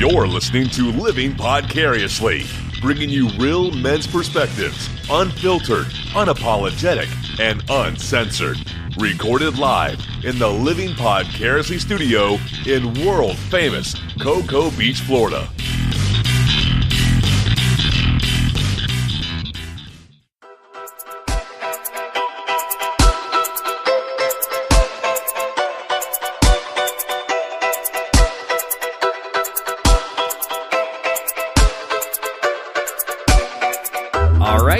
You're listening to Living Podcariously, bringing you real men's perspectives, unfiltered, unapologetic, and uncensored. Recorded live in the Living Podcariously studio in world-famous Cocoa Beach, Florida.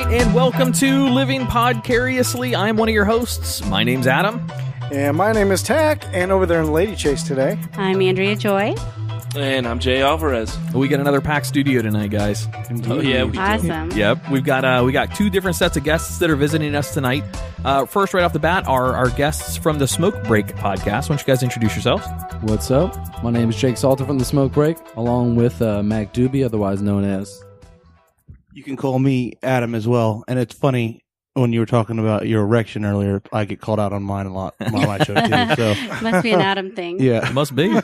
And welcome to Living Podcariously. I'm one of your hosts. My name's Adam. And my name is Tach. And over there in Lady Chase today, I'm Andrea Joy. And I'm Jay Alvarez. We got another packed studio tonight, guys. Oh yeah, we Awesome. do. Yep, we got two different sets of guests that are visiting us tonight. First, right off the bat, are our guests from the Smoke Break podcast. Why don't you guys introduce yourselves? What's up? My name is Jake Salter from the Smoke Break, along with Mac Doobie, otherwise known as... You can call me Adam as well. And it's funny, when you were talking about your erection earlier, I get called out on mine a lot on my show too. So Must be an Adam thing. yeah, It must be.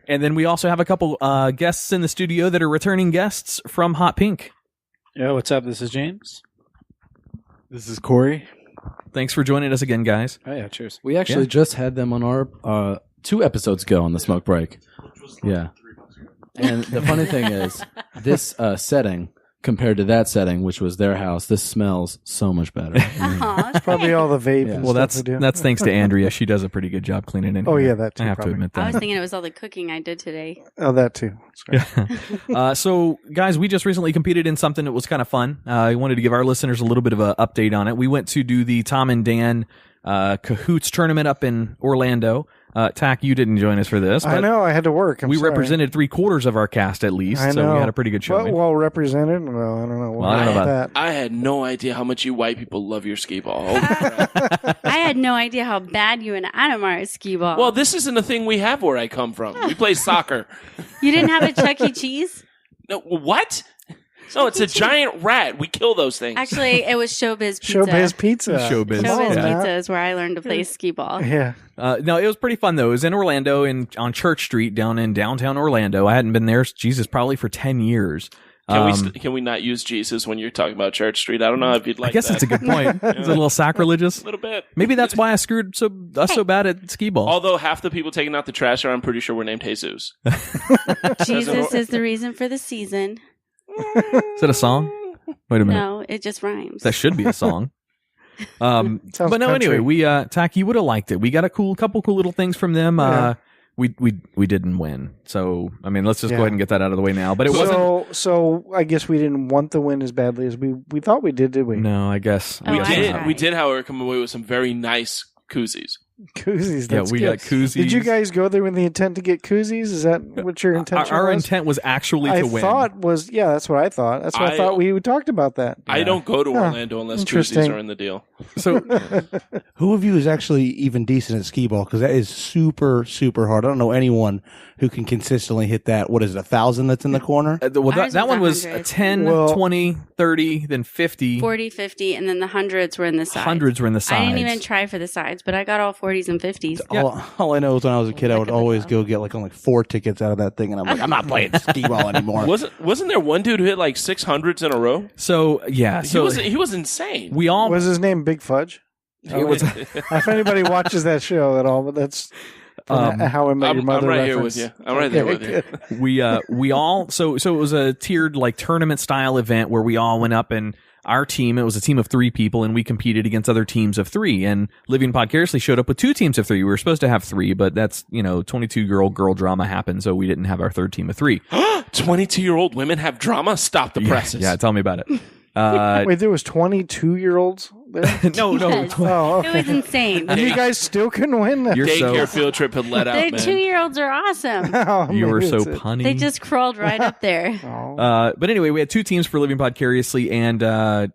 And then we also have a couple guests in the studio that are returning guests from Hot Pink. Yo, what's up? This is James. This is Cory. Thanks for joining us again, guys. Oh, yeah, cheers. We actually just had them on our 2 episodes ago on the Smoke Break. Yeah. And the funny thing is, this setting... compared to that setting, which was their house, this smells so much better. Aw, it's probably all the vape. Yeah. And Well, stuff we do. that's thanks to Andrea. She does a pretty good job cleaning it. Oh, yeah, that too, I have probably. to admit I that. was thinking it was all the cooking I did today. Oh, that too. So, guys, we just recently competed in something that was kind of fun. I wanted to give our listeners a little bit of an update on it. We went to do the Tom and Dan Chaoots Tournament up in Orlando. Tach, you didn't join us for this. I But know. I had to work. we sorry. represented 3/4 of our cast at least, I know. so we had a pretty good showing. Well represented? Well, I don't know. Well, I don't know about that. I had no idea how much you white people love your skee ball. Holy crap. I had no idea how bad you and Adam are at skee ball. Well, this isn't a thing we have where I come from. We play soccer. You didn't have a Chuck E. Cheese? No, what? No, it's a giant rat. We kill those things. Actually, it was Showbiz Pizza. Showbiz Pizza. Showbiz. Showbiz Yeah. Pizza is where I learned to play skee ball. Yeah. No, it was pretty fun though. It was in Orlando, on Church Street, down in downtown Orlando. I hadn't been there, Jesus, probably for 10 years. Can we not use Jesus when you're talking about Church Street? I don't know if you'd like I guess that. that's a good point. It's a little sacrilegious. A little bit. Maybe that's why I screwed us so bad at skee ball. Although half the people taking out the trash are, I'm pretty sure, were named Jesus. Jesus is the reason for the season. Is that a song? Wait a minute. No, it just rhymes. That should be a song. Sounds But no, country. anyway, we Tack, you would have liked it. We got a couple cool little things from them. Yeah. We didn't win, so I mean, let's just Yeah. go ahead and get that out of the way now. But it wasn't. So I guess we didn't want the win as badly as we thought we did we? No, I guess Oh, We I did. tried. We did, however, come away with some very nice koozies. Koozies. Yeah, That's we good. got koozies. Did you guys go there with the intent to get koozies? Is that what your intention Our was? intent was actually to I win. thought was that's what I thought. That's what I thought we talked about that. I don't go to Huh. Orlando unless Interesting. koozies are in the deal. So who of you is actually even decent at skee ball? Because that is super, super hard. I don't know anyone who can consistently hit that. What is it, 1,000 that's in the corner? well, Ours that was one was 100. 10, Well- 20, 30, then 50. 40, 50, and then the hundreds were in the sides. Hundreds were in the sides. I didn't even try for the sides, but I got all 40s and 50s. All I know is when I was a kid, I would Look at always the go get like only 4 tickets out of that thing, and I'm like, I'm not playing skee ball anymore. Wasn't there one dude who hit like 600s in a row? So yeah, so he was insane. we all Was his name Big Fudge? it was. If anybody watches that show at all, but that's how I met your mother. I'm right here reference. with you. I'm right there with you. we all so it was a tiered like tournament style event where we all went up, and our team, it was a team of 3 people, and we competed against other teams of 3, and Living Podcariously showed up with 2 teams of 3. We were supposed to have 3, but that's 22-year-old girl drama happened, so we didn't have our third team of 3. 22-year-old women have drama? Stop the presses. Yeah, tell me about it. Wait, there was 22-year-olds there? No. Yes. Oh, It okay. was insane. And you guys still couldn't win that? You're Daycare so field trip had let out, The man. 2-year-olds are awesome. Oh, you were maybe so it's it. punny. They just crawled right up there. Oh. But anyway, we had 2 teams for Living Podcariously, and out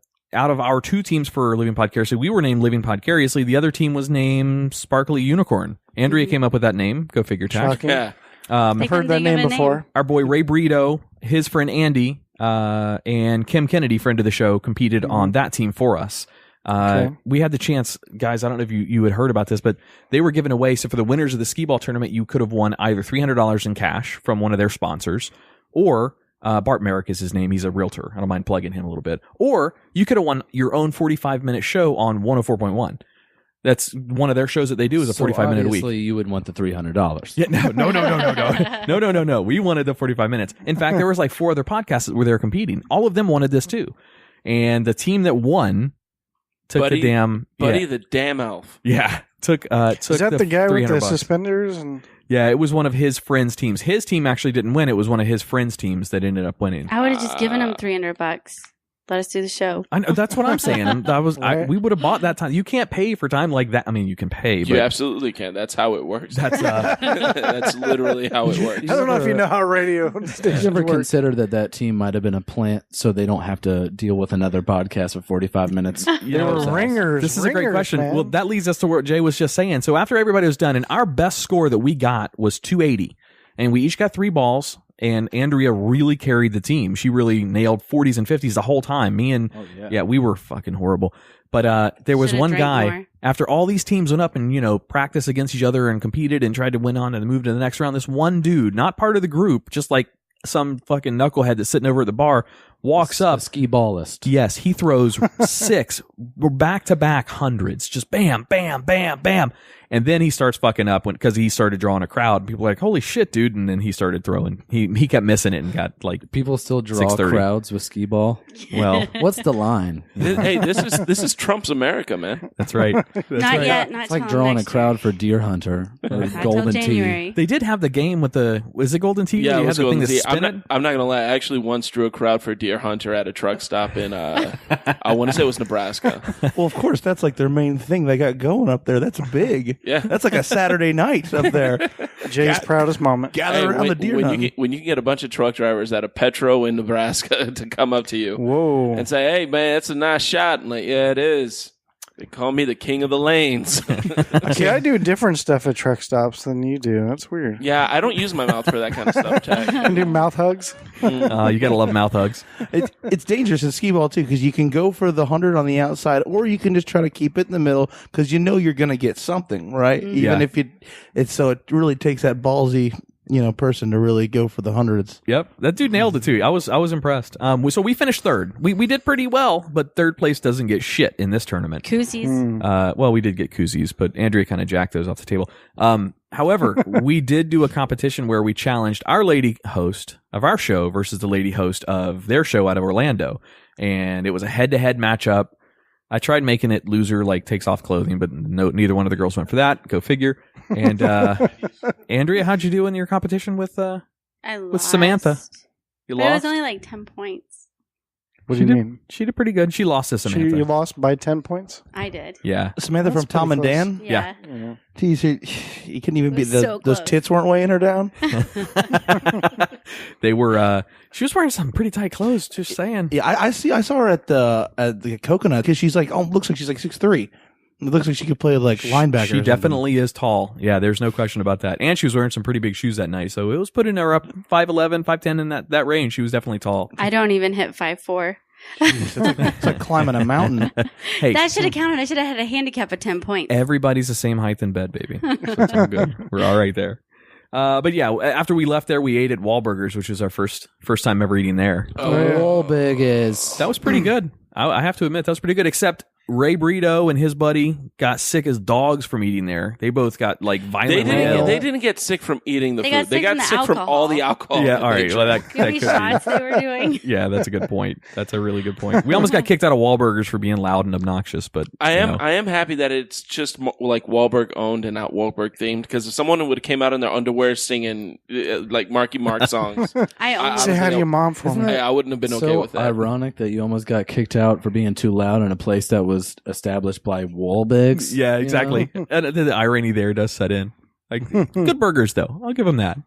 of our 2 teams for Living Podcariously, we were named Living Podcariously. The other team was named Sparkly Unicorn. Andrea came up with that name. Go figure, Tack. Shocking. Yeah. I've heard that name before. Our boy Ray Brito, his friend Andy, and Kim Kennedy, friend of the show, competed on that team for us. We had the chance, guys, I don't know if you had heard about this, but they were giving away, so for the winners of the skee-ball tournament, you could have won either $300 in cash from one of their sponsors, or Bart Merrick is his name. He's a realtor. I don't mind plugging him a little bit. Or you could have won your own 45-minute show on 104.1. That's one of their shows that they do is a 45-minute a week. Obviously, you would want the $300. Yeah, no. We wanted the 45 minutes. In fact, there was like 4 other podcasts where they were competing. All of them wanted this too. And the team that won took the damn... Buddy the damn elf. Yeah. Took Is that the guy with the $300. suspenders? And Yeah, it was one of his friends' teams. His team actually didn't win. It was one of his friends' teams that ended up winning. I would have just given him $300. Let us do the show. I know, that's what I'm saying. Right. We would have bought that time. You can't pay for time like that. I mean, you can pay, but You absolutely can. That's how it works. that's That's literally how it works. I don't know if you know how radio Did you stations ever work. consider that team might have been a plant so they don't have to deal with another podcast for 45 minutes? They were ringers. This is a great ringers, question. man. Well, that leads us to what Jay was just saying. So after everybody was done, and our best score that we got was 280, and we each got 3 balls. And Andrea really carried the team. She really nailed 40s and 50s the whole time. Me and we were fucking horrible. But there was Should've one drank guy more. after all these teams went up and practiced against each other and competed and tried to win on and move to the next round. This one dude, not part of the group, just like some fucking knucklehead that's sitting over at the bar, walks up. A skee ballist. Yes, he throws 6 back-to-back hundreds. Just bam, bam, bam, bam. And then he starts fucking up because he started drawing a crowd. People were like, holy shit, dude. And then he started throwing. He kept missing it and got like People still draw 6:30. crowds with skee ball. Well, What's the line? Hey, this is Trump's America, man. that's right. Not yet. Not It's like till drawing a next crowd year. for Deer Hunter or Not till Golden Tee. January. They did have the game with was it Golden Tee? Yeah, They had let's the go thing with to the. spin it. I'm not gonna lie. I actually once drew a crowd for Deer Hunter at a truck stop in. I want to say it was Nebraska. Well, of course, that's like their main thing they got going up there. That's big. Yeah. That's like a Saturday night up there. Jay's proudest moment. Gather Hey, around the deer when hunting. you can get a bunch of truck drivers at a Petro in Nebraska to come up to you Whoa. and say, "Hey, man, that's a nice shot." And like, yeah, it is. They call me the king of the lanes. See, I do different stuff at truck stops than you do. That's weird. Yeah, I don't use my mouth for that kind of stuff, Jack. I do mouth hugs. You gotta love mouth hugs. It's dangerous in skee ball too because you can go for the 100 on the outside, or you can just try to keep it in the middle because you know you're going to get something, right? Even if so it really takes that ballsy person to really go for the hundreds. Yep, that dude nailed it too. I was impressed. So we finished third. We did pretty well, but third place doesn't get shit in this tournament. Koozies. Well, we did get koozies, but Andrea kind of jacked those off the table. However, we did do a competition where we challenged our lady host of our show versus the lady host of their show out of Orlando, and it was a head-to-head matchup. I tried making it loser like takes off clothing, but neither one of the girls went for that. Go figure. And Andrea, how'd you do in your competition with I lost. with Samantha? You But it was lost. only like 10 points. What do you mean? She did pretty good. She lost to Samantha. You lost by 10 points? I did. Yeah. Samantha That's from Tom and pretty Dan. Yeah. Yeah. Geez, you couldn't even It be was so those close. tits weren't weighing her down. They were. She was wearing some pretty tight clothes. Just saying. Yeah, I saw her at the Coconut because she's like, looks like she's like 6'3". It looks like she could play like linebacker. She definitely is tall. Yeah, there's no question about that. And she was wearing some pretty big shoes that night, so it was putting her up 5'11", 5'10" in that range. She was definitely tall. I don't even hit 5'4". It's like climbing a mountain. Hey, That should have counted. I should have had a handicap of 10 points. everybody's the same height in bed, baby. So it's all good. We're all right there. But yeah, after we left there, we ate at Wahlburgers, which was our first time ever eating there. Oh, big is. That was pretty good. I have to admit, that was pretty good, except Ray Brito and his buddy got sick as dogs from eating there. They both got like violently ill. They didn't get sick from eating the They food. got They sick got from the sick from all the alcohol. Yeah, all right. Well, that Could be could shots they were doing. Yeah, that's a good point. That's a really good point. We almost got kicked out of Wahlburgers for being loud and obnoxious, but I am happy that it's just like Wahlberg owned and not Wahlberg themed. Because if someone would have came out in their underwear singing like Marky Mark songs, I almost Say hi to know. your mom for me. I wouldn't have been okay so with that. ironic that you almost got kicked out for being too loud in a place that was established by Wahlbigs. yeah, exactly. And the irony there does set in. Like good burgers, though. I'll give them that.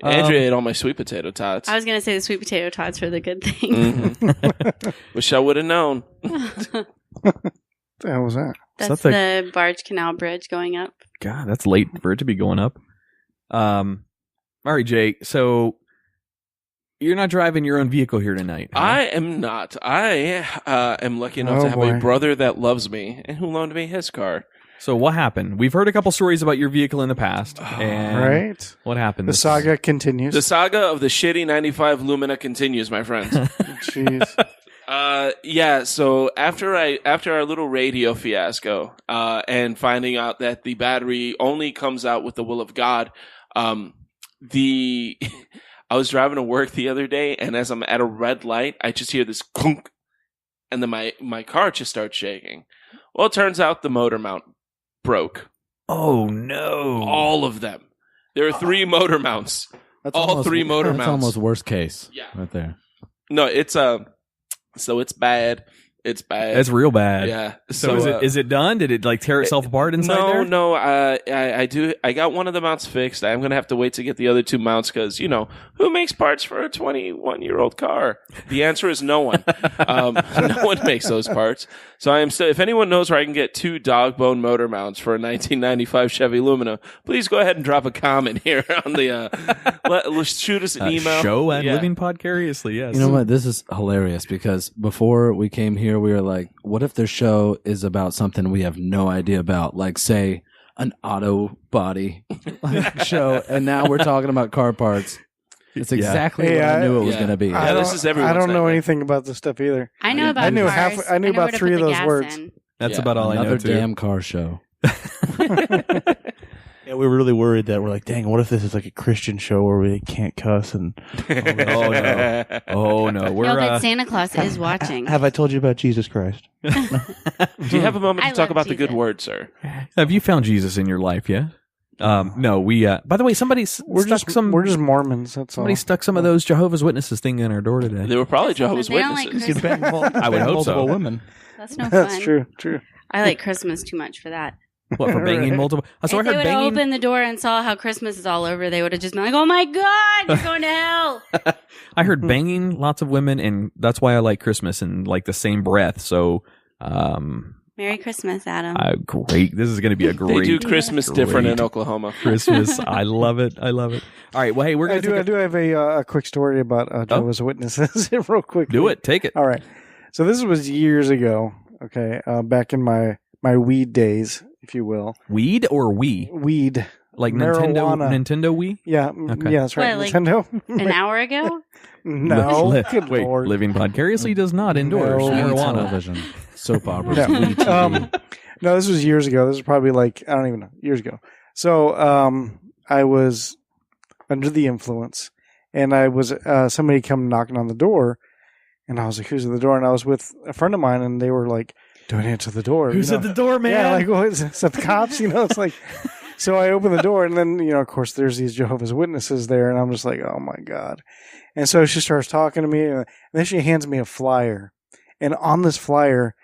Andrea ate all my sweet potato tots. I was going to say the sweet potato tots were the good thing. Wish I would have known. What the hell was that? That's that the Barge Canal Bridge going up. God, that's late for it to be going up. All right, Jay. So You're not driving your own vehicle here tonight. Huh? I am not. I am lucky enough to have a brother that loves me and who loaned me his car. So what happened? We've heard a couple stories about your vehicle in the past. And right. What happened? The saga continues. The saga of the shitty 95 Lumina continues, my friends. Jeez. Yeah, so after our little radio fiasco, and finding out that the battery only comes out with the will of God, I was driving to work the other day, and as I'm at a red light, I just hear this clunk, and then my car just starts shaking. Well, it turns out the motor mount broke. Oh no! All of them. There are 3 motor mounts. That's all almost, 3 motor that's mounts. Almost worst case. Yeah. Right there. No, it's so it's bad. It's bad. It's real bad. Yeah. So is it done? Did it like tear itself apart inside there? No. I do. I got one of the mounts fixed. I'm gonna have to wait to get the other 2 mounts because who makes parts for a 21-year-old car? The answer is no one. No one makes those parts. So I am still. If anyone knows where I can get 2 dog bone motor mounts for a 1995 Chevy Lumina, please go ahead and drop a comment here on the. Shoot us an email. Show at Living Podcariously. Yes. You know what? This is hilarious because before we came here, we were like, what if their show is about something we have no idea about? Like, say, an auto body show. And now we're talking about car parts. It's exactly what I knew it was going to be. Yeah, this is everyone's I don't know nightmare. anything about this stuff either. I know about cars. I knew about where to 3 put of the those gas words. in. That's about all I know Another too. damn car show. Yeah, we were really worried that we're like, dang, what if this is like a Christian show where we can't cuss? And Oh no, we're No, but Santa Claus is watching. have I told you about Jesus Christ? Do you have a moment I to talk love about the good Jesus. word, sir? Have you found Jesus in your life yet? No, we. By the way, somebody We're stuck just some. we're just Mormons. That's all. Somebody stuck some of those Jehovah's Witnesses thing in our door today. They were probably Jehovah's They don't like Witnesses. Christmas. I would hope so. Women. That's no fun. That's true. I like Christmas too much for that. What, for banging multiple? So I If they heard would have banging. opened the door and saw how Christmas is all over, they would have just been like, "Oh my God, you're going to hell!" I heard banging lots of women, and that's why I like Christmas in like the same breath. So, Merry Christmas, Adam. great. This is going to be a great. They do Christmas different in great Oklahoma. Christmas. I love it. I love it. All right. Well, hey, we're I going to do have a quick story about Jehovah's Witnesses, real quick. do it. Take it. All right. So this was years ago. Okay, back in my weed days, if you will. Weed or we? Weed. Like Marijuana. Nintendo Wii? Yeah. Okay. Yeah, that's right. What, like Nintendo. An hour ago? No. Good Wait, Lord. Living Podcariously does not endorse No. marijuana. Television, soap operas, No. Wii TV. No, this was years ago. This was probably like, I don't even know, years ago. So I was under the influence, and I was somebody come knocking on the door, and I was like, who's at the door? And I was with a friend of mine, and they were like, don't answer the door. Who's at the door, man? Yeah, like, what is that, the cops? It's like, so I open the door, and then, of course, there's these Jehovah's Witnesses there, and I'm just like, oh my God. And so she starts talking to me, and then she hands me a flyer. And on this flyer,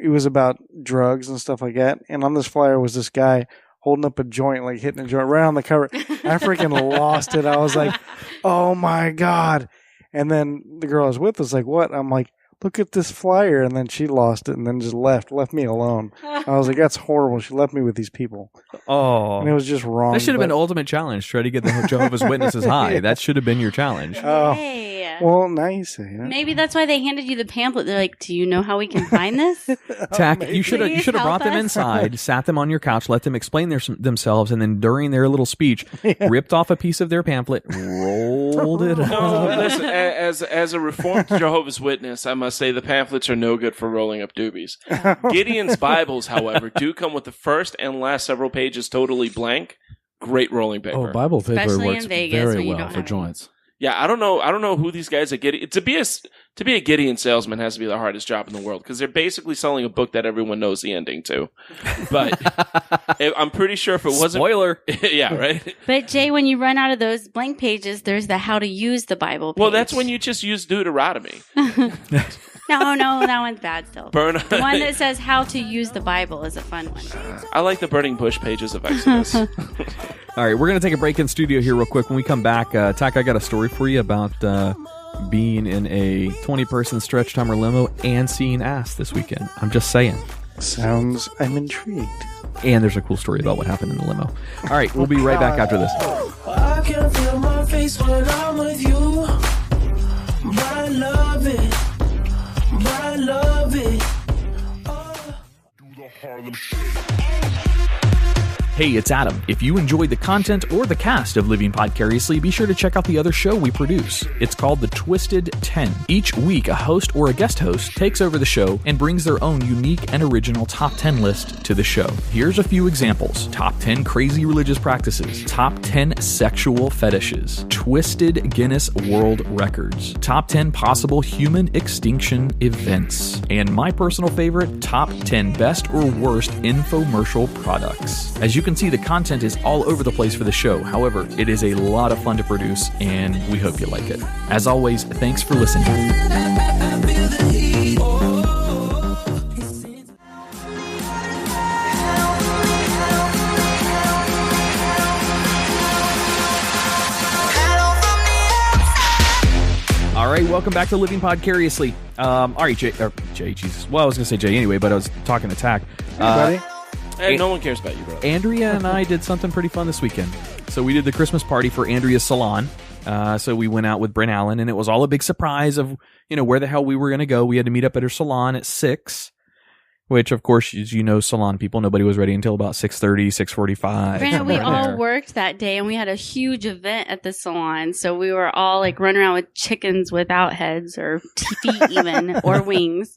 it was about drugs and stuff like that. And on this flyer was this guy holding up a joint, like hitting a joint right on the cover. I freaking lost it. I was like, oh my God. And then the girl I was with was like, what? I'm like, look at this flyer. And then she lost it and then just left me alone. I was like, that's horrible. She left me with these people. Oh. And it was just wrong. That should have been but- ultimate challenge. Try to get the Jehovah's Witnesses high. That should have been your challenge. Oh. Hey. Well, now you say that. Maybe that's why they handed you the pamphlet. They're like, "Do you know how we can find this?" Tach, you should have Please brought help them us. inside, sat them on your couch, let them explain themselves, and then during their little speech, ripped off a piece of their pamphlet, rolled it up. No, listen, as a reformed Jehovah's Witness, I must say the pamphlets are no good for rolling up doobies. Gideon's Bibles, however, do come with the first and last several pages totally blank. Great rolling paper. Oh, Bible paper Especially works in Vegas very when you well don't for have joints. Yeah, I don't know who these guys are getting. To be a Gideon salesman has to be the hardest job in the world because they're basically selling a book that everyone knows the ending to. But I'm pretty sure if it wasn't Spoiler. yeah, right. But Jay, when you run out of those blank pages, there's the how to use the Bible page. Well, that's when you just use Deuteronomy. No, that one's bad still. Burn. The one that says how to use the Bible is a fun one. I like the burning bush pages of Exodus. All right, we're going to take a break in studio here real quick. When we come back, Tach, I got a story for you about being in a 20-person stretch timer limo and seeing ass this weekend. I'm just saying. I'm intrigued. And there's a cool story about what happened in the limo. All right, we'll be right back after this. I can feel my face when I'm with you. don't love it, but I love it. Hey, it's Adam. If you enjoyed the content or the cast of Living Podcariously, be sure to check out the other show we produce. It's called The Twisted 10. Each week, a host or a guest host takes over the show and brings their own unique and original top 10 list to the show. Here's a few examples. Top 10 crazy religious practices. Top 10 sexual fetishes. Twisted Guinness World Records. Top 10 possible human extinction events. And my personal favorite, top 10 best or worst infomercial products. As you can see, the content is all over the place for the show. However, it is a lot of fun to produce, and we hope you like it. As always, thanks for listening. All right, welcome back to Living Podcariously. All right, Jay, Jesus. Well, I was going to say Jay anyway, but I was talking to Tach. Hey, buddy. Hey, no one cares about you, bro. Andrea and I did something pretty fun this weekend. So we did the Christmas party for Andrea's salon. So we went out with Brent Allen, and it was all a big surprise of, where the hell we were going to go. We had to meet up at her salon at 6, which, of course, as you know, salon people, nobody was ready until about 6:30, 6:45. Granted, we all worked that day, and we had a huge event at the salon. So we were all like running around with chickens without heads or feet even, or wings.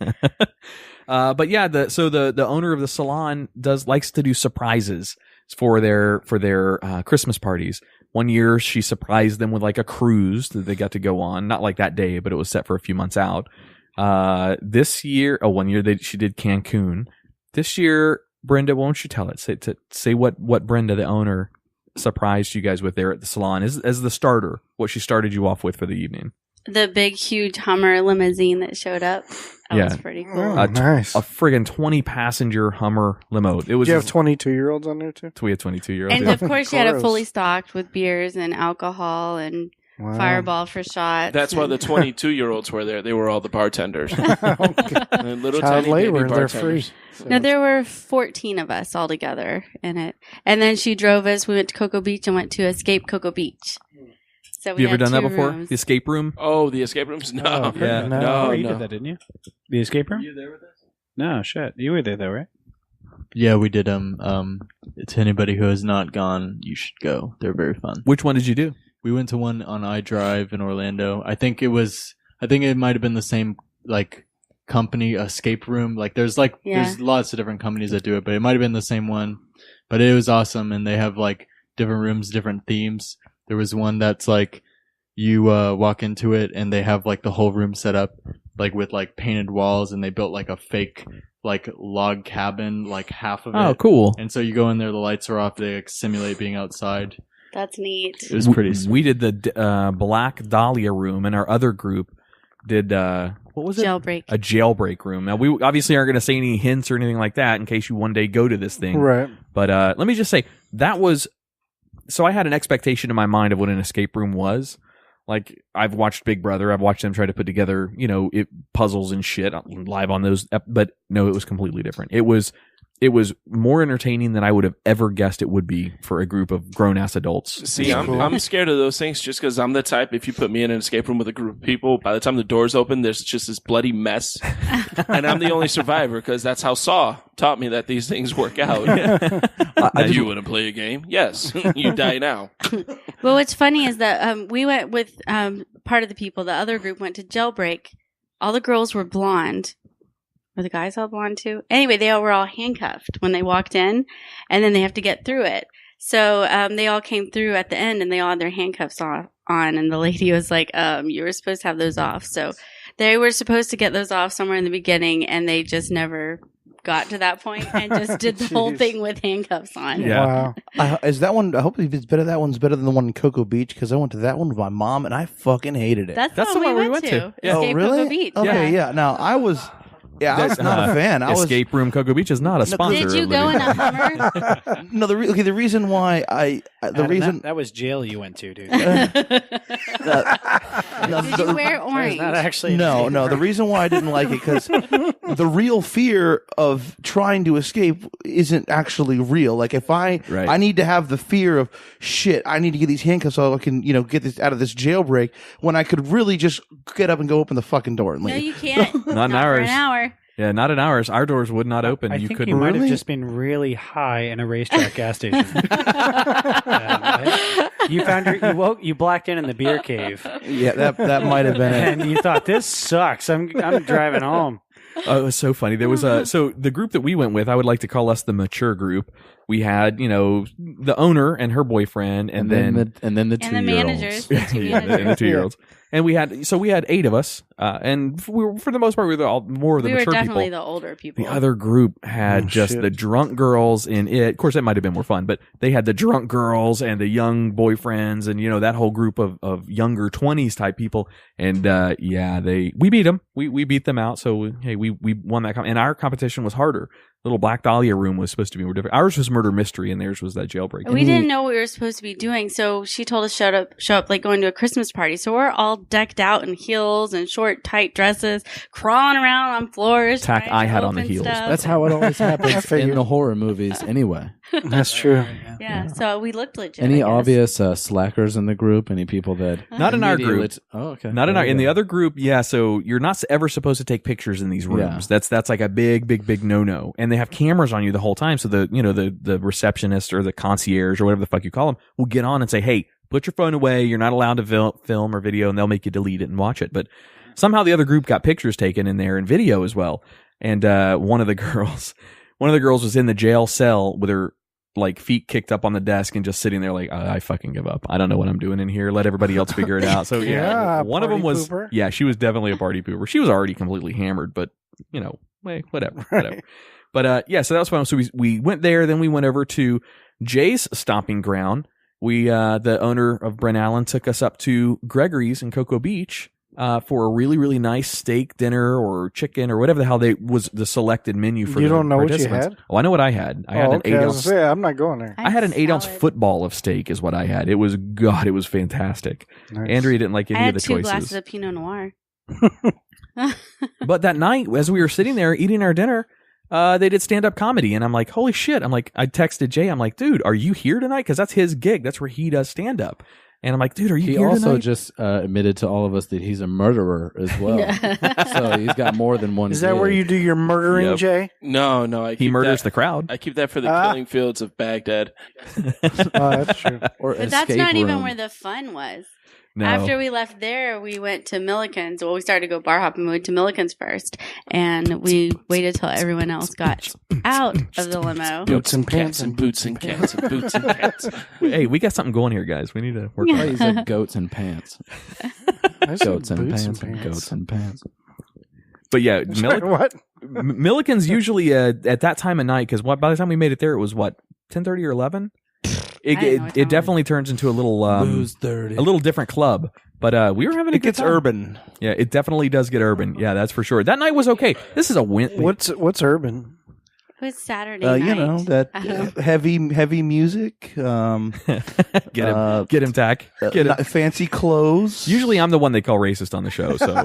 But yeah, the owner of the salon likes to do surprises for their Christmas parties. One year she surprised them with like a cruise that they got to go on, not like that day, but it was set for a few months out. This year, one year she did Cancun. This year, Brenda, won't you tell it? Say what Brenda, the owner, surprised you guys with there at the salon as the starter. What she started you off with for the evening. The big, huge Hummer limousine that showed up. That was pretty cool. Nice. A friggin' 20-passenger Hummer limo. It was. Do you have 22-year-olds on there too? We had 22-year-olds. And of course, she had it fully stocked with beers and alcohol and Fireball for shots. That's why the 22-year-olds were there. They were all the bartenders. Little Child tiny labor, baby they're bartenders. free. No, there were 14 of us all together in it. And then she drove us. We went to Cocoa Beach and went to Escape Cocoa Beach. So Have you ever done that before? Rooms. The escape room? Oh, the escape rooms? No. Oh, yeah. No, you did that, didn't you? The escape room? You there with us? No, shit. You were there, though, right? Yeah, we did them. To anybody who has not gone, you should go. They're very fun. Which one did you do? We went to one on iDrive in Orlando. I think it might have been the same company, escape room. There's lots of different companies that do it, but it might have been the same one. But it was awesome, and they have different rooms, different themes. There was one that's you walk into it and they have the whole room set up with painted walls, and they built a fake log cabin, half of it. Oh, cool. And so you go in there, the lights are off, they simulate being outside. That's neat. It was pretty sweet. We did the Black Dahlia room, and our other group did what was it? Jailbreak. A jailbreak room. Now we obviously aren't going to say any hints or anything like that in case you one day go to this thing. Right. But let me just say that was. So I had an expectation in my mind of what an escape room was. I've watched Big Brother. I've watched them try to put together, puzzles and shit live on those. But no, it was completely different. It was more entertaining than I would have ever guessed it would be for a group of grown-ass adults. See, I'm scared of those things just because I'm the type, if you put me in an escape room with a group of people, by the time the doors open, there's just this bloody mess. And I'm the only survivor because that's how Saw taught me that these things work out. Now, you want to play a game? Yes. You die now. Well, what's funny is that we went with part of the people. The other group went to Jailbreak. All the girls were blonde. Were the guys all blonde too? Anyway, they all were all handcuffed when they walked in, and then they have to get through it. So they all came through at the end, and they all had their handcuffs on. And the lady was like, you were supposed to have those off. So they were supposed to get those off somewhere in the beginning, and they just never got to that point and just did the whole thing with handcuffs on. Yeah. Wow. Is that one? I hope if it's better. That one's better than the one in Cocoa Beach because I went to that one with my mom and I fucking hated it. That's the one we went to. Yeah. Oh, Escape really? Cocoa Beach. Okay, yeah. Now Yeah, I was not a fan. Escape Room Cocoa Beach is not a sponsor. Did you of go Living. in a Hummer? No, the reason why that was jail you went to, dude. Did you wear orange? Not actually. No. The reason why I didn't like it because the real fear of trying to escape isn't actually real. Like if I need to have the fear of shit, I need to get these handcuffs so I can get this out of this jailbreak when I could really just get up and go open the fucking door and leave. No, you can't. Not in for ours. an hour. Yeah, not in ours. Our doors would not open. I You think couldn't. you might have Really? just been really high in a racetrack gas station. You blacked in the beer cave, Yeah, that might have been it. and you thought this sucks. I'm driving home. Oh, it was so funny. There was so the group that we went with, I would like to call us the mature group. We had, the owner and her boyfriend, and then the And the 2-year-olds. managers. The two yeah, managers. and the 2-year-olds. And we had 8 of us, and we were, for the most part, we were all more of the We were mature definitely people. the older people. The other group had just shit. the drunk girls in it. Of course, that might have been more fun, but they had the drunk girls and the young boyfriends, and that whole group of younger 20s type people. And we beat them. We beat them out. So hey, we won that. And our competition was harder. Little Black Dahlia room was supposed to be more different. Ours was murder mystery, and theirs was that jailbreak. We didn't know what we were supposed to be doing, so she told us show up like going to a Christmas party. So we're all decked out in heels and short, tight dresses, crawling around on floors. Tach, trying I to had on the open heels. stuff. That's how it always happens figured. in the horror movies anyway. That's true. Yeah, so we looked legit. Any I guess. obvious slackers in the group? Any people that Not in our immediately- group. Oh, okay. Not in our. In the other group, yeah. So you're not ever supposed to take pictures in these rooms. Yeah. That's like a big no. And they have cameras on you the whole time. So the receptionist or the concierge or whatever the fuck you call them will get on and say, "Hey, put your phone away. You're not allowed to film or video," and they'll make you delete it and watch it. But somehow the other group got pictures taken in there and video as well. And one of the girls was in the jail cell with her like feet kicked up on the desk and just sitting there like, I fucking give up. I don't know what I'm doing in here. Let everybody else figure it out. So Yeah, one of them party was, pooper. she was definitely a party pooper. She was already completely hammered, but whatever. But so that was fun. So we went there, then we went over to Jay's stomping ground. The owner of Brent Allen took us up to Gregory's in Cocoa Beach for a really, really nice steak dinner or chicken or whatever the hell was the selected menu for. You the don't know what you participants. had? Oh, I know what I had. I had an 8 I was ounce. gonna say, I'm not going there. I had an 8 ounce salad. football of steak is what I had. It was fantastic. Nice. Andrea didn't like I any had of the 2 choices. glasses of Pinot Noir. But that night, as we were sitting there eating our dinner, they did stand up comedy, and I'm like, holy shit! I texted Jay, I'm like, dude, are you here tonight? Because that's his gig. That's where he does stand up. And I'm like, dude, are you He here also tonight? just admitted to all of us that he's a murderer as well. So he's got more than one. Is that where gig. you do your murdering, Yep. Jay? No, I He keep murders that, the crowd. I keep that for the Ah. killing fields of Baghdad. Oh, that's true. Or But that's escape not even room. where the fun was. No. After we left there, we went to Milliken's. Well, we started to go bar hopping. We went to Milliken's first, and we waited till everyone else got out of the limo. Boots and Cats pants and boots and cats and boots and cats. Hey, we got something going here, guys. We need to work Oh, on he it. said goats and pants. I said Goats and boots pants and goats and pants. But yeah, What? Milliken's usually at that time of night, because by the time we made it there, it was 10:30 or 11. I didn't know what time It definitely turns into a little Booze 30. a little different club. But we were having a It good gets time. urban. Yeah, it definitely does get urban. Yeah, that's for sure. That night was okay. This is a win. What's urban? It was Saturday night. You know that Uh-huh. heavy music. Get him, Tach. Get him. Fancy clothes. Usually, I'm the one they call racist on the show, so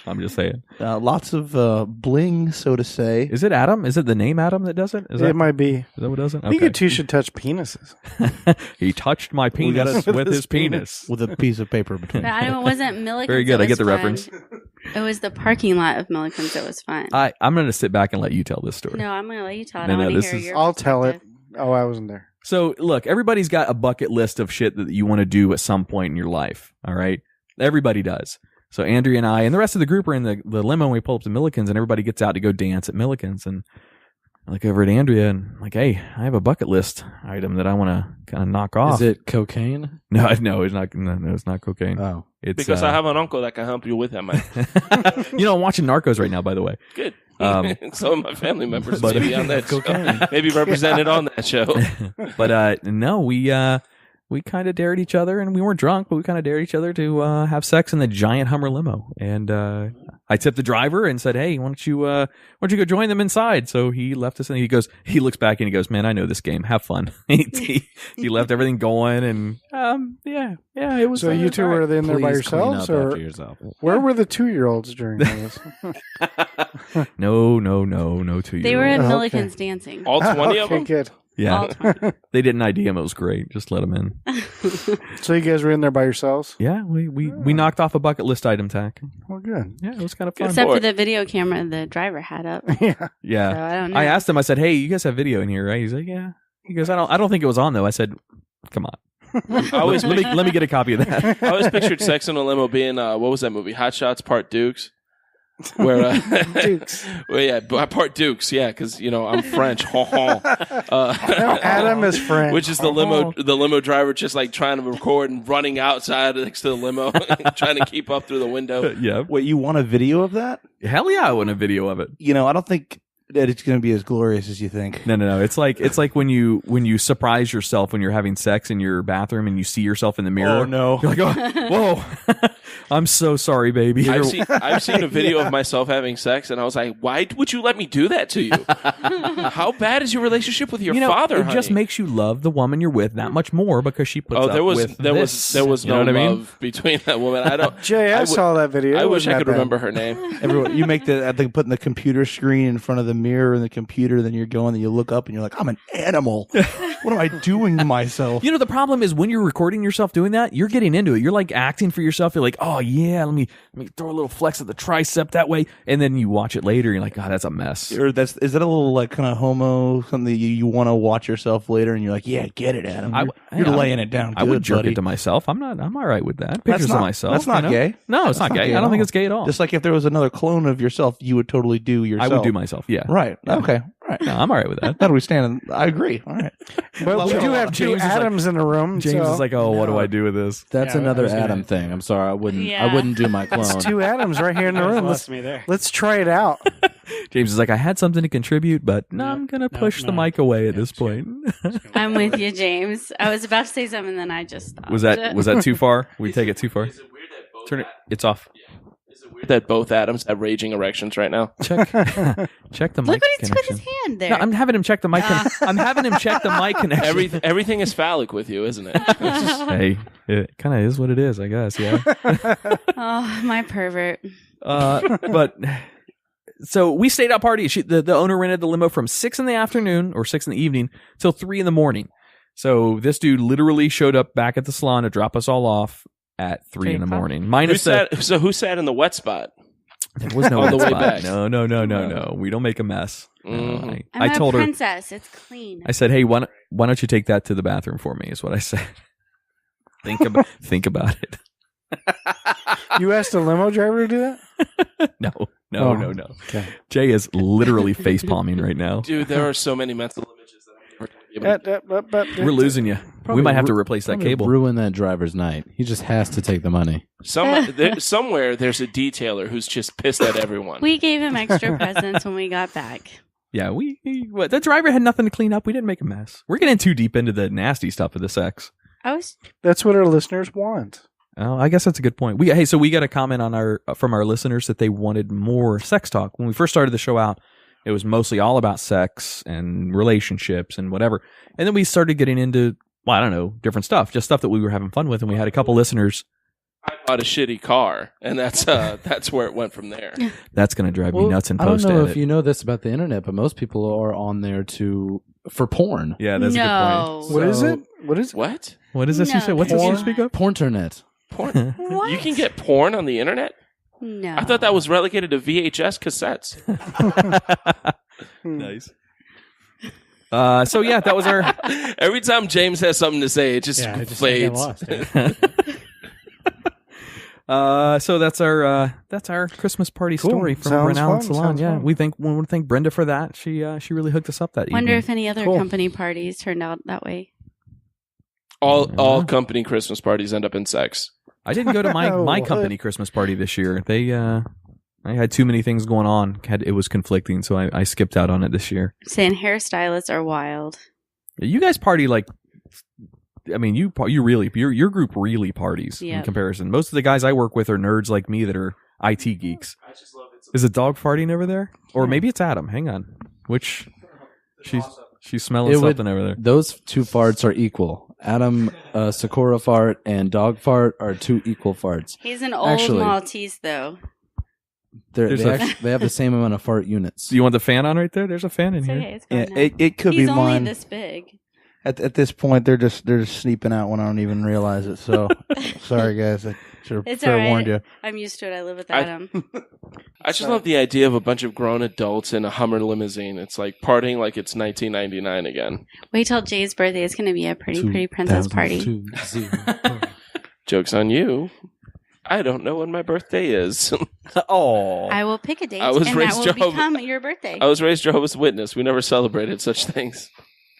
I'm just saying. lots of bling, so to say. Is it Adam? Is it the name Adam that does it? Is It might be. that what does it? I think Okay. you two should touch penises. He touched my penis with his penis. with a piece of paper between. But it wasn't Milliken's. Very good. that I get was the fun. reference. It was the parking lot of Milliken's that was fun. I'm going to sit back and let you tell this story. No, I'm going to let you tell it. No, I want to this hear is- your I'll tell it. perspective. Oh, I wasn't there. So, look, everybody's got a bucket list of shit that you want to do at some point in your life. All right? Everybody does. So, Andrea and I and the rest of the group are in the limo, and we pull up to Milliken's, and everybody gets out to go dance at Milliken's. And I look over at Andrea and I'm like, hey, I have a bucket list item that I want to kind of knock off. Is it cocaine? No, it's not. No, it's not cocaine. Oh. It's Because I have an uncle that can help you with that, man. I'm watching Narcos right now, by the way. Good. Um, Some of my family members but- maybe on that show. Maybe represented on that show. But no, we we kind of dared each other, and we weren't drunk, but we kind of dared each other to have sex in the giant Hummer limo. And I tipped the driver and said, "Hey, why don't you go join them inside?" So he left us, and he looks back and he goes, "Man, I know this game. Have fun." he left everything going, and yeah, it was. So you two were in there by Please clean yourselves, up or after yourself. where were the 2-year-olds during this? No 2-year-olds. They were at Okay. Milliken's dancing. All 20 of Okay, them? good. Yeah, All 20. they didn't ID him. It was great. Just let them in. So you guys were in there by yourselves? Yeah, we knocked off a bucket list item tag. Well, good. Yeah, it was kind of fun. Except for for it. the video camera the driver had up. Yeah. Yeah, So I don't know. I asked him. I said, "Hey, you guys have video in here, right?" He's like, "Yeah." He goes, "I don't think it was on though." I said, "Come on, I always, let me get a copy of that." I always pictured Sex in a Limo being, what was that movie? Hot Shots Part Dukes? Where, Dukes. well, yeah, Part Dukes, yeah, because, I'm French. Adam is French. Which is the limo driver just like trying to record and running outside next to the limo, trying to keep up through the window. Yeah, Wait, you want a video of that? hell yeah, I want a video of it. I don't think that it's going to be as glorious as you think. No. It's like when you surprise yourself when you're having sex in your bathroom and you see yourself in the mirror. Oh, no. You're like, oh, whoa, I'm so sorry, baby. I've seen a video of myself having sex, and I was like, "Why would you let me do that to you? How bad is your relationship with your father?" It just honey? makes you love the woman you're with that much more because she puts Oh, up there was with there this. was You know no what I mean? love between that woman. I don't. Jay, I saw that video. I It wish wasn't I that could bad. remember her name. Everyone, you make putting the computer screen in front of the mirror and the computer, then you're going, and you look up and you're like, I'm an animal. What am I doing to myself? The problem is when you're recording yourself doing that, you're getting into it. You're like acting for yourself. You're like, oh yeah, let me throw a little flex of the tricep that way, and then you watch it later. And you're like, God, that's a mess. Or is that a little like kind of homo, something that you want to watch yourself later and you're like, yeah, get it, Adam. You're laying it down. I would good, jerk buddy. it to myself. I'm all right with that. Pictures not- of myself. that's not gay. No, it's not gay. gay I don't at think all. it's gay at all. Just like if there was another clone of yourself, you would totally do yourself. I would do myself. Yeah. Right. Yeah. Okay. Right. No, I'm all right with that. How do we stand? I agree. All right. But we do have two James is like- Adams in a room. James so. is like, oh, what do I do with this? That's Yeah, I another was gonna- Adam thing. I'm sorry, I wouldn't. Yeah. I wouldn't do my clone. It's two Adams right here in the room. Lost me there. Let's try it out. James is like, I had something to contribute, but no, I'm gonna push the mic away at this point. I'm with you, James. I was about to say something, and then I just stopped. was that too far? We take it too far. Is it weird that both Turn it. It's off. Is it weird that both Adams have raging erections right now? Check the Look mic what he's put connection. his hand there. No, I'm having him check the mic. I'm having him check the mic connection. Everything is phallic with you, isn't it? Hey, it kind of is what it is, I guess. Yeah. Oh, my pervert. But so we stayed out partying. The owner rented the limo from 6 in the afternoon or 6 in the evening till 3 in the morning. So this dude literally showed up back at the salon to drop us all off at 3 in the morning. Who sat in the wet spot? There was no All the wet way spot. back. No. We don't make a mess. No, Mhm. I I'm told a her. princess. It's clean. I said, "Hey, why don't you take that to the bathroom for me?" Is what I said. Think about it. You asked a limo driver to do that? No. Okay. Jay is literally face palming right now. Dude, there are so many mental images that I'm never going to be able to. We're losing you. We might have to replace that Probably cable. Ruin that driver's night. He just has to take the money. Somewhere there's a detailer who's just pissed at everyone. We gave him extra presents when we got back. Yeah, the driver had nothing to clean up. We didn't make a mess. We're getting too deep into the nasty stuff of the sex. That's what our listeners want. Oh, I guess that's a good point. So we got a comment from our listeners that they wanted more sex talk. When we first started the show out, it was mostly all about sex and relationships and whatever. And then we started getting into, well, I don't know, different stuff, just stuff that we were having fun with. And we had a couple listeners. I bought a shitty car, and that's where it went from there. That's going to drive me nuts in I don't post know edit. if you know this about the internet, but most people are on there for porn. Yeah, that's a good point. What is it? What is it? What? What is this you No. said? What's this you speak of? Pornternet. Porn? What? You can get porn on the internet? No. I thought that was relegated to VHS cassettes. Nice. So yeah, that was our. Every time James has something to say, it just fades. Lost, yeah. So that's our Christmas party Cool. story from Sounds Brent Allen fun. Salon. Sounds Yeah, fun. we want to thank Brenda for that. She really hooked us up that Wonder evening. if any other Cool. company parties turned out that way. All company Christmas parties end up in sex. I didn't go to my What? company Christmas party this year. I had too many things going on. It was conflicting, so I skipped out on it this year. Saying hairstylists are wild. You guys party like I mean, your group really parties in Yep. comparison. Most of the guys I work with are nerds like me that are IT geeks. I just love it. Is a dog farting over there? Or maybe it's Adam. Hang on. Which she's smelling something over there. Those two farts are equal. Adam Sakura fart and dog fart are two equal farts. He's an old Actually, Maltese, though. They have the same amount of fart units. Do you want the fan on right there? There's a fan in It's here. okay. It's going Yeah, it could He's be only mine. this big. At this point, they're just sneaking out when I don't even realize it. So sorry, guys. I should have It's fair all right. warned you. I'm used to it. I live with I- Adam. I just love the idea of a bunch of grown adults in a Hummer limousine. It's like partying like it's 1999 again. Wait till Jay's birthday. It's going to be a pretty princess party. Joke's on you. I don't know when my birthday is. Oh. I will pick a date, I was and that raised will Jehovah- become your birthday. I was raised Jehovah's Witness. We never celebrated such things.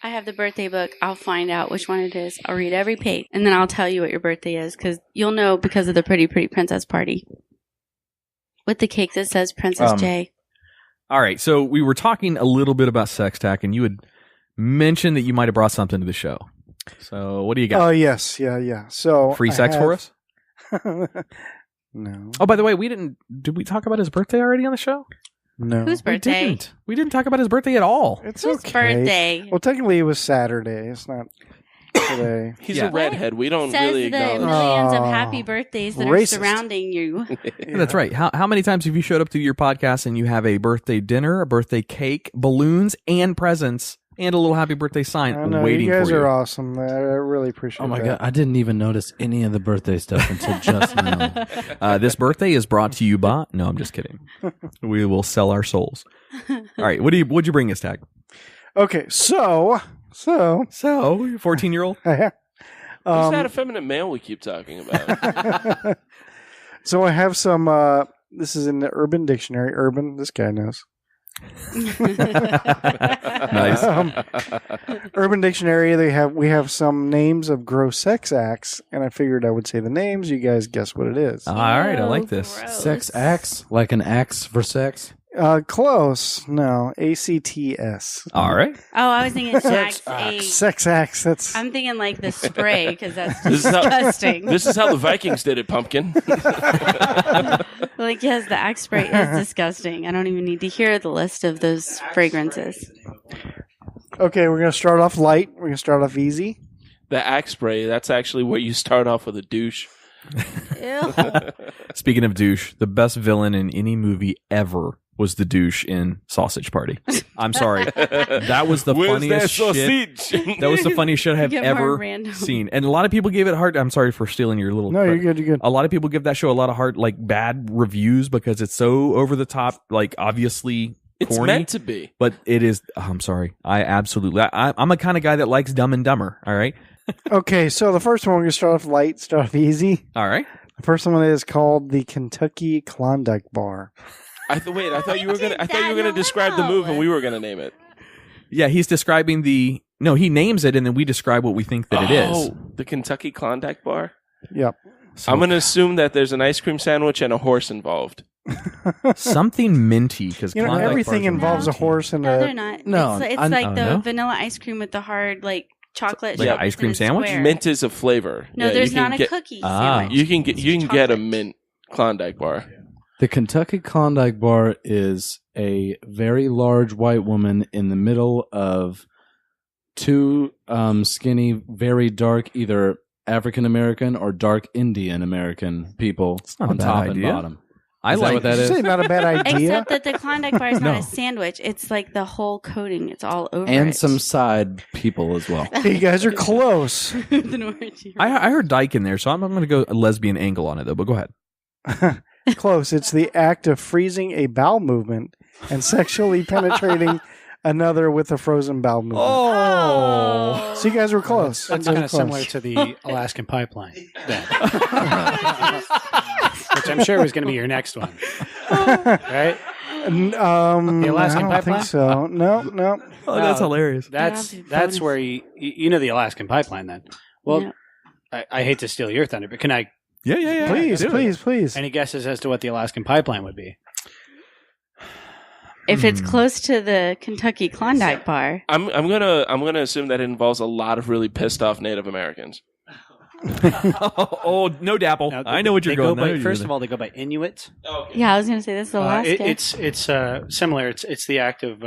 I have the birthday book. I'll find out which one it is. I'll read every page, and then I'll tell you what your birthday is, because you'll know because of the pretty princess party. With the cake that says Princess J. All right. So we were talking a little bit about sex tack, and you had mentioned that you might have brought something to the show. So what do you got? Oh, yes. Yeah. So Free sex for us? No. Oh, by the way, did we talk about his birthday already on the show? No. Whose birthday? We didn't talk about his birthday at all. It's Whose okay. birthday? Well, technically, it was Saturday. It's not today. He's Yeah. a redhead. We don't Says really the acknowledge. millions of Oh, happy birthdays that racist. are surrounding you. Yeah, that's right. How many times have you showed up to your podcast and you have a birthday dinner, a birthday cake, balloons, and presents, and a little happy birthday sign I know, waiting you guys for you? are awesome. I really appreciate Oh my that. god, I didn't even notice any of the birthday stuff until just now. This birthday is brought to you by... No, I'm just kidding. We will sell our souls. All right. What'd you bring us, Tag? Okay, so... So, 14-year-old? Who's that effeminate male we keep talking about? So I have some... this is in the Urban Dictionary. Urban, this guy knows. Nice. Urban Dictionary, we have some names of gross sex acts, and I figured I would say the names. You guys guess what it is. All right. I like this. Gross. Sex acts? Like an axe for sex? Close. No, ACTS. All right. Oh, I was thinking sex Sex acts. That's I'm thinking like the spray, because that's This is how- disgusting. This is how the Vikings did it, Pumpkin. Like, yes, the axe spray is disgusting. I don't even need to hear the list of those fragrances. okay. We're gonna start off light. We're gonna start off easy. The axe spray, that's actually where you start off with a douche. Ew. Speaking of douche, the best villain in any movie ever was the douche in Sausage Party. I'm sorry. That was the funniest shit. That was the funniest shit I've Get more ever random. seen. And a lot of people gave it hard. I'm sorry for stealing your little. No, you're good. You're good. A lot of people give that show a lot of hard, like bad reviews because it's so over the top, like obviously It's corny. meant to be. But it is. I'm sorry. I'm a kind of guy that likes Dumb and Dumber. All right. Okay, so the first one we're gonna start off light, start off easy. All right. The first one is called the Kentucky Klondike Bar. I thought you were gonna. I thought you were Dad, gonna no, describe the no. move, and we were gonna name it. Yeah, he's describing the. No, he names it, and then we describe what we think that it is. Oh, the Kentucky Klondike Bar. Yep. So I'm gonna assume that there's an ice cream sandwich and a horse involved. something minty because You know, everything involves a horse and No, they're a. not. No, it's I- like oh, the no? vanilla ice cream with the hard, like, chocolate. Like an chips ice cream in a sandwich? square. Mint is a flavor. No, Yeah, there's you can not a get- cookie Ah. sandwich. You can get It's a chocolate. mint Klondike bar. The Kentucky Klondike Bar is a very large white woman in the middle of two skinny, very dark, either African American or dark Indian American people not a on bad top idea. and bottom. I Is that like what that Did you is? say not a bad idea? Except that the Klondike bar is not No. a sandwich. It's like the whole coating. It's all over And it. some side people as well. You guys are close. The Norwegian. I heard dyke in there, so I'm going to go a lesbian angle on it though. But go ahead. Close. It's the act of freezing a bowel movement and sexually penetrating another with a frozen bowel movement. Oh, So you guys were close. That's You kind guys of were close. similar to the Alaskan pipeline, then. Which I'm sure was going to be your next one, right? The Alaskan I don't pipeline? think so. No. oh that's hilarious. That's Yeah, that's bonus. where you know the Alaskan pipeline. Then, well, No. I hate to steal your thunder, but can I? Please. Any guesses as to what the Alaskan pipeline would be? If it's close to the Kentucky Klondike bar, I'm gonna assume that it involves a lot of really pissed off Native Americans. Oh, no dapple. Now, I know what you're going. First of all, they go by Inuit. yeah, I was going to say this is Alaska. It's similar. It's the act of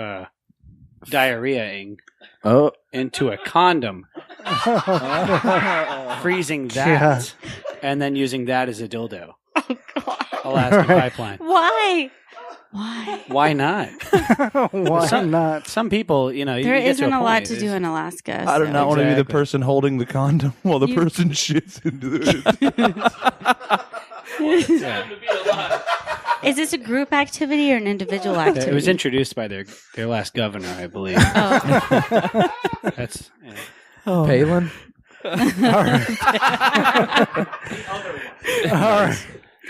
diarrheaing Oh, into a condom, freezing that, and then using that as a dildo. Oh God! Alaska pipeline. Why? Why not? Why not? Some people, you know, There you get to isn't a lot point. to do in Alaska. I do so- not want to be the Exactly. person holding the condom while the You- person shits into it. Is this a group activity or an individual activity? It was introduced by their last governor, I believe. Oh. That's Palin. All right.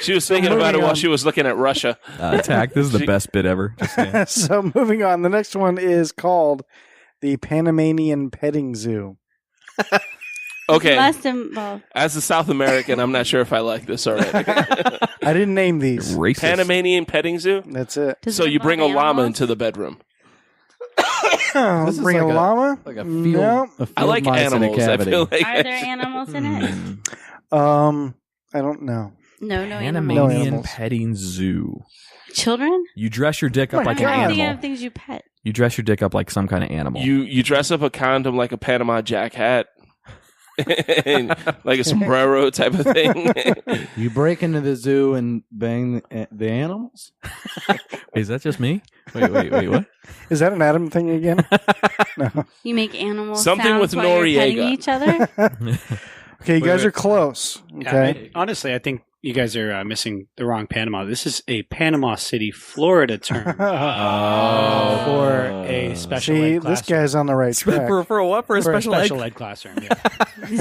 She was thinking about it while she was looking at Russia. Tack, this is the best bit ever. Just saying. So moving on, the next one is called the Panamanian Petting Zoo. Okay, Must involve. as a South American, I'm not sure if I like this already. I didn't name these. Racist. Panamanian petting zoo. That's it. Does So it you bring a involve llama animals? into the bedroom. Bring is a like a- llama? Like a field. No. A field I like mice in a animals. I cavity. feel like Are there animals in it? I don't know. No animals. No Panamanian animals. petting zoo. Children? You dress your dick up like an God. I'm thinking animal. of things you pet. You dress your dick up like some kind of animal. you dress up a condom like a Panama Jack hat, and like a sombrero type of thing. You break into the zoo and bang the animals? Is that just me? Wait, what? Is that an Adam thing again? No. You make animal Something sounds with while you're petting Noriega. each other. Okay, you guys are close. Okay. honestly, I think you guys are missing the wrong Panama. This is a Panama City, Florida term for a special See, ed this classroom. guy's on the right track. For what? For a For special, a special egg? ed classroom. Yeah.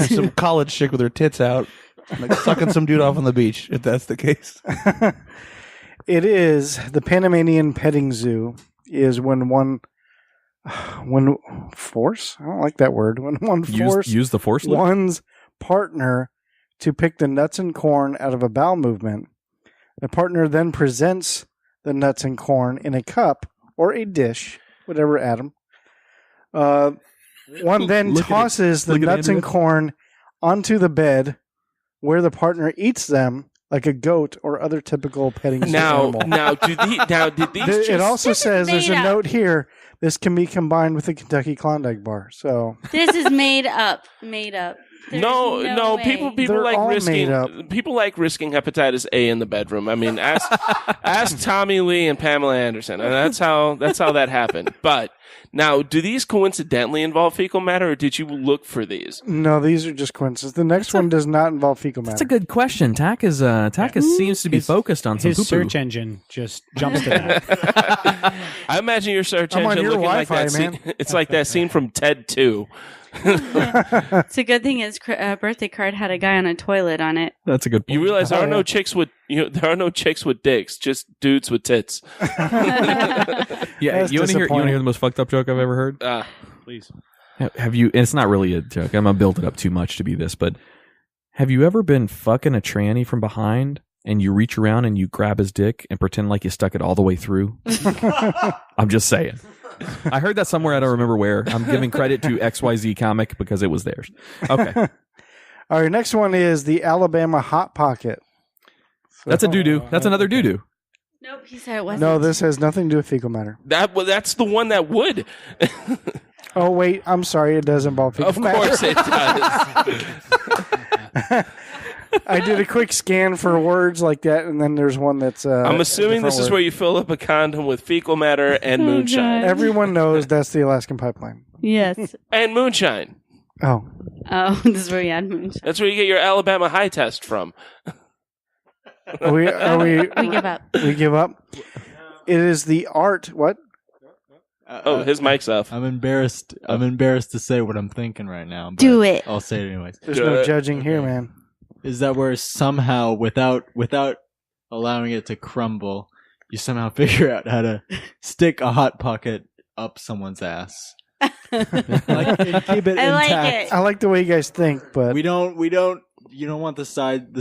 Some college chick with her tits out, like sucking some dude off on the beach, if that's the case. It is the Panamanian Petting Zoo is when force? I don't like that word. When one force Use the force loop? one's partner to pick the nuts and corn out of a bowel movement. The partner then presents the nuts and corn in a cup or a dish, whatever, Adam. One then Look at it. tosses the Look at nuts and Andrea. corn onto the bed where the partner eats them like a goat or other typical petting zoo animal. Did these just, It also says there's a made up. note here. This can be combined with the Kentucky Klondike bar. So This is made up. There's no, way. people They're like all risking made up. people like risking hepatitis A in the bedroom. I mean, ask Tommy Lee and Pamela Anderson, and that's how that happened. But now, do these coincidentally involve fecal matter, or did you look for these? no, these are just coincidences. The next one does not involve fecal matter. That's a good question. Tack seems to be focused on some His poo-poo. search engine just jumps to that. I imagine your search I'm on engine your looking like Wi-Fi, that scene. man. It's like that scene from Ted 2. It's a good thing his birthday card had a guy on a toilet on it. That's a good point. You realize there are Oh, no yeah. chicks with there are no chicks with dicks, just dudes with tits. Yeah, That's you want to hear disappointing. the most fucked up joke I've ever heard? Please. Have you? And it's not really a joke. I'm gonna build it up too much to be this, but have you ever been fucking a tranny from behind and you reach around and you grab his dick and pretend like you stuck it all the way through? I'm just saying. I heard that somewhere. I don't remember where. I'm giving credit to XYZ comic because it was theirs. Okay, All right, next one is the Alabama Hot Pocket. So- that's a doo-doo. That's another doo-doo. Nope, he said it wasn't. No, this has nothing to do with fecal matter. That's the one that would. Oh, wait, I'm sorry. It does involve fecal Of matter. course it does. I did a quick scan for words like that, and then there's one that's. I'm assuming this is where you fill up a condom with fecal matter and moonshine. God. Everyone knows that's the Alaskan pipeline. Yes. And moonshine. Oh, Oh, this is where you had moonshine. That's where you get your Alabama high test from. we We give up. we give up. It is the art. What? Oh, his mic's off. I'm embarrassed. I'm embarrassed to say what I'm thinking right now. But Do it. I'll say it anyways. There's no judging here, man. Is that where somehow, without allowing it to crumble, you somehow figure out how to stick a hot pocket up someone's ass? Like, and keep it I like intact. it. I like the way you guys think, but We don't you don't want the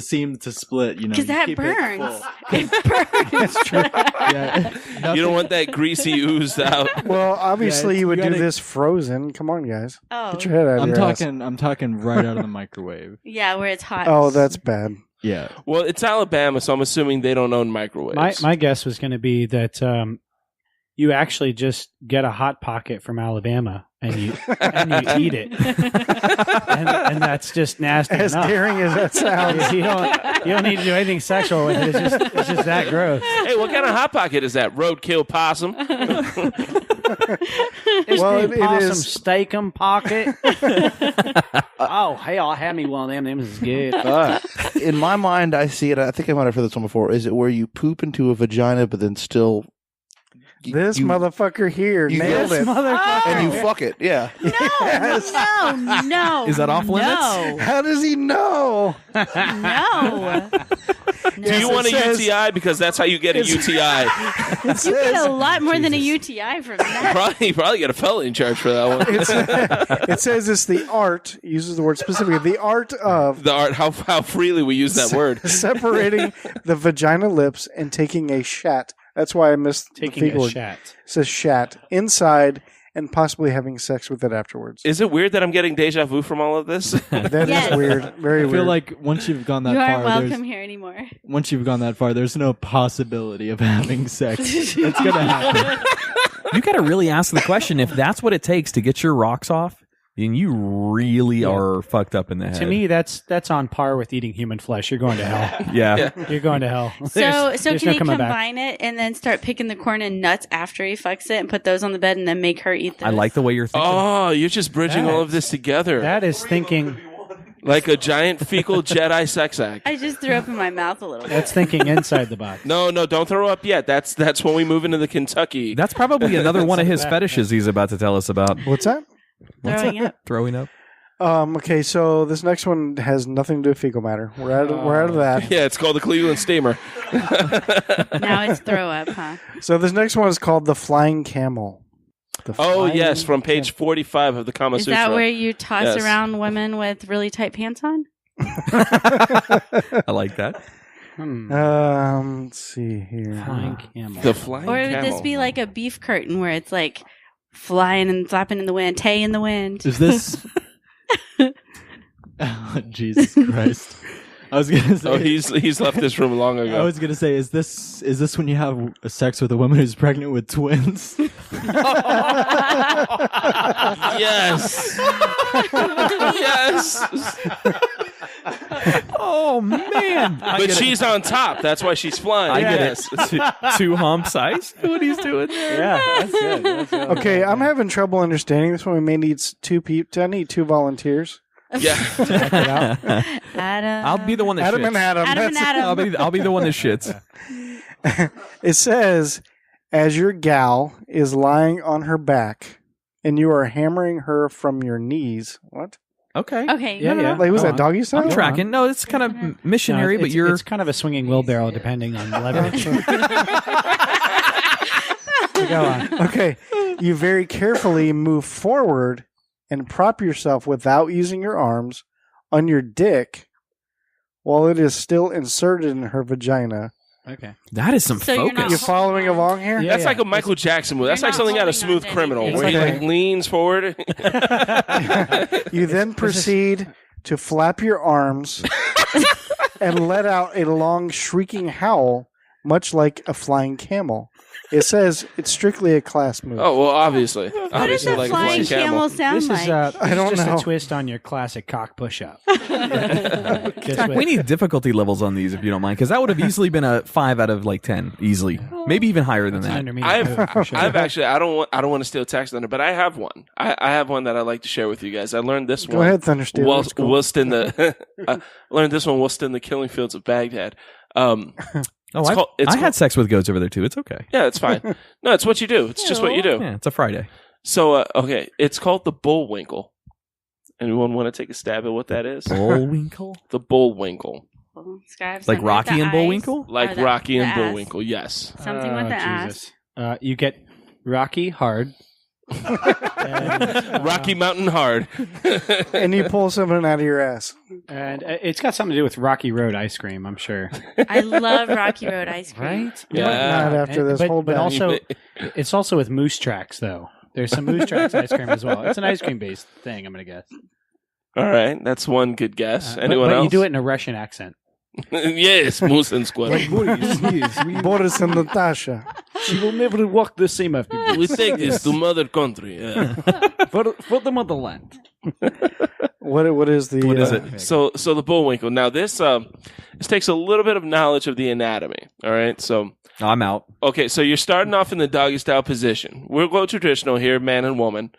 seam to split. You know, Because you that keep burns. It full. It burns. That's true. Yeah, You don't want that greasy oozed out. Well, obviously Yeah, you would you do gotta- this frozen. Come on, guys. Oh, Get your head out of I'm your ass. talking right out of the microwave. yeah, where it's hot. Oh, that's bad. Yeah. Well, it's Alabama, so I'm assuming they don't own microwaves. My guess was going to be that you actually just get a hot pocket from Alabama and you eat it, and that's just nasty As enough. daring as that sounds. You don't need to do anything sexual with it. It's just that gross. Hey, what kind of hot pocket is that? Roadkill possum? It's Well, the it possum is- steakum pocket. Oh, hell, I had me one of them. Them is good. In my mind, I see it. I think I might have heard this one before. Is it where you poop into a vagina, but then still This motherfucker here you nailed get- it. and you fuck it? Yeah. Yes. No. Is that off limits? No. How does he know? No. Do you want a UTI? Because that's how you get a UTI. You get a lot more than a UTI from that. You probably get a felony charge for that one. It says it's the art, uses the word specifically, the art of The art, how freely we use that word. separating the vagina lips and taking a shat. That's why I missed Taking the fecal a word. shat. It says shat inside and possibly having sex with it afterwards. Is it weird that I'm getting deja vu from all of this? That is Yes. weird. Very I weird. feel like once you've gone that You far, aren't welcome there's, here anymore. once you've gone that far, there's no possibility of having sex. It's gonna happen. You got to really ask the question if that's what it takes to get your rocks off. Then you really are fucked up in the head. To me, that's on par with eating human flesh. You're going to hell. yeah. You're going to hell. So There's can no he coming back. combine it and then start picking the corn and nuts after he fucks it and put those on the bed and then make her eat those? I like the way you're thinking. Oh, you're just bridging all of this together. That is thinking. Like a giant fecal Jedi sex act. I just threw up in my mouth a little bit. That's thinking inside the box. No, don't throw up yet. That's when we move into the Kentucky. That's probably another one of his fetishes he's about to tell us about. What's that? Throwing up. Throwing up. Okay, so this next one has nothing to do with fecal matter. We're out of that. Yeah, it's called the Cleveland Steamer. Now it's throw up, huh? So this next one is called the flying camel. The Oh, flying yes, from page 45 of the Kama Is Sutra. that where you toss Yes. around women with really tight pants on? I like that. Let's see here. Flying camel. The flying Or would camel. this be like a beef curtain where it's like flying and flapping in the wind, hay in the wind? Is this? Oh, Jesus Christ! I was gonna say. Oh, he's left this room long I ago. was gonna say, is this when you have sex with a woman who's pregnant with twins? Yes. Yes. Oh, man. But she's on top. That's why she's flying. I get Yes. it. Two humps. I see what he's doing there. Yeah, that's good. That's good. Okay, I'm having trouble understanding this one. We may need two people. I need two volunteers. Yeah. Adam. I'll be the one that Adam shits. and Adam. Adam and That's- Adam. I'll be the one that shits. It says, as your gal is lying on her back and you are hammering her from your knees. What? Okay. Okay. Yeah, no, no, yeah. no. Like, was Go that on. doggy style? I'm tracking. No, it's kind of missionary, No, but you're. it's kind of a swinging wheelbarrow depending on the leverage. Go on. Okay. You very carefully move forward and prop yourself without using your arms on your dick while it is still inserted in her vagina. Okay. That is some So you're not- You focus. following along here? Yeah. That's like a Michael Jackson move. That's You're like not something out of holding on Smooth to Criminal, anything. where he Okay. like leans forward. You then proceed to flap your arms and let out a long shrieking howl, much like a flying camel. It says it's strictly a class move. Oh well, obviously, What does obviously a like a flying flying camel camel. sound This is, like? I don't just know. a twist on your classic cock push-up. We need difficulty levels on these if you don't mind, because that would have easily been a 5 out of like 10, easily, maybe even higher than that. I've actually I don't want to steal Tach's thunder, but I have one. I have one that I'd like to share with you guys. I learned this Go one. ahead, Thundersteel. That's cool. Whilst in the I learned this one whilst in the killing fields of Baghdad. Oh, It's I called- it's had called- sex with goats over there too. It's okay. Yeah, it's fine. No, it's what you do. It's just what you do. Yeah, it's a Friday. So okay, it's called the bullwinkle. Anyone want to take a stab at what that is? Bullwinkle? The bullwinkle. Scribes Like something with Rocky the and eyes. Bullwinkle? Like Or the- Rocky and the ass. Bullwinkle, yes. Something with the ass. Jesus. You get rocky hard, And, Rocky Mountain hard. And you pull something out of your ass. and it's got something to do with Rocky Road ice cream, I'm sure. I love Rocky Road ice cream. Right? Not after this whole but batch. also, it's also with Moose Tracks, though. There's some Moose Tracks ice cream as well. It's an ice cream based thing, I'm going to guess. All right, that's one good guess. Anyone but else? you do it in a Russian accent. Yes, moose and squirrel. Boris and Natasha. She will never walk the same after We take this to mother country. Yeah. for the motherland. What is the? What is it? So the bullwinkle. Now this takes a little bit of knowledge of the anatomy. All right, so. I'm out. Okay, so you're starting off in the doggy style position. We'll go traditional here, man and woman.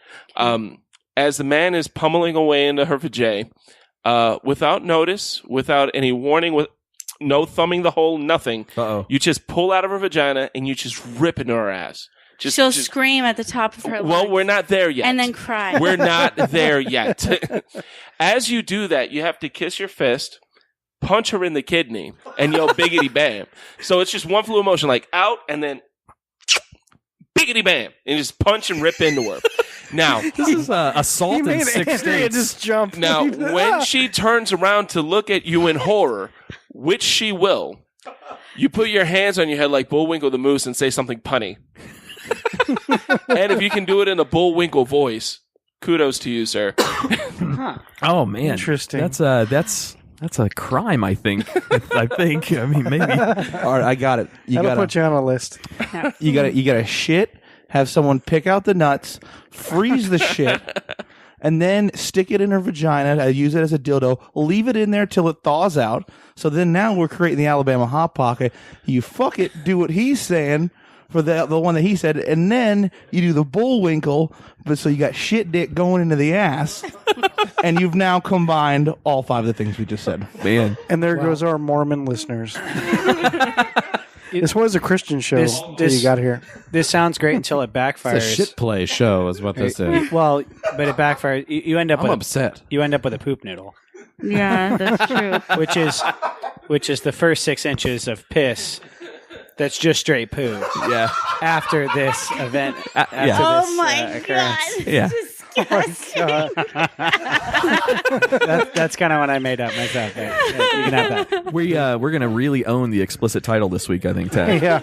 As the man is pummeling away into her vajay, without notice, without any warning, with no thumbing the hole, nothing. Uh-oh. You just pull out of her vagina and you just rip into her ass. She'll scream at the top of her lungs. Well, we're not there yet. And then cry. We're not there yet. As you do that, you have to kiss your fist, punch her in the kidney, and yell biggity bam. So it's just one fluid motion, like out and then biggity bam, and just punch and rip into her. Now This is assault in 6 Andrea states. just jump. Now, when she turns around to look at you in horror, which she will, you put your hands on your head like Bullwinkle the Moose and say something punny. And if you can do it in a Bullwinkle voice, kudos to you, sir. Oh man, Interesting. That's a crime. I think. I mean, maybe. All right, I got it. You That'll gotta put you on a list. you gotta shit. Have someone pick out the nuts, freeze the shit, and then stick it in her vagina. Use it as a dildo. Leave it in there till it thaws out. So then now we're creating the Alabama Hot Pocket. You fuck it, do what he's saying for the one that he said, and then you do the Bullwinkle. But so you got shit dick going into the ass, and you've now combined all 5 of the things we just said. Man, And there goes our Mormon listeners. This was a Christian show that you got here. This sounds great until it backfires. It's a shit play show, is what this is. Well, but it backfires. You end up I'm with upset. you end up with a poop noodle, Yeah, that's true. which is the first 6 inches of piss. That's just straight poo. yeah, After this event, after yeah. Oh this, my occurrence. god. Yeah. Disgusting. That's kind of what I made up myself. There. You can have that. we're gonna really own the explicit title this week. I think, Tach. Yeah.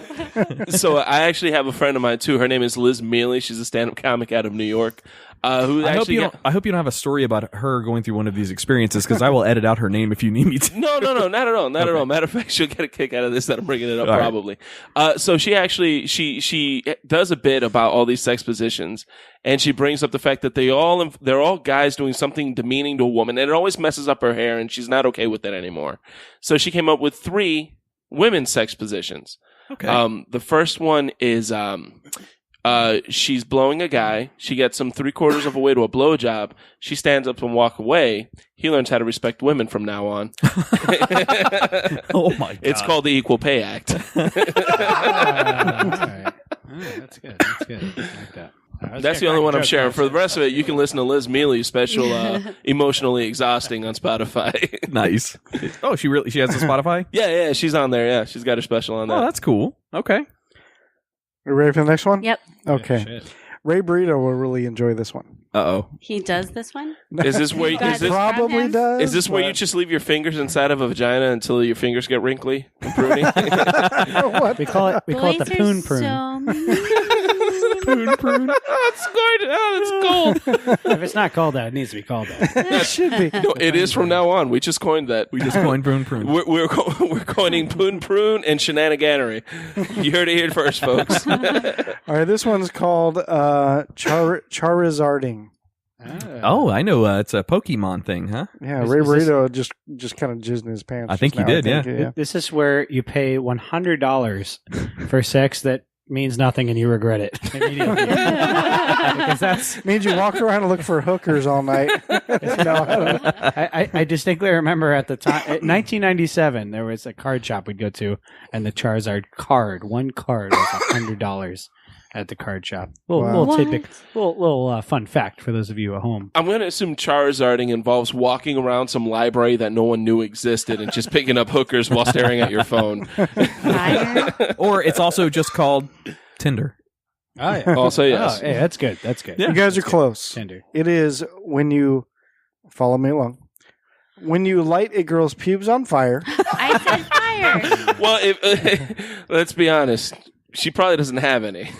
So I actually have a friend of mine, too. Her name is Liz Mealy. She's a stand-up comic out of New York. Who I hope actually you don't have a story about her going through one of these experiences, because I will edit out her name if you need me to. No, not at all. Not at all. Matter of fact, she'll get a kick out of this that I'm bringing it up, All right. probably. So she actually, she does a bit about all these sex positions, and she brings up the fact that they're all guys doing something demeaning to a woman, and it always messes up her hair, and she's not okay with it anymore. So she came up with 3 women's sex positions. Okay. The first one is, she's blowing a guy. She gets him 3/4 of a way to a blowjob. She stands up and walks away. He learns how to respect women from now on. Oh my god. It's called the Equal Pay Act. All right. That's good. That's good. I like that. That's the only one I'm sharing. For the rest of it, you can listen to Liz Mealy's special, Emotionally Exhausting on Spotify. Nice. Oh, she has a Spotify? Yeah, she's on there. Yeah, she's got her special on Oh, that. that's cool. Okay. Are you ready for the next one? Yep. Okay. Shit. Ray Burrito will really enjoy this one. Uh-oh. He does this one? Is this where Got is this, Probably him? does. is this where you but- just leave your fingers inside of a vagina until your fingers get wrinkly and pruny? What? We call it the Boys poon are prune. so mean. Prune, prune. It's good. Oh, it's cold. If it's not called that, it needs to be called that. It should be. No, it is from now on. We just coined that. We just coined prune, prune. We're coining poon prune and shenaniganery. You heard it here first, folks. All right, this one's called Charizarding. Oh, I know. It's a Pokemon thing, huh? Yeah, Is- Ray is this- Burrito just kind of jizzed in his pants. I think just he now, did, yeah. This is where you pay $100 for sex that means nothing and you regret it immediately. Because that's Means you walk around and look for hookers all night. No, I don't know. I distinctly remember at the time, 1997, there was a card shop we'd go to, and the Charizard card, one card was $100 at the card shop. Wow. Little tidbit, little fun fact for those of you at home. I'm going to assume Charizarding involves walking around some library that no one knew existed and just picking up hookers while staring at your phone. Fire. Or it's also just called Tinder. Oh, yeah. Also, yes. Oh, hey, that's good. That's good. You guys are close. Tender. It is when you follow me along. When you light a girl's pubes on fire, I said fire. Well, let's be honest. She probably doesn't have any.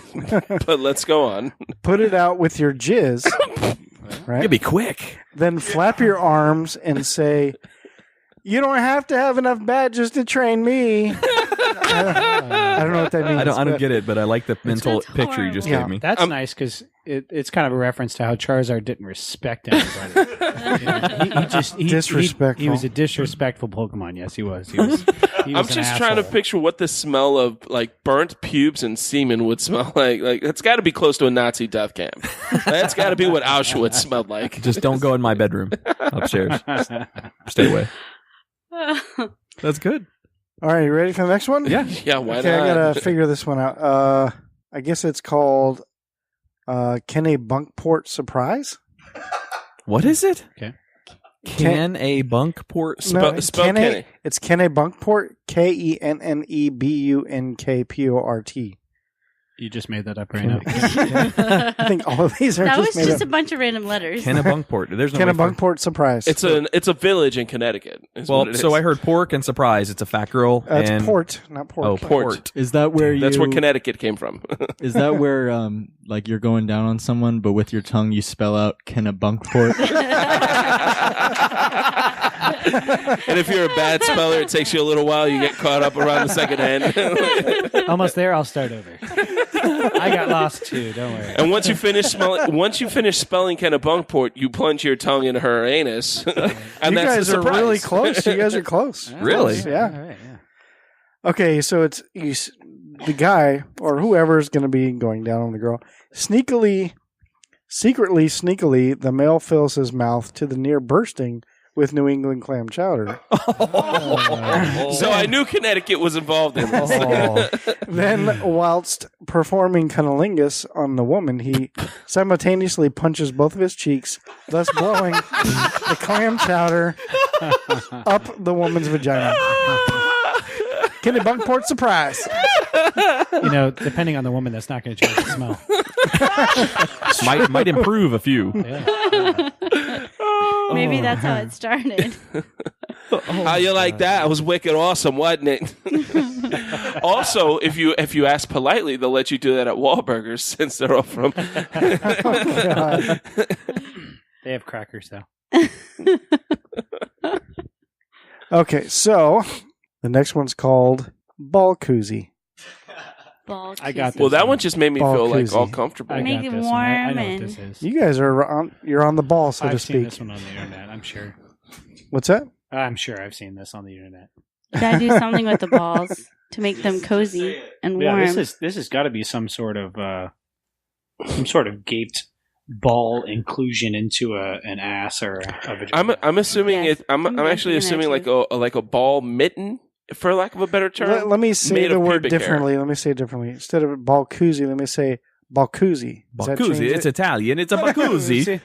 But let's go on. put it out with your jizz. Right? It'd be quick. Then flap your arms and say, "You don't have to have enough badges to train me." I don't know what that means. I don't but- get it, but I like the mental That's picture you just horrible. gave me. That's nice because it's kind of a reference to how Charizard didn't respect anybody. He Disrespectful. He was a disrespectful Pokemon. Yes, he was. He was I'm an just trying to asshole. picture what the smell of like burnt pubes and semen would smell like. Like that's got to be close to a Nazi death camp. That's got to be what Auschwitz smelled like. Just don't go in my bedroom upstairs. Stay away. That's good. All right, you ready for the next one? Yeah. Yeah, why Okay, I not? gotta figure this one out. I guess it's called "Can a Bunkport Surprise?" What is it? Okay. Can a bunk port? Spell Kenny. It's Can a Bunkport? KENNEBUNKPORT. You just made that up right now. I think all of these are That was just made just up. a bunch of random letters. Can a bunk port? There's no Can way a for- Bunkport Surprise? It's a village in Connecticut. Is what Well, it so is. I heard pork and surprise. It's a fat girl. It's and port, not pork. Oh, port. Is that where you? That's where Connecticut came from. Is that where like you're going down on someone, but with your tongue you spell out Kennebunkport? And if you're a bad speller, it takes you a little while. You get caught up around the second end. Almost there. I'll start over. I got lost too. Don't worry. And once you finish spelling Kennebunkport, you plunge your tongue in her anus. And You that's guys the are surprise. really close. You guys are close. Really? Close, yeah. All right, yeah. Okay, so it's the guy or whoever is going to be going down on the girl. Secretly, sneakily, the male fills his mouth to the near bursting with New England clam chowder. So I knew Connecticut was involved in this. Then, whilst performing cunnilingus on the woman, he simultaneously punches both of his cheeks, thus blowing the clam chowder up the woman's vagina. Kenny Bunkport surprise. You know, depending on the woman, that's not going to change the smell. might improve a few. Yeah. Maybe that's how it started. How you like that? It was wicked awesome, wasn't it? Also, if you ask politely, they'll let you do that at Wahlburgers since they're all from. They have crackers though. Okay, so the next one's called Ball Koozie. Ball I got koozie. Well, that one just made me Ball feel like koozie. all comfortable. I Make got it this one. I warm know what and- this is. You guys are you're on the ball, so to I've seen speak. this one on the internet. I'm sure. What's that? I'm sure I've seen this on the internet. You gotta do something with the balls to make them cozy and warm. Yeah, this has got to be some sort of gaped ball inclusion into an ass or a vagina. I'm assuming Yes. it. I'm I'm actually imagining that assuming like a ball mitten, for lack of a better term. Let me say made the of word pubic hair. differently. Let me say it differently. Instead of Ball Koozie, let me say Ball Koozie. Does that change Bacuzzi. It's it? Italian. It's a bacuzzi.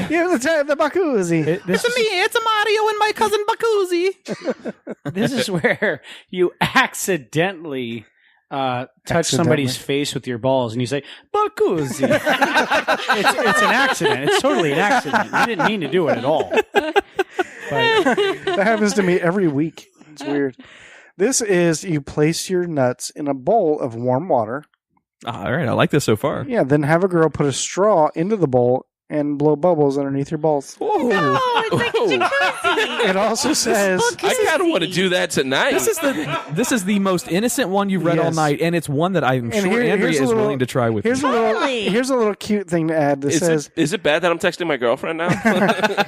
Yeah, the Bacuzzi. This is, It's a Mario and my cousin Bacuzzi. this is where you accidentally touch somebody's face with your balls and you say Bacuzzi. it's an accident. It's totally an accident. You didn't mean to do it at all. But That happens to me every week. It's weird. This is you place your nuts in a bowl of warm water. All right, I like this so far. Yeah, then have a girl put a straw into the bowl and blow bubbles underneath your balls. Oh, it's like a jacuzzi. It also says I kind of want to do that tonight. This is the most innocent one you've read all Yes. night, and it's one that I'm And sure here- Andrea here's a is little- willing to try with. here's me. a little cute thing to add that says is it bad that I'm texting my girlfriend now?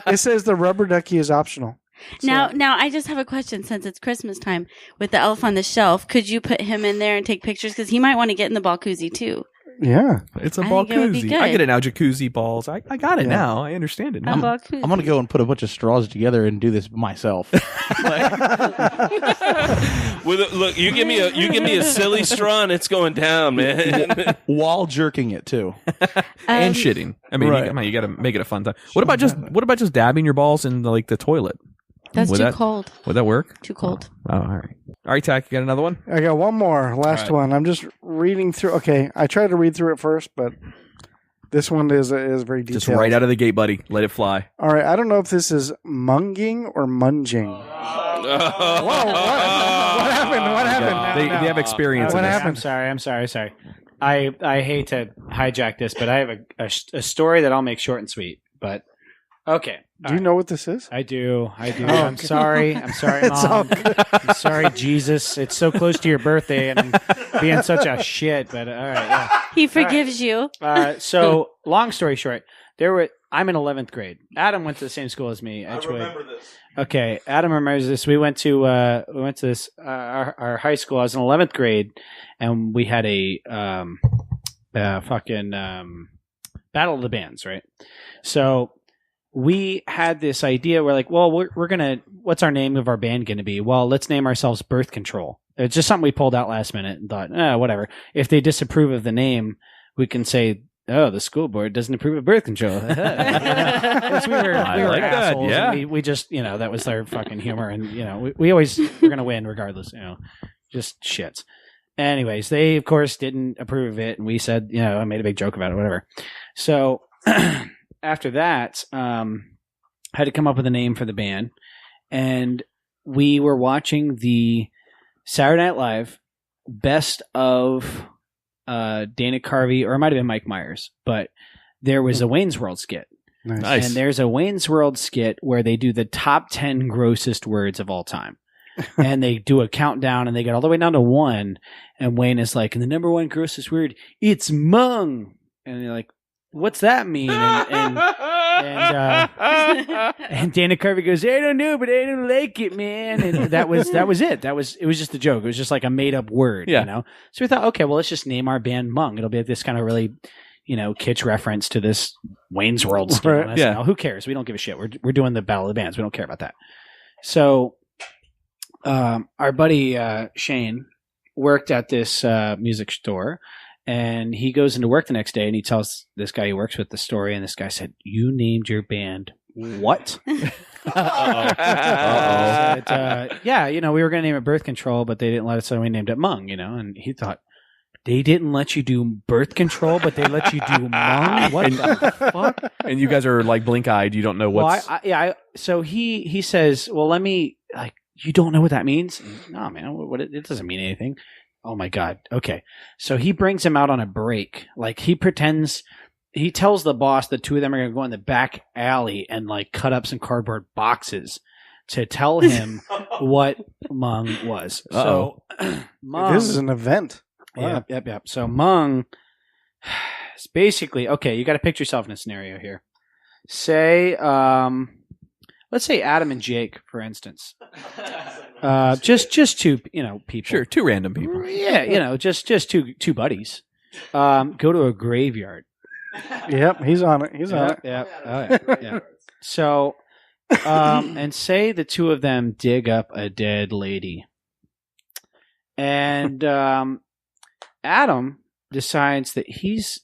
it says the rubber ducky is optional. Now, I just have a question. Since it's Christmas time with the elf on the shelf, could you put him in there and take pictures? Because he might want to get in the ball koozie too. Yeah. It's a I think it would be balcuzzi. good. I get it now. Jacuzzi balls. I got it Yeah. now. I understand it A now. ball koozie. I'm gonna go and put a bunch of straws together and do this myself. Look, you give me a silly straw and it's going down, man. While jerking it too. And shitting. I mean, Right. you got to make it a fun time. What about just dabbing your balls in like the toilet? That's Would too that- cold. Would that work? Too cold. Oh, all right. All right, Tach, you got another one? I got one more, last All right. one. I'm just reading through. Okay, I tried to read through it first, but this one is very detailed. Just right out of the gate, buddy. Let it fly. All right, I don't know if this is munging or munging. Whoa, what happened? What happened? They have experience What in this. happened? I'm sorry. I hate to hijack this, but I have a story that I'll make short and sweet. But okay. Do you know what this is? I do. Oh, I'm sorry. It's all Mom. good. I'm sorry, Jesus. It's so close to your birthday, and I'm being such a shit. But all right, yeah. He forgives you. So, long story short, I'm in 11th grade. Adam went to the same school as me. I remember this. Okay, Adam remembers this. We went to this our high school. I was in 11th grade, and we had a fucking battle of the bands, right? So we had this idea. We're like, well, we're gonna. What's our name of our band gonna be? Well, let's name ourselves Birth Control. It's just something we pulled out last minute and thought, whatever. If they disapprove of the name, we can say, oh, the school board doesn't approve of birth control. we were like that, assholes. yeah. And we just, that was their fucking humor. And, we always were going to win regardless, just shits. Anyways, they, of course, didn't approve of it. And we said, I made a big joke about it, whatever. So after that, I had to come up with a name for the band. And we were watching the Saturday Night Live best of Dana Carvey, or it might have been Mike Myers, but there was a Wayne's World skit. Nice. And there's a Wayne's World skit where they do the top 10 grossest words of all time. And they do a countdown and they get all the way down to 1. And Wayne is like, and the number 1 grossest word, it's mung. And they're like, what's that mean? And Dana Carvey goes, I don't know, but I don't like it, man. And that was it. It was just a joke. It was just like a made up word, Yeah. So we thought, okay, well, let's just name our band Mung. It'll be like this kind of really, kitsch reference to this Wayne's World skit. Right. Yeah. Who cares? We don't give a shit. We're doing the Battle of the Bands. We don't care about that. So, our buddy Shane worked at this music store. And he goes into work the next day and he tells this guy he works with the story. And this guy said, you named your band what? Yeah, we were going to name it Birth Control, but they didn't let us, so we named it Mung, And he thought, they didn't let you do birth control, but they let you do Mung? What the fuck? And you guys are like blink-eyed. You don't know what's... Well, so he says, well, let me, you don't know what that means? No, man, it doesn't mean anything. Oh my God. Okay. So he brings him out on a break. He tells the boss the two of them are going to go in the back alley and cut up some cardboard boxes to tell him what Mung was. So Mung, This is an event. Wow. Yep. So Mung is basically, okay, you got to picture yourself in a scenario here. Say, let's say Adam and Jake, for instance. Just two, people. Sure, two random people. Yeah, just two buddies. Go to a graveyard. Yep, he's on it. He's on it. Yeah. Oh, yeah. So, and say the two of them dig up a dead lady, and Adam decides that he's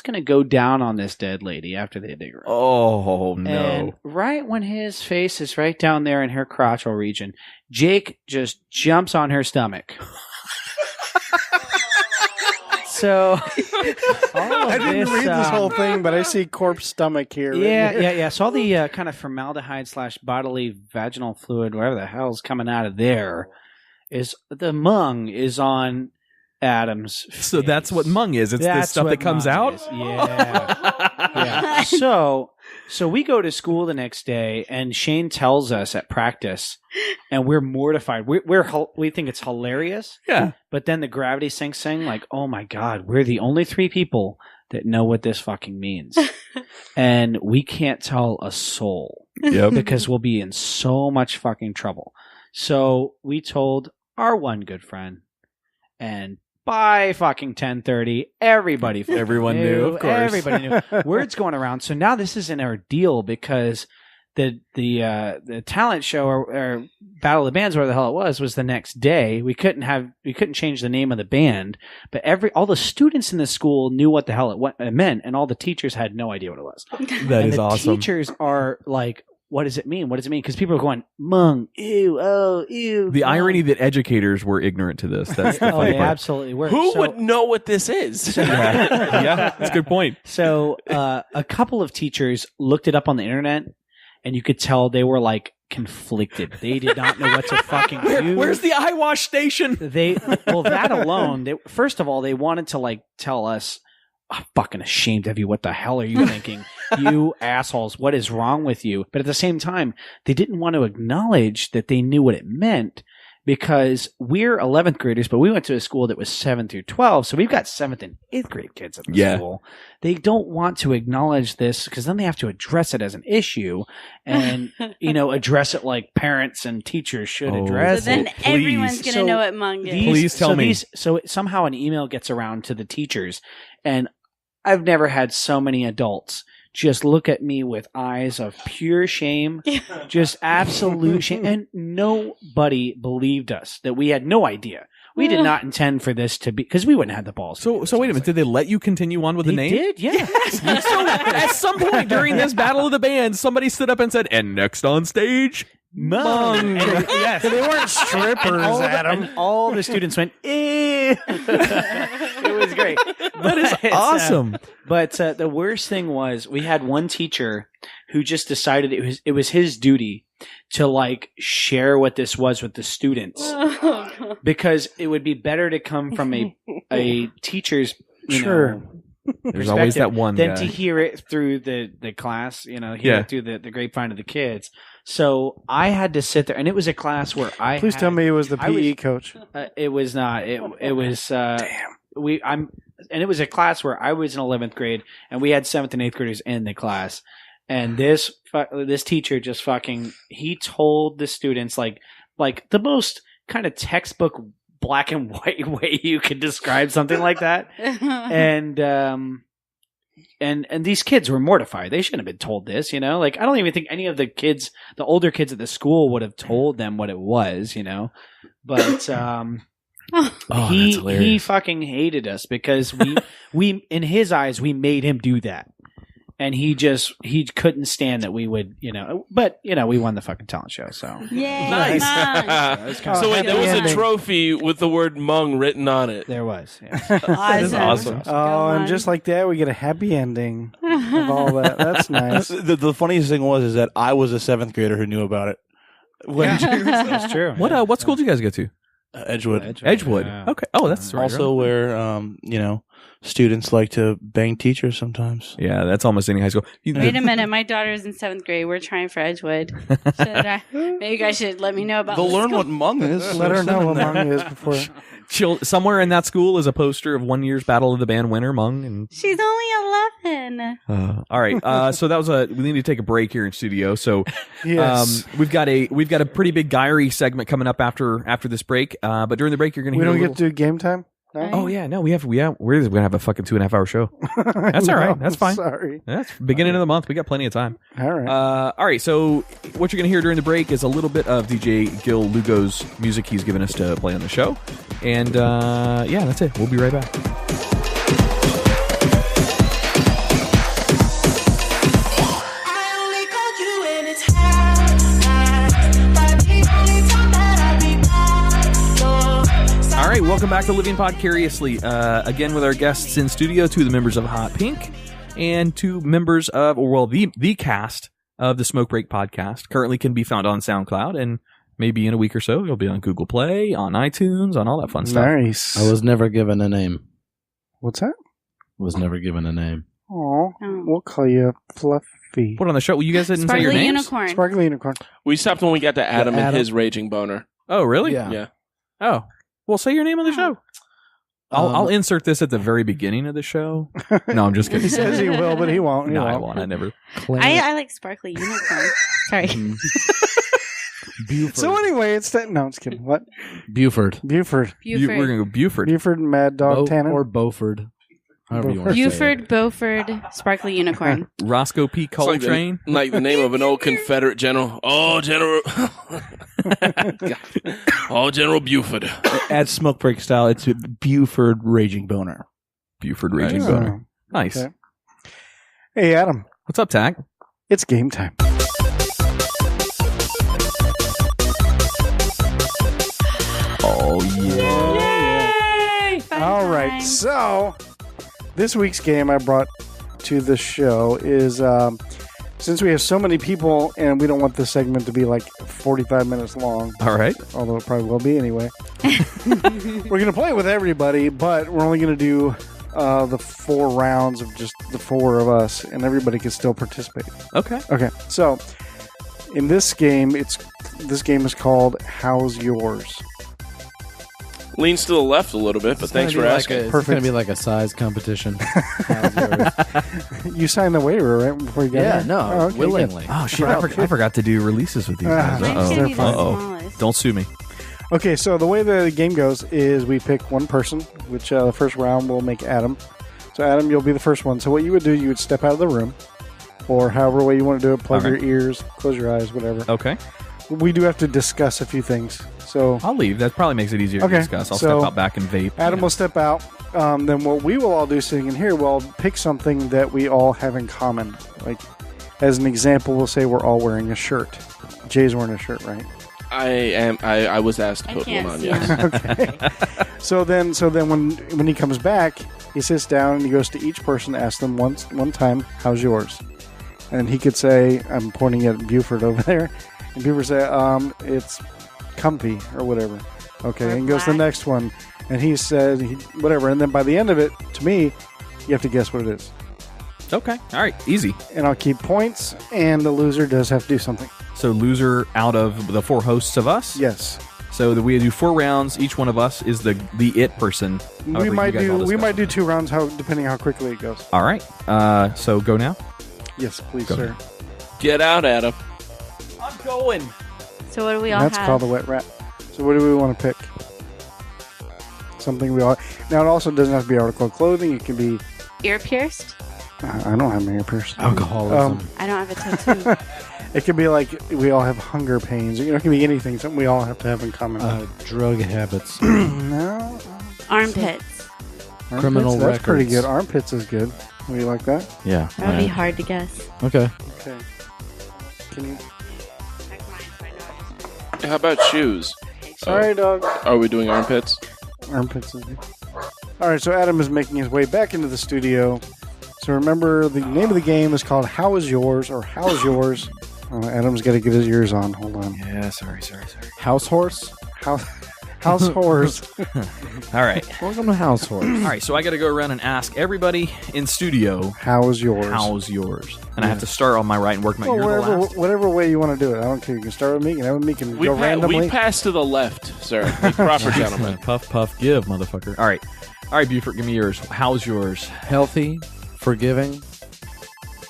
going to go down on this dead lady after they dig her up. Oh, no. And right when his face is right down there in her crotchal region, Jake just jumps on her stomach. So I didn't read this whole thing, but I see corpse stomach here. Yeah. So all the kind of formaldehyde / bodily vaginal fluid, whatever the hell's coming out of there, is the Mung is on Adam's face. So that's what Mung is. It's the stuff that comes out? Is. Yeah. So we go to school the next day, and Shane tells us at practice, and we're mortified. We think it's hilarious. Yeah. But then the gravity sinks in, oh my God, we're the only 3 people that know what this fucking means. And we can't tell a soul. Yep. Because we'll be in so much fucking trouble. So we told our one good friend, and by fucking 10:30, everyone knew, of course. Everybody knew. Word's going around. So now this is an ordeal because the talent show or Battle of the Bands, whatever the hell it was the next day. We couldn't change the name of the band, but all the students in the school knew what the hell it meant, and all the teachers had no idea what it was. That is the awesome. Teachers are like, what does it mean? What does it mean? Because people are going, Hmong, ew, oh, ew. The Hmong. irony that educators were ignorant to this. That's the Oh, funny they part. absolutely were. Who So- would know what this is? Yeah, that's a good point. So a couple of teachers looked it up on the internet, and you could tell they were like conflicted. They did not know what to fucking do. Where's the eye wash station? That alone. First of all, they wanted to like tell us, I'm fucking ashamed of you. What the hell are you thinking? You assholes. What is wrong with you? But at the same time, they didn't want to acknowledge that they knew what it meant, because we're 11th graders, but we went to a school that was 7 through 12. So we've got 7th and 8th grade kids at the school. They don't want to acknowledge this because then they have to address it as an issue and, address it like parents and teachers should address So then it. everyone's going to know what Hmong is. Please tell me. So somehow an email gets around to the teachers, and I've never had so many adults just look at me with eyes of pure shame, just absolute shame. And nobody believed us, that we had no idea. We did not intend for this to be, because we wouldn't have the balls. So wait a minute. Did they let you continue on with the name? They did, yeah. So at some point during this battle of the bands, somebody stood up and said, "And next on stage, Hmong." Yes. They weren't strippers, Adam. And all the students went, eh. It was great. That is awesome. But the worst thing was, we had one teacher who just decided it was his duty to like share what this was with the students, because it would be better to come from a teacher's Sure. There's always that one than guy. to hear it through the class, hear it through the grapevine of the kids. So I had to sit there, and it was a class where Please tell me it was the PE coach. It was not. It was. Damn. And it was a class where I was in 11th grade, and we had 7th and 8th graders in the class. And this teacher just he told the students like the most kind of textbook black and white way you could describe something like that. And these kids were mortified. They shouldn't have been told this, Like, I don't even think any of the older kids at the school would have told them what it was, But he fucking hated us because we in his eyes we made him do that. And he couldn't stand that we would, but we won the fucking talent show. So Yay, Nice. Hmong. So wait, there was a trophy with the word Hmong written on it. there was. Yeah. That is awesome. Oh, and just like that, we get a happy ending of all that. That's nice. The funniest thing was that I was a 7th grader who knew about it. That's true. What school did you guys go to? Edgewood. Edgewood. Yeah. Okay. Oh, that's right. Also where, students like to bang teachers sometimes. Yeah, that's almost any high school. Wait a minute, my daughter's in 7th grade. We're trying for Edgewood. Maybe you guys should let me know about. They'll the learn school. what Hmong is. Let her know what Hmong is before. Somewhere in that school is a poster of one year's Battle of the Band winner, Hmong. And She's only 11. all right. So that was we need to take a break here in studio. So Yes. we've got a pretty big diary segment coming up after this break. But during the break, you're going to We hear don't a get to do game time? No? Oh yeah, no, we're gonna have a fucking 2.5 hour show. That's all right. That's fine. Sorry. That's beginning of the month. We got plenty of time. All right. All right. So what you're gonna hear during the break is a little bit of DJ Gil Lugo's music he's given us to play on the show, and that's it. We'll be right back. All right, welcome back to Living Podcariously. Again with our guests in studio, two of the members of Hot Pink, and two members of, the cast of the Smoke Break podcast. Currently can be found on SoundCloud, and maybe in a week or so it'll be on Google Play, on iTunes, on all that fun stuff. Nice. I was never given a name. What's that? Was never given a name. Oh, we'll call you Fluffy. Put on the show. Well, you guys didn't say your Sparkly names? unicorn. Sparkly Unicorn. We stopped when we got to Adam and Adam. his raging boner. Oh, really? Yeah. Yeah. Oh, well, say your name on the show. I'll insert this at the very beginning of the show. No, I'm just He kidding. says he will, but he won't. He No, I won't. won't. I never. I like Sparkly Unicorn. Sorry. Buford. So anyway, it's that. No, I'm just kidding. What? Buford. Buford. Buford. We're gonna go Buford. Buford and Mad Dog Tanner. Or Beaufort. However you want to say Buford, it. Beaufort, Sparkly Unicorn. Roscoe P. It's like Coltrane. like the name of an old Confederate general. Oh, General. Oh, General Buford. At Smoke Break style, it's Buford Raging Boner. Buford Raging Oh, Boner. Nice. okay. Hey, Adam. What's up, Tach? It's game time. time. So, this week's game I brought to the show is since we have so many people and we don't want this segment to be like 45 minutes long. All right. Although it probably will be anyway. We're going to play with everybody, but we're only going to do the 4 rounds of just the 4 of us, and everybody can still participate. Okay. Okay. So, in this game, this game is called How's Yours? Leans to the left a little bit, but thanks for asking. It's going to be like a size competition. How's yours? You signed the waiver, right? Before you got Yeah, here? no, Oh, okay, willingly. Oh, shit. I forgot to do releases with these guys. Mine's gonna be the Uh-oh. smallest. Don't sue me. good. Okay, so the way the game goes is we pick one person, which the first round will make Adam. So, Adam, you'll be the first one. So, what you would do, you would step out of the room, or however way you want to do it, plug All your right. ears, close your eyes, whatever. Okay. We do have to discuss a few things. So, I'll leave. That probably makes it easier Okay, to discuss. I'll so step out back and vape. Adam will step out. Then what we will all do sitting in here, we'll pick something that we all have in common. Like, as an example, we'll say we're all wearing a shirt. Jay's wearing a shirt, right? I am. I was asked to I put one can't on. see Yes. him. Okay. So then when he comes back, he sits down and he goes to each person, asks them one time, "How's yours?" And he could say, I'm pointing at Buford over there, and Buford say, "It's comfy," or whatever. Okay, Or and goes to the black. next one, and he said whatever, and then by the end of it, to me, you have to guess what it is. Okay. All right. Easy. And I'll keep points, and the loser does have to do something. So loser out of the 4 hosts of us. Yes. So we do 4 rounds. Each one of us is the it person. We However, might you guys all do discuss it. 2 rounds, depending how quickly it goes. All right. So go now. Yes, please, Go sir. Get out, Adam. I'm going. So what do we all That's have? called the wet rat. So what do we want to pick? Something we all. Now it also doesn't have to be article of clothing. It can be. Ear pierced? I don't have my ear pierced. Alcoholism. I don't have a tattoo. It could be like we all have hunger pains. You know, it can be anything. Something we all have to have in common. Drug habits. No. Armpits. Criminal Armpits, that's pretty records. good. Armpits is good. What do you like that? Yeah. That would be hard to guess. Okay. Okay. Can you? How about shoes? Sorry, dog. Are we doing armpits? Armpits is good. All right, so Adam is making his way back into the studio. So remember, the name of the game is called How Is Yours, or How's Yours. Adam's got to get his ears on. Hold on. Yeah. Sorry. House horse? House Horse. All right. Welcome to House horse. All right. So I got to go around and ask everybody in studio. How's yours? How's yours? And I have to start on my right and work my Well, ear to last. whatever way you want to do it. I don't care. You can start with me. You can have with me. You can go randomly. We pass to the left, sir. Like proper gentlemen. Puff, puff, give, motherfucker. All right, Buford, give me yours. How's yours? Healthy, forgiving.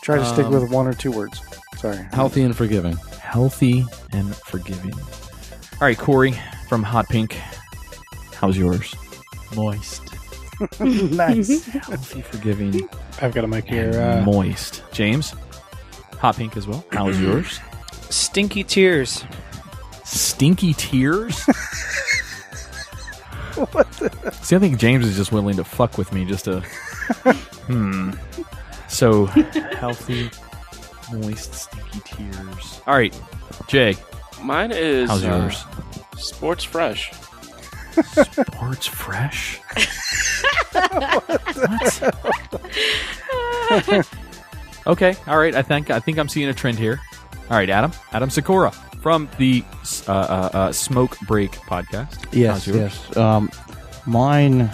Try to stick with 1 or 2 words. Sorry. Healthy and forgiving. Healthy and forgiving. All right, Cory from Hot Pink. How's yours? Moist. Nice. Healthy, forgiving, I've got a mic and here. moist. James, Hot Pink as well. How's yours? Stinky tears. Stinky tears? See, I think James is just willing to fuck with me just to... So, healthy, moist, stinky tears. All right, Jay, Mine is how's yours? Sports Fresh. Sports Fresh? What? Okay, all right. I think I'm seeing a trend here. All right, Adam Sakura from the Smoke Break podcast. Yes, How's yours? yes. Mine,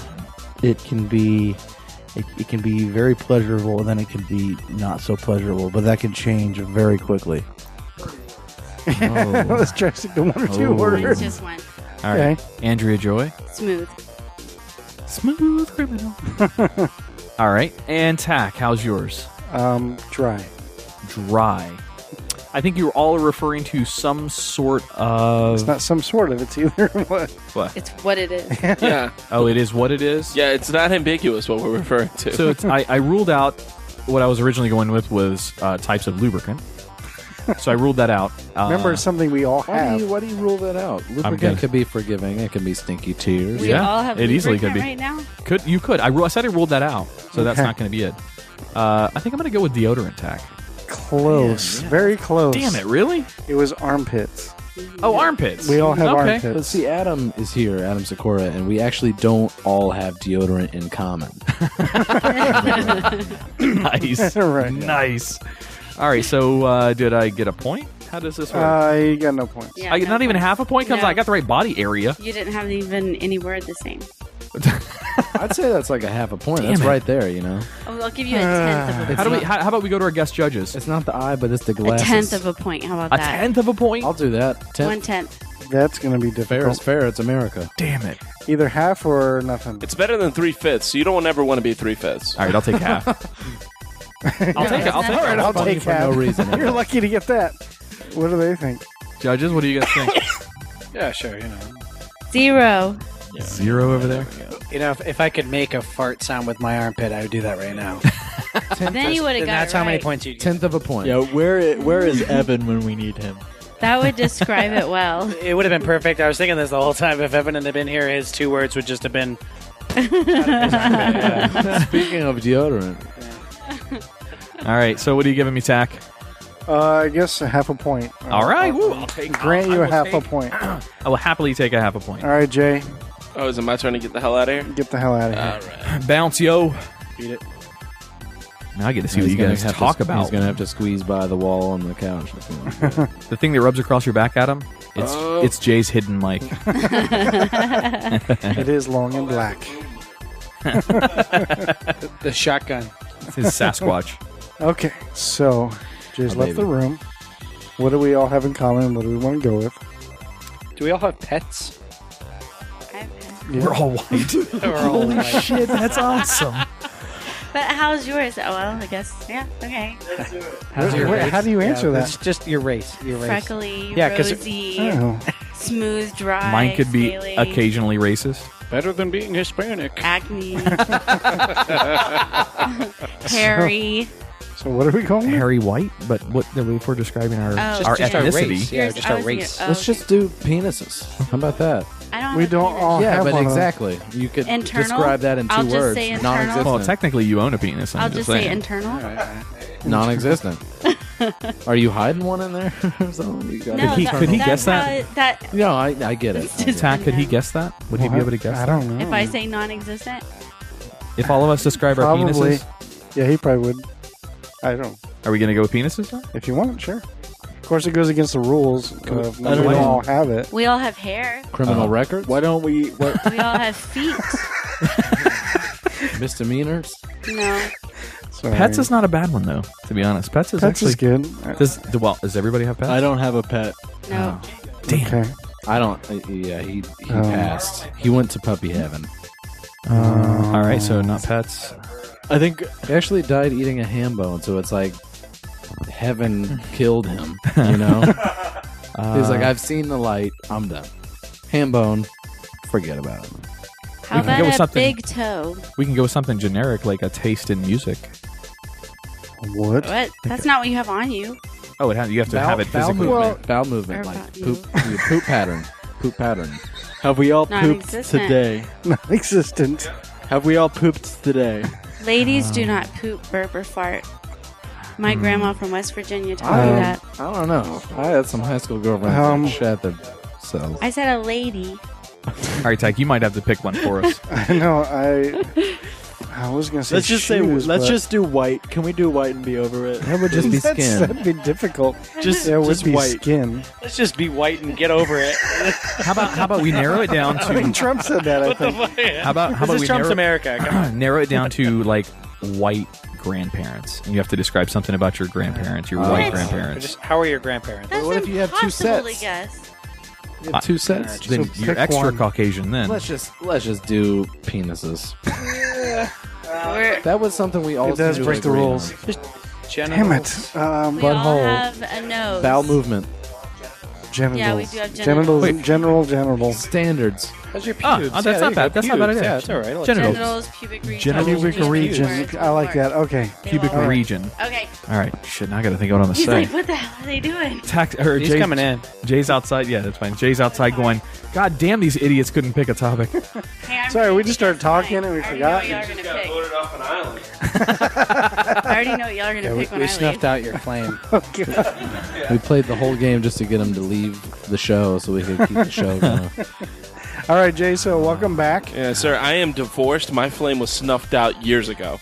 it can be very pleasurable, and then it can be not so pleasurable, but that can change very quickly. Let's try to stick to 1 or 2 Oh. words. Mine's just one. All right, Okay. Andrea Joy, Smooth. smooth criminal. All right, and Tach, how's yours? Dry. Dry. I think you all are referring to some sort of. It's not some sort of. It's either what. What? It's what it is. Yeah. Oh, it is what it is. Yeah, it's not ambiguous what we're referring to. So I ruled out what I was originally going with was types of lubricant. So I ruled that out. Remember, it's something we all have. Why do you rule that out? gonna- Lubricant could be forgiving. It can be stinky tears. We Yeah, all have it easily could lubricant be. right now. You could. I said I ruled that out, so that's Okay. not going to be it. I think I'm going to go with deodorant, Tach. Close. Very close. Damn it! Really? It was armpits. Oh, armpits. We all have Okay. armpits. But see, Adam is here, Adam Sikora, and we actually don't all have deodorant in common. Nice. Right. Nice. All right, so did I get a point? How does this work? You got no points. Yeah, I get no not even points. half a point because No. I got the right body area. You didn't have even any word the same. I'd say that's like a half a point. Damn That's it. right there, you know. Oh, I'll give you a tenth of a How point. how about we go to our guest judges? It's not the eye, but it's the A glasses. tenth of a point. How about A that? tenth of a point? I'll do that. 1/10. That's going to be Fair is difficult. fair. It's America. Damn it. Either half or nothing. It's better than 3/5. You don't ever want to be 3/5. All right, I'll take half. I'll take it. I'll take All right, it. I'll funny take for half. no reason. You're lucky to get that. What do they think? Judges, what do you guys think? Yeah, sure. 0. 0 over there. If I could make a fart sound with my armpit, I would do that right now. Then you would have And got that's it how many right. points you get. Tenth of a point. Yeah, where is Evan when we need him? That would describe it well. It would have been perfect. I was thinking this the whole time. If Evan had been here, his 2 words would just have been. Speaking of deodorant, All right, so what are you giving me, Tach? I guess a half a point. All right, woo, I'll take. Grant you a half a point. I will happily take a half a point. All right, Jay, Oh, is it my turn to get the hell out of here? get the hell out of here. All right. Bounce, yo. Beat it. Now I get to see what you guys talk about. He's gonna have to squeeze by the wall on the couch. The thing that rubs across your back, Adam, Oh. it's Jay's hidden mic. It is long and black. The shotgun. It's his Sasquatch. Okay, so Jay's Oh, left the baby. room. What do we all have in common? What do we want to go with? Do we all have pets? We're all white. We're all like, Shit, that's awesome. But how's yours? Oh, well, I guess. Yeah, okay. how's your Wait, race? how do you answer that? It's just your race. Your race. Freckly, Yeah, 'cause- rosy, Oh. smooth, dry. Mine could be scaly, occasionally racist. Better than being Hispanic. acne, hairy. So what are we going with? Hairy white, but what if we're describing our Oh, our just our ethnicity? race. Yeah, Yours- just I our was race. thinking- Let's just do penises. How about that? I don't. We have a don't penis. all Yeah, have but one of those. exactly. You could Internal? describe that in 2 I'll just words. say internal. Non-existent. Well, technically, you own a penis. I'm I'll just say saying. internal. Non-existent. Are you hiding one in there? Or something? You got No, Could he- could he that's guess that? how that? No, I get it. Tach, could he guess that? Would he be able to guess I that? don't know. If I say non-existent, If all of us describe our Probably. penises, Yeah, he probably would. I don't. are we going to go with penises now? If you want, sure. Of course, it goes against the rules. I don't We know. all have it. we all have hair. Criminal records? Why don't we? What, We all have feet. Misdemeanors? No, Sorry. Pets is not a bad one, though. To be honest, pets is Pets actually is good. Does everybody have pets? I don't have a pet. no. Damn. Okay. I don't. Yeah, he Oh. passed. He went to puppy heaven. All right, so not pets. I think He actually died eating a ham bone, so it's like heaven killed him. You know, he's like, I've seen the light. I'm done. Ham bone. Forget about it. How can go with about a something. big toe? We can go with something generic like a taste in music. What? What? That's not what you have on you. Oh, you have to have it Bowel physically. movement. Bowel movement, Or like about poop. Poop pattern. Poop pattern. have we all pooped Non-existent. today? Non-existent. Have we all pooped today? Ladies do not poop, burp, or fart. My grandma from West Virginia told me I that. don't know. I had some high school girlfriends that shat themselves. I said a lady. All right, Tyke, you might have to pick one for us. I know. I was gonna say. Let's just shoes, let's but just do white. Can we do white and be over it? That would just be skin. That'd be difficult. Just Yeah, it would just be white. skin. Let's just be white and get over it. How about we narrow it down I mean, to? Trump said that. I think. How about This is we Trump's narrow, America. Come on. narrow it down to like white grandparents, and you have to describe something about your grandparents, your white What? grandparents. Just how are your grandparents? That's what if you have two impossible to sets? guess. You have 2 sets. Then So you're pick extra one. Caucasian then. Let's just do penises. We're, That was something we all It does seemed to break the agree on. rules. Genitals. Damn it. we all Butthole. have a nose. Bowel movement. Genitals. Yeah, we do have genitals. genitals. Genitals. Standards. How's your Ah, pubes? that's Yeah, not there you bad. go. That's not bad Pubes. either. Yeah, it's all right. I like Genitals. Genitals, pubic region. Genitals. Pubic region. I like that. Okay. Pubic All right. region. Okay. All right. Shit, now I got to think of what I'm gonna He's say. like, what the hell are they doing? He's coming in. Jay's outside. Yeah, that's fine. Jay's outside going, God damn, these idiots couldn't pick a topic. Hey, I'm Sorry, ready we to just started guess talking mine. and we I forgot. already know what y'all are gonna pick. Voted off an island. I already know what y'all are gonna Yeah, we pick when I snuffed leave. out your flame. Okay. We played the whole game just to get him to leave the show so we could keep the show going. All right, Jay, so welcome back. Yeah, sir, I am divorced. My flame was snuffed out years ago.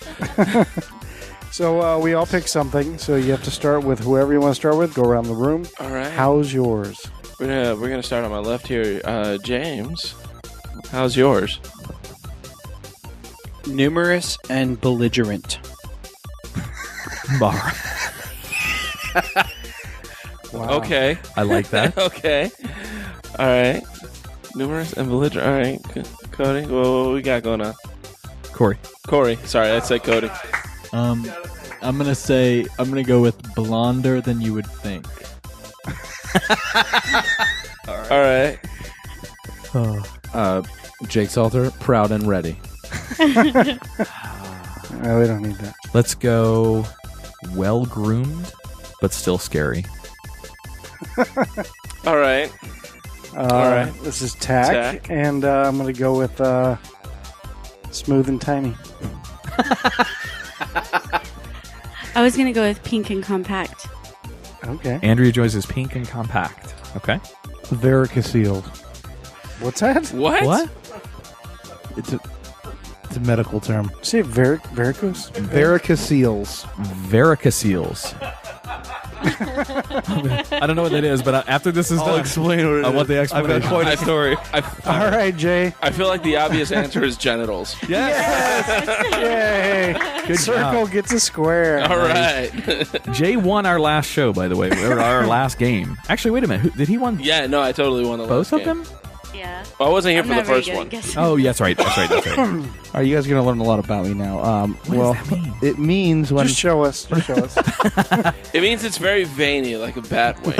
So we all pick something, so you have to start with whoever you want to start with. Go around the room. All right. How's yours? We're gonna start on my left here. James, how's yours? Numerous and belligerent. Bar. Wow. Okay. I like that. Okay. All right. Numerous and belligerent. All right. Cody, what we got going on? Cory. Sorry, I said Cody. I'm gonna go with blonder than you would think. All right. Jake Salter, proud and ready. No, we don't need that. Let's go well-groomed, but still scary. All right. All right. This is Tach. And I'm going to go with smooth and tiny. I was going to go with pink and compact. Okay. Andrea Joy's is pink and compact. Okay. Varicocele. What's that? What? It's a medical term. Say varicose? Varicoceles. Varicocele. I don't know what that is, but after this is I'll done, explain what it I is. want the explanation. I've got quite a story. All right, Jay. I feel like the obvious answer is genitals. Yay. Good Circle job. gets a square. All right. Jay won our last show, by the way, or our last game. Actually, wait a minute. Did he won Yeah, no, I totally won the both last of game. them? Yeah. Well, I wasn't here I'm for the not very first good at one. guessing. Oh, yeah, that's right. That's right. All right, you guys are going to learn a lot about me now. What does that mean? It means when... Just show us. It means it's very veiny, like a bat wing.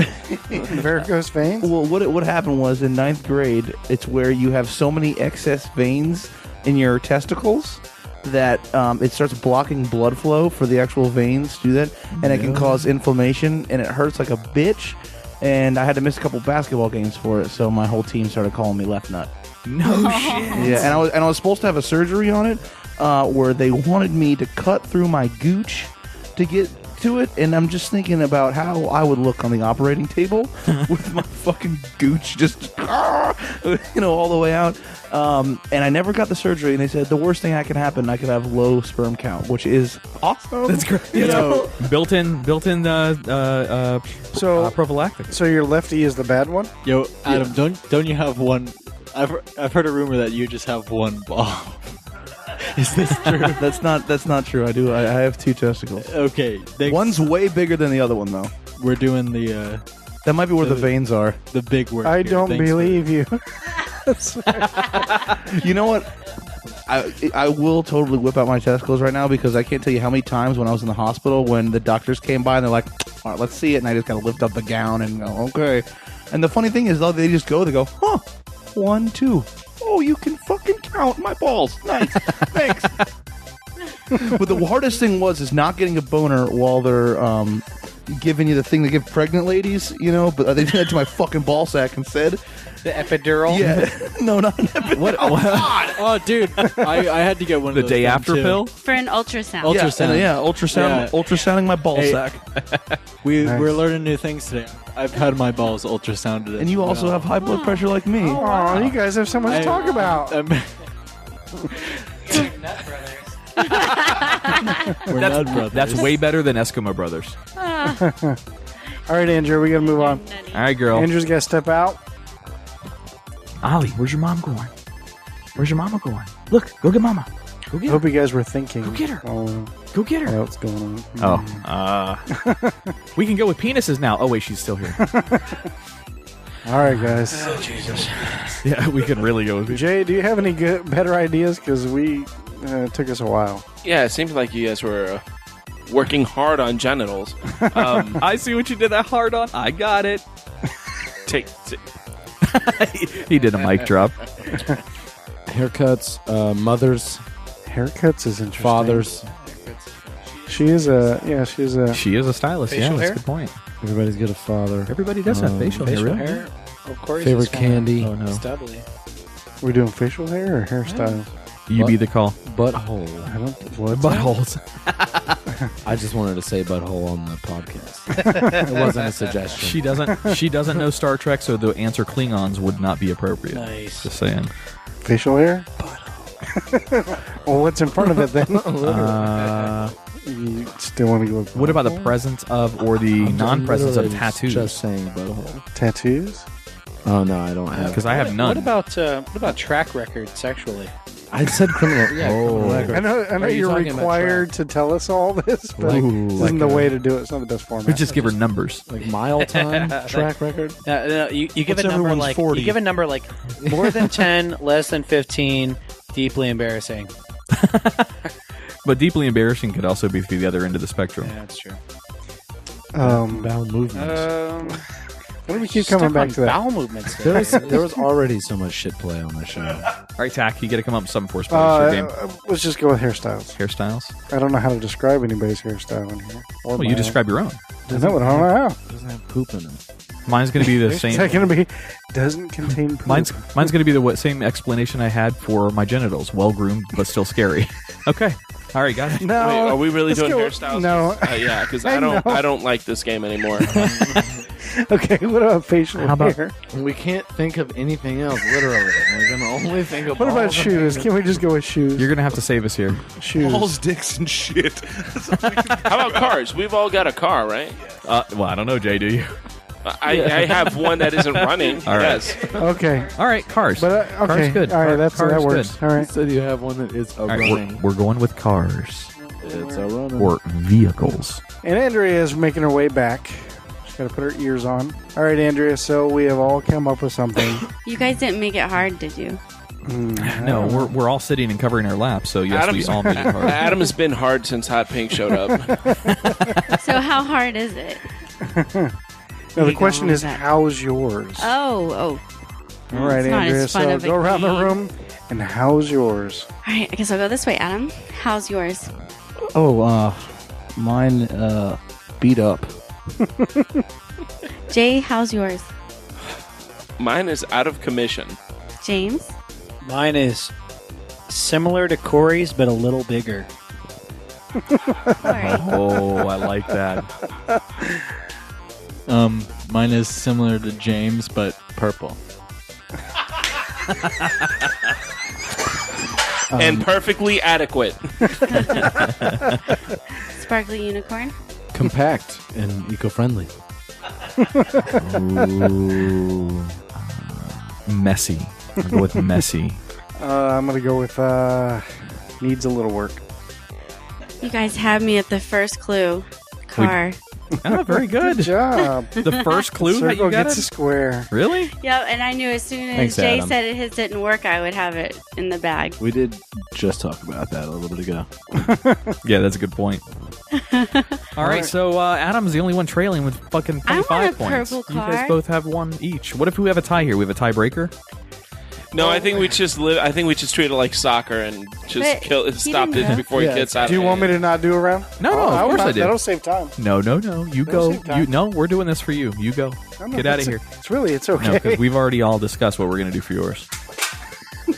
Varicose veins? Well, what happened was in 9th grade, it's where you have so many excess veins in your testicles that it starts blocking blood flow for the actual veins to do that, and it can cause inflammation, and it hurts like a bitch. And I had to miss a couple basketball games for it, so my whole team started calling me Left Nut. No shit. Yeah, and I was supposed to have a surgery on it, where they wanted me to cut through my gooch to get to it, and I'm just thinking about how I would look on the operating table with my fucking gooch just, all the way out. And I never got the surgery, and they said the worst thing that could happen, I could have low sperm count, which is awesome. That's great. Built-in prophylactic. So your lefty is the bad one? Yo, Adam, don't you have one? I've heard a rumor that you just have one ball. Is this true? That's not true. I have 2 testicles. Okay, One's way bigger than the other one, though. we're doing the That might be where the veins are. big work. I here. don't Thanks believe you. You know what? I will totally whip out my testicles right now because I can't tell you how many times when I was in the hospital when the doctors came by and they're like, all right, let's see it. And I just kind of lift up the gown and go, okay. And the funny thing is, though, they just go, huh, 1, 2. Oh, you can fucking count my balls. Nice. Thanks. But the hardest thing is not getting a boner while they're giving you the thing they give pregnant ladies, but they did that to my fucking ball sack instead. The epidural? Yeah. No, not an epidural. What? Oh, dude, I had to get one of The those day done, after too. pill? For an ultrasound. Ultrasound. Yeah, ultrasounding my ball Hey. sack. We're learning new things today. I've had my balls ultrasounded. And you also have high blood pressure like me. Oh, you guys have so much to talk about. We're nut brothers. That's way better than Eskimo Brothers. All right, Andrew, we got to move on. All right, girl. Andrew's got to step out. Ollie, where's your mom going? Where's your mama going? Look, go get mama. Go I get her. hope you guys were thinking. Go get her. Oh, Go get her. what's going on? Oh. We can go with penises now. Oh, wait, she's still here. All right, guys. Yeah, we can really go with penises. Jay, do you have any better ideas? Because it took us a while. Yeah, it seems like you guys were working hard on genitals. I see what you did that hard on. I got it. Take He did a mic drop. Haircuts, mothers, Haircuts is interesting. fathers. She is a. She is a stylist. Facial yeah, that's hair? a good point. Everybody's got a father. Everybody does have facial hair, Facial really. hair? Oh, Corey's Favorite is kinda candy. Oh, no. Stubbly. We're doing facial hair or hairstyle? You be the call. Butthole. I don't. What's Buttholes. I just wanted to say butthole on the podcast. It wasn't a suggestion. She doesn't know Star Trek, so the answer Klingons would not be appropriate. Nice. Just saying. Facial hair? Well, what's in front of it then? You still want to go with What about the presence of or the non-presence of Literally tattoos? Just saying butthole. tattoos? Oh no, I don't have. Because I have none. What about track record sexually? I said criminal. Yeah, criminal record. I know Are you you're talking about required to tell us all this, but Ooh. this isn't the way to do it. It's not the best format. We just give her numbers. Like mile time track record. No, you give What's a number everyone's like 40? you give a number like more than 10, less than 15, deeply embarrassing. But deeply embarrassing could also be through the other end of the spectrum. Yeah, that's true. Bowel movements. Why do we keep coming back to that? Bowel movements. today. There was already so much shit play on the show. All right, Tach, you got to come up with something for us. For your game. Let's just go with hairstyles. Hairstyles? I don't know how to describe anybody's hairstyle in here. Or Well, you mine. describe your own. I know, but I don't know how. It doesn't have poop in it. Mine's going to be the Is same. that going to be doesn't contain poop? Mine's going to be the same explanation I had for my genitals. Well groomed, but still scary. Okay. All right, got it. No. Wait, are we really let's doing go- hairstyles? No. Yeah, because I know. I don't like this game anymore. Okay, what about facial How about- hair? We can't think of anything else. Literally, we can only think of. What all about the shoes? Can we just go with shoes? You're going to have to save us here. shoes. Balls, dicks, and shit. How about cars? We've all got a car, right? Well, I don't know, Jay, do you? I have one that isn't running. All right. Yes. Okay, All right, cars. but okay, Cars good. all right, Cars that works. good. All You right. said you have one that is a All right, running. we're going with cars It's a running. or vehicles. And Andrea is making her way back. She's got to put her ears on. All right, Andrea. So we have all come up with something. You guys didn't make it hard, did you? No, we're all sitting and covering our laps, so yes, Adam's- we all made it hard. Adam has been hard since Hot Pink showed up. So how hard is it? Now the you question go is, with that. how's yours? Oh. All right, It's not Andrea. as fun So of a go around the game. room, and how's yours? All right, I guess I'll go this way, Adam. How's yours? Oh, mine beat up. Jay, how's yours? Mine is out of commission. James? Mine is similar to Cory's, but a little bigger. Cory. Oh, I like that. Mine is similar to James, but purple. And perfectly adequate. Sparkly unicorn? Compact and eco-friendly. Ooh. Messy. I'll go with messy. I'm gonna go with needs a little work. You guys had me at the first clue. Car. Oh, very good. Good job. The first clue that Circle you got gets a it? square. Really? Yep, and I knew as soon as Thanks, Jay Adam. said his didn't work, I would have it in the bag. We did just talk about that a little bit ago. Yeah, that's a good point. All right, so Adam's the only one trailing with fucking I want 25 a points. purple You guys car. both have one each. What if we have a tie here? We have a tiebreaker? No, I think we just treat it like soccer and just But stop he it didn't before Yeah. he gets out. Do you want me to not do a round? No, no, of course I do. That'll save time. No. You That'll go. save time. No, we're doing this for you. You go. No, no, Get out of that's- here. It's No, okay. because we've already all discussed what we're going to do for yours.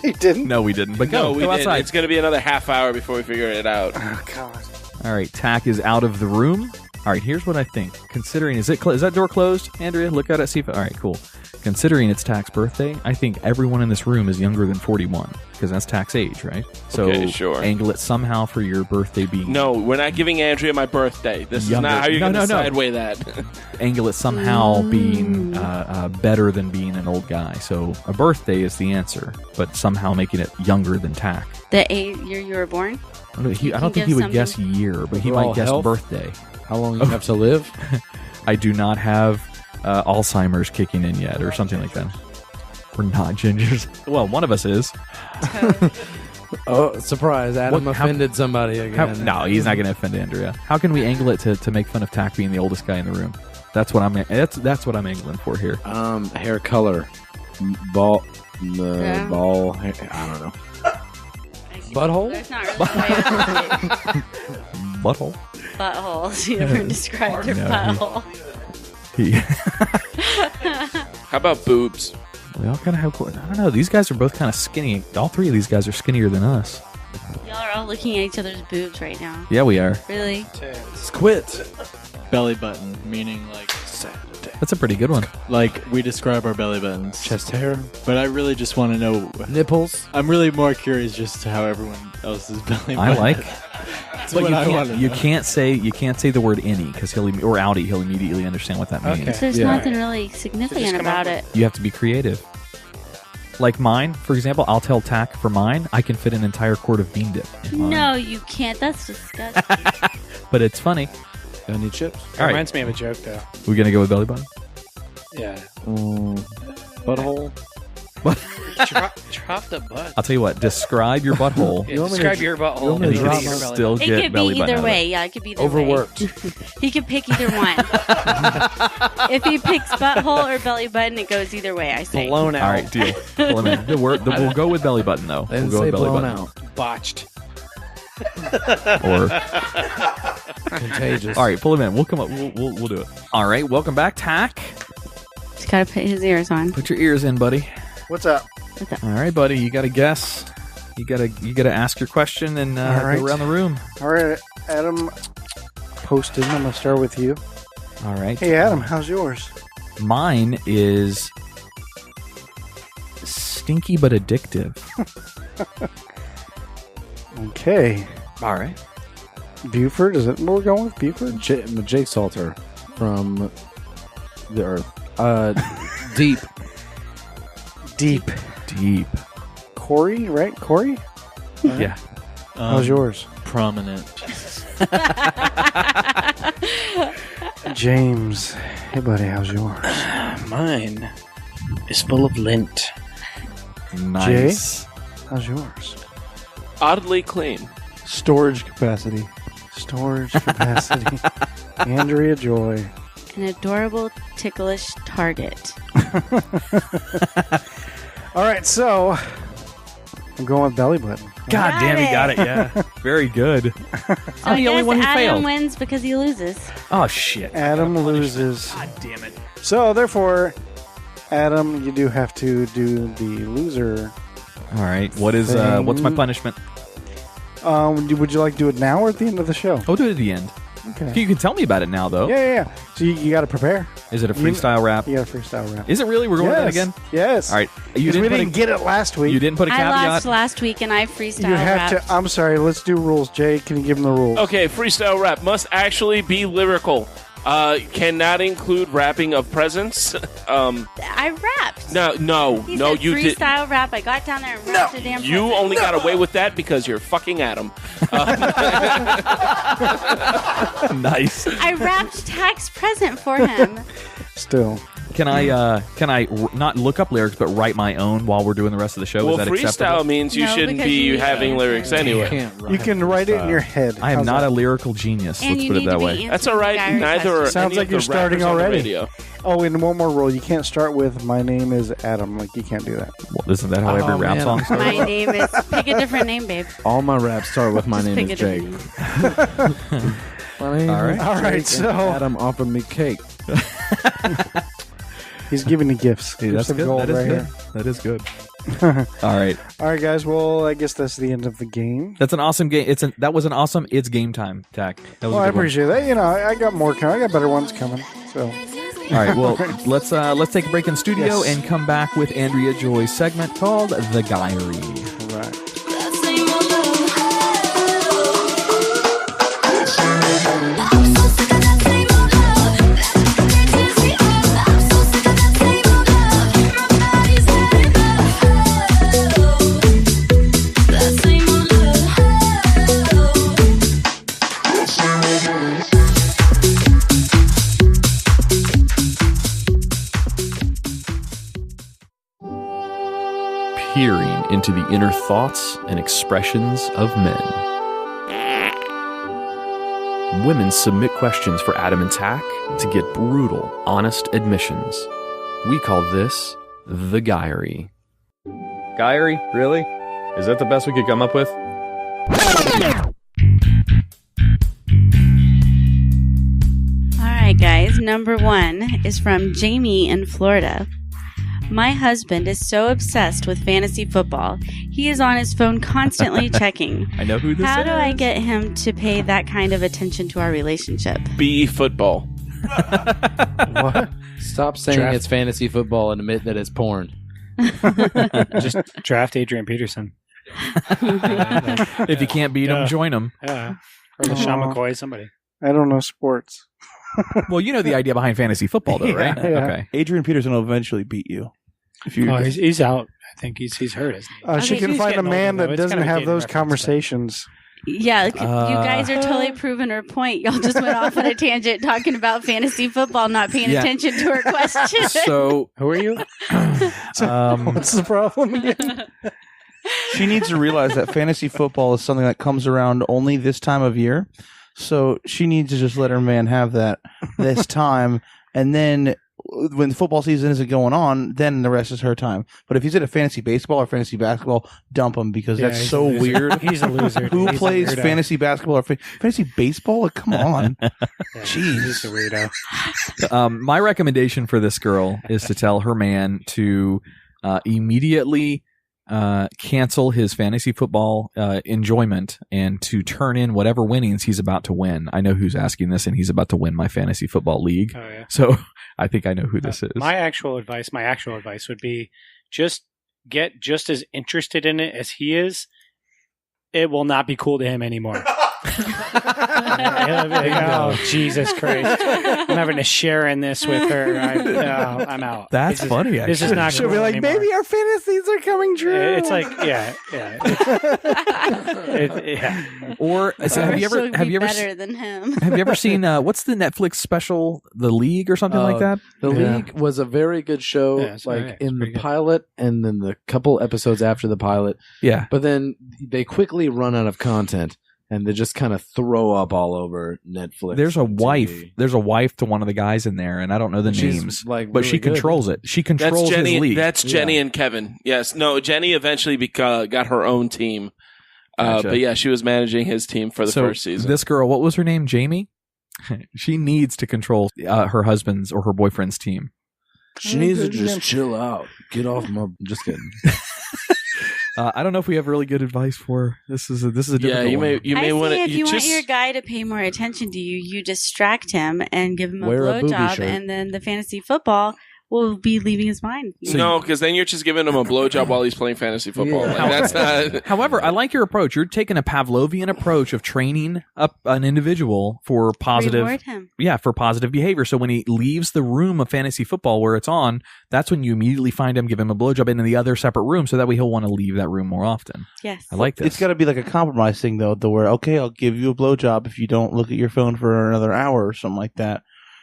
You didn't. No, we didn't. But go. No, we go didn't. outside. It's going to be another half hour before we figure it out. Oh God. All right, Tach is out of the room. All right, here's what I think. Considering, is that door closed? Andrea, look at it, see if... All right, cool. Considering it's Tach's birthday, I think everyone in this room is younger than 41, because that's Tach's age, right? So Okay, sure. angle it somehow for your birthday being... No, we're not giving Andrea my birthday. This Younger. is not how you're No, going to no, no. sideway that. Angle it somehow being better than being an old guy. So a birthday is the answer, but somehow making it younger than Tach. The year you were born? I don't can think he give would guess something- year, but he Overall might guess health? birthday. How long you have to live? I do not have Alzheimer's kicking in yet, or something like that. We're not gingers. Well, one of us is. Oh, surprise! Adam What- how- offended somebody again. No, he's not going to offend Andrea. How can we angle it to make fun of Tach being the oldest guy in the room? That's what I'm. That's what I'm angling for here. Hair color, ball, Yeah. ball. Hair, I don't know. Butthole? There's not really a way of Butthole. buttholes. You never described your No, butthole. He. How about boobs? We all kind of have. I don't know. These guys are both kind of skinny. All three of these guys are skinnier than us. Y'all are all looking at each other's boobs right now. Yeah, we are. Really? Quit. Belly button, meaning like That's a pretty good one. like we describe our belly buttons. Chest hair. But I really just want to know. Nipples. I'm really more curious just to how everyone else's belly button. I like. That's But what you I can't, wanna you know. can't say the word any because he'll immediately understand what that means. Okay. There's Yeah. nothing really significant come about up it. You have to be creative. Like mine, for example, I'll tell Tach for mine, I can fit an entire quart of bean dip in mine. No, you can't. That's disgusting. But it's funny. Got any chips? It All right. reminds me of a joke, though. We're going to go with belly button? Yeah. Butthole. Drop the butt. I'll tell you what, describe your butthole. Yeah, describe your butthole. want and me to he drop can my- still It get could belly be button either out of way. it. Yeah, it could be either Overworked. way. He could pick either one. If he picks butthole or belly button, it goes either way, I say. Blown out. All right, deal. Well, I mean, we'll go with belly button, though. They We'll didn't go say with belly blown button. out. Botched. Or, Contagious. all right, pull him in. We'll come up. We'll do it. All right, welcome back, Tach. He's got to put his ears on. Put your ears in, buddy. What's up? All right, buddy. You got to guess. You gotta ask your question and All right. go around the room. All right, Adam Poston. I'm gonna start with you. All right. Hey, Adam, how's yours? Mine is stinky but addictive. Okay, All right. Buford. Is it? We're going with Buford. Jake Salter from the Earth. Deep. Deep. Deep. Cory, right? Cory. Yeah. How's yours? Prominent. James. Hey, buddy. How's yours? Mine is full of lint. Nice. How's yours? Oddly clean. Storage capacity. Storage capacity. Andrea Joy. An adorable, ticklish target. All right, so I'm going with belly button. God Got damn, he it. got it. Yeah. Very good. So I'm the only one who Adam failed. wins because he loses. Oh, shit. Adam loses. God damn it. So therefore, Adam, you do have to do the loser. All right. What's my punishment? Would you like to do it now or at the end of the show? I'll do it at the end. Okay. You can tell me about it now, though. Yeah. So you got to prepare. Is it a freestyle rap? You got a freestyle rap. Is it really? We're going with that again? Yes. All right. We didn't get it last week. You didn't put a I caveat? lost last week and I freestyle You have rapped. to. I'm sorry. Let's do rules. Jay, can you give him the rules? Okay, freestyle rap must actually be lyrical. Cannot include rapping of presents. I rapped. No, He no, said you did. freestyle rap. I got down there and rapped a damn You present. only got away with that because you're fucking Adam. Nice. I rapped tax present for him. Still. Can I not look up lyrics but write my own while we're doing the rest of the show? Well, Is that freestyle acceptable? means you No, shouldn't because be you having can't. lyrics anyway. Can't You can write it in your head. I am How's not that? a lyrical genius. And Let's you put it need that to way. be That's all right. answering Neither are questions. Sounds any like of you're the starting rappers on the already. radio. Oh, and one more rule. You can't start with "My name is Adam." Like you can't do that. Well, isn't that how every Oh, rap man. song starts? My name is. Pick a different name, babe. All my raps start with my Just name pick is a Jake. different name. My name All right. is All right, Jake, and so- Adam offered me cake. He's giving you gifts. Hey, that's Gifts of good. gold That is right good. here. That is good. All right. All right, guys. Well, I guess that's the end of the game. That's an awesome game. That was an awesome. It's game time, Tach. That was Well, a I good one. appreciate that. You know, I got more coming. I got better ones coming. So, All right. Well, let's take a break in studio Yes. and come back with Andrea Joy's segment called The Diary. all right. Peering into the inner thoughts and expressions of men. Women submit questions for Adam and Tach to get brutal, honest admissions. We call this the Diary. Diary? Really? Is that the best we could come up with? All right, guys. Number one is from Jamie in Florida. My husband is so obsessed with fantasy football. He is on his phone constantly checking. I know who this is. How do I get him to pay that kind of attention to our relationship? Be football. What? Stop saying Draft. it's fantasy football and admit that it's porn. Just draft Adrian Peterson. If you can't beat him, join him. Yeah. Or LaShawn McCoy, somebody. I don't know sports. Well, you know the idea behind fantasy football, though, right? Yeah, yeah. Okay. Adrian Peterson will eventually beat you. If you, Oh, he's out. I think he's hurt, isn't he? she Okay, can he's find a getting man older, though. that It's doesn't kinda have dated those reference, conversations. Yeah, you guys are totally proving her point. Y'all just went off on a tangent talking about fantasy football, not paying Yeah. attention to her question. So, Who are you? What's the problem again? she needs to realize that fantasy football is something that comes around only this time of year. So she needs to just let her man have that this time. And then when the football season isn't going on, then the rest is her time. But if he's at a fantasy baseball or fantasy basketball, dump him because Yeah, that's he's so a loser. weird. He's a loser. Who He's a plays weirdo. fantasy basketball or fantasy baseball? Like, come on. Yeah, Jeez. He's a weirdo. my recommendation for this girl is to tell her man to immediately cancel his fantasy football enjoyment and to turn in whatever winnings he's about to win. I know who's asking this, and he's about to win my fantasy football league. Oh, yeah. So I think I know who this is. My actual advice would be just get just as interested in it as he is. It will not be cool to him anymore. He'll be like, oh, Jesus Christ. I'm having to share in this with her. I'm out. That's funny, This is actually. not She'll cool be like, anymore. maybe our fantasies are coming true. It's like, yeah. Yeah. Or so have you ever better than him? have you ever seen what's the Netflix special, The League or something like that? The Yeah. League was a very good show, Yeah, it's like alright. It's in the pretty good. pilot and then the couple episodes after the pilot. Yeah. But then they quickly run out of content and they just kind of throw up all over Netflix. There's a and wife. TV. There's a wife to one of the guys in there, and I don't know the She's, names, like, but really she good. controls it. She controls That's Jenny. his league. That's Jenny Yeah. and Kevin. Yes. No, Jenny eventually got her own team. Gotcha. But yeah, she was managing his team for the So first season. This girl, what was her name? Jamie. She needs to control her husband's or her boyfriend's team. She needs to just chill out. Get off my. Just kidding. I don't know if we have really good advice for her. This is a difficult yeah, you one. may I want say to. if you want your guy to pay more attention to you, you distract him and give him a Wear a booby blowjob, shirt. and then the fantasy football will be leaving his mind. No, because then you're just giving him a blowjob while he's playing fantasy football. Yeah. Like, that's not. However, I like your approach. You're taking a Pavlovian approach of training up an individual for positive, Reward him. for positive behavior. So when he leaves the room of fantasy football where it's on, that's when you immediately find him, give him a blowjob in the other separate room, so that way he'll want to leave that room more often. Yes. I like this. It's got to be like a compromise thing, though, to where, okay, I'll give you a blowjob if you don't look at your phone for another hour or something like that.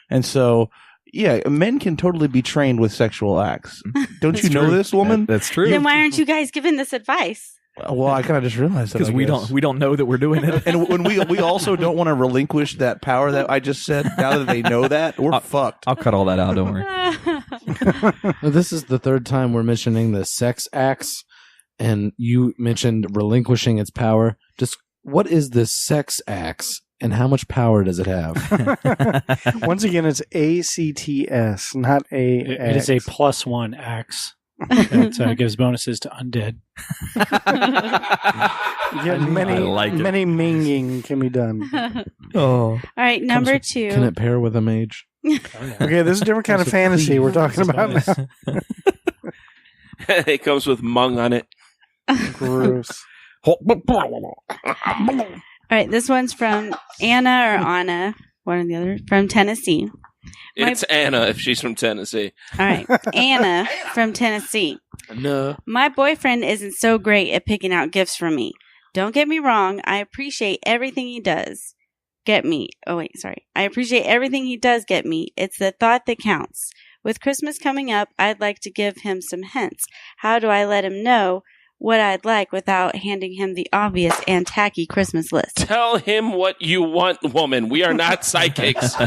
And so, yeah, men can totally be trained with sexual acts. Don't you know this, woman? That's true. Then why aren't you guys giving this advice? Well, I kind of just realized that. Because I we guess. don't know that we're doing it. And when we also don't want to relinquish that power that I just said. Now that they know that, we're fucked. I'll cut all that out. Don't worry. Now, this is the third time we're mentioning the sex acts, and you mentioned relinquishing its power. Just what is this sex acts, and how much power does it have? Once again, it's ACTS, not A. It is a +1 axe. That gives bonuses to undead. Yeah, I like it. many minging can be done. Oh, All right, number two. Can it pair with a mage? Okay, this is a different kind of fantasy we're talking about now. It comes with mung on it. Gross. All right, this one's from Anna or Anna, one or the other, from Tennessee. It's Anna if she's from Tennessee. All right, Anna from Tennessee. No. My boyfriend isn't so great at picking out gifts for me. Don't get me wrong, I appreciate everything he does get me. Oh, wait, sorry. I appreciate everything he does get me. It's the thought that counts. With Christmas coming up, I'd like to give him some hints. How do I let him know what I'd like without handing him the obvious and tacky Christmas list? Tell him what you want, woman. We are not psychics.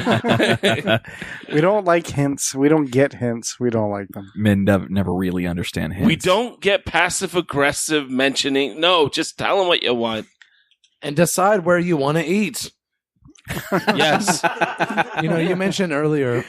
We don't like hints. We don't get hints. We don't like them. men never really understand hints. We don't get passive aggressive mentioning. No, just tell him what you want. And decide where you want to eat. Yes. You mentioned earlier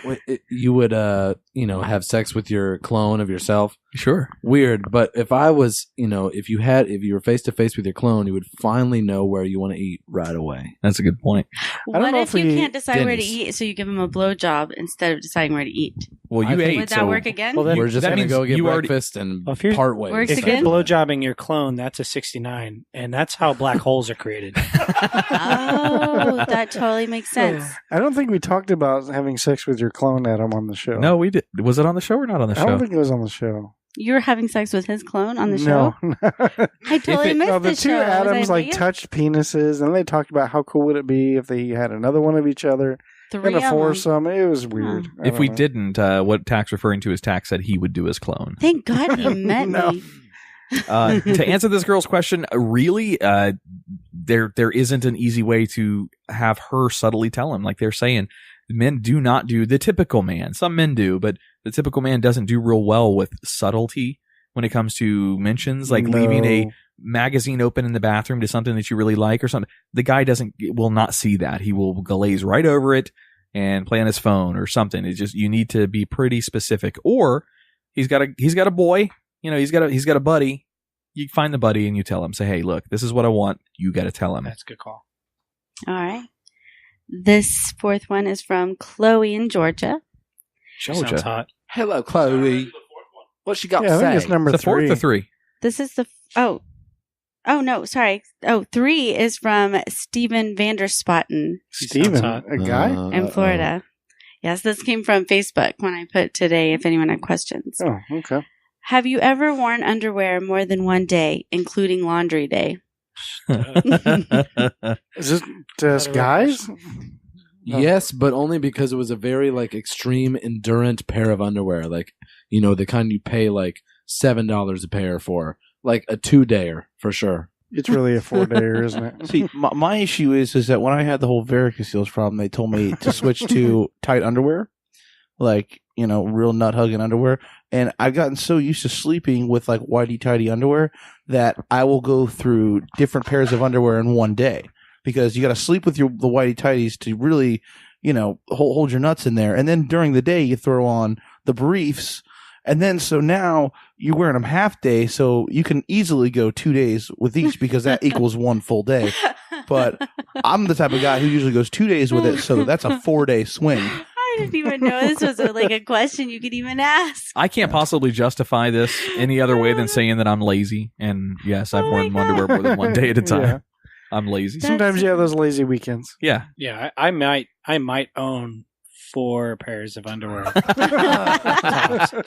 you would, have sex with your clone of yourself. Sure. Weird, but if I was, if you were face to face with your clone, you would finally know where you want to eat right away. That's a good point. What if you can't decide where to eat, so you give him a blowjob instead of deciding where to eat? Well, you ate. Would that work again? Well, then we're just that going to means go get you already- breakfast and Well, if you're- part ways. Works If again? you're blowjobbing your clone, that's a 69, and that's how black holes are created. Oh, that totally makes sense. I don't think we talked about having sex with your clone, Adam, on the show. No, we did. Was it on the show or not on the I don't show? think it was on the show. You were having sex with his clone on the show? No. I totally missed No, the this two show. Was I Adams like vegan? touched penises, and they talked about how cool would it be if they had another one of each other Three and a of them. foursome. It was weird. I If don't we know. didn't, what Tach's referring to is Tach said he would do his clone. Thank God he met No. me. To answer this girl's question, really, there isn't an easy way to have her subtly tell him. Like they're saying, men do not do the typical man. Some men do, but the typical man doesn't do real well with subtlety when it comes to mentions, like leaving a magazine open in the bathroom to something that you really like or something. The guy will not see that. He will glaze right over it and play on his phone or something. It's just, you need to be pretty specific. Or he's got a boy, he's got a buddy. You find the buddy and you tell him, say, hey, look, this is what I want. You got to tell him. That's a good call. All right. This fourth one is from Chloe in Georgia. Sounds hot. Hello, Chloe. What she got Yeah, I to think say? it's number The fourth three. or three? This is oh no, sorry. Oh, 3 is from Steven Vanderspotten Steven, hot. a guy? in Florida. Yes, this came from Facebook when I put today if anyone had questions. Oh, okay. Have you ever worn underwear more than one day, including laundry day? Is this just guys? Yes, but only because it was a very extreme endurant pair of underwear, the kind you pay $7 a pair for, like a 2-dayer for sure. It's really a 4-dayer, isn't it? See, my issue is that when I had the whole varicocele problem, they told me to switch to tight underwear, real nut hugging underwear. And I've gotten so used to sleeping with whitey tighty underwear that I will go through different pairs of underwear in one day, because you got to sleep with the whitey tighties to really, hold your nuts in there. And then during the day, you throw on the briefs. And then so now you're wearing them half day, so you can easily go 2 days with each, because that equals one full day. But I'm the type of guy who usually goes 2 days with it, so that's a 4-day swing. I didn't even know this was a question you could even ask. I can't possibly justify this any other way than saying that I'm lazy. And yes, I've Oh worn my underwear more than one day at a time. Yeah. I'm lazy. Sometimes you have those lazy weekends. Yeah. Yeah, I might own 4 pairs of underwear.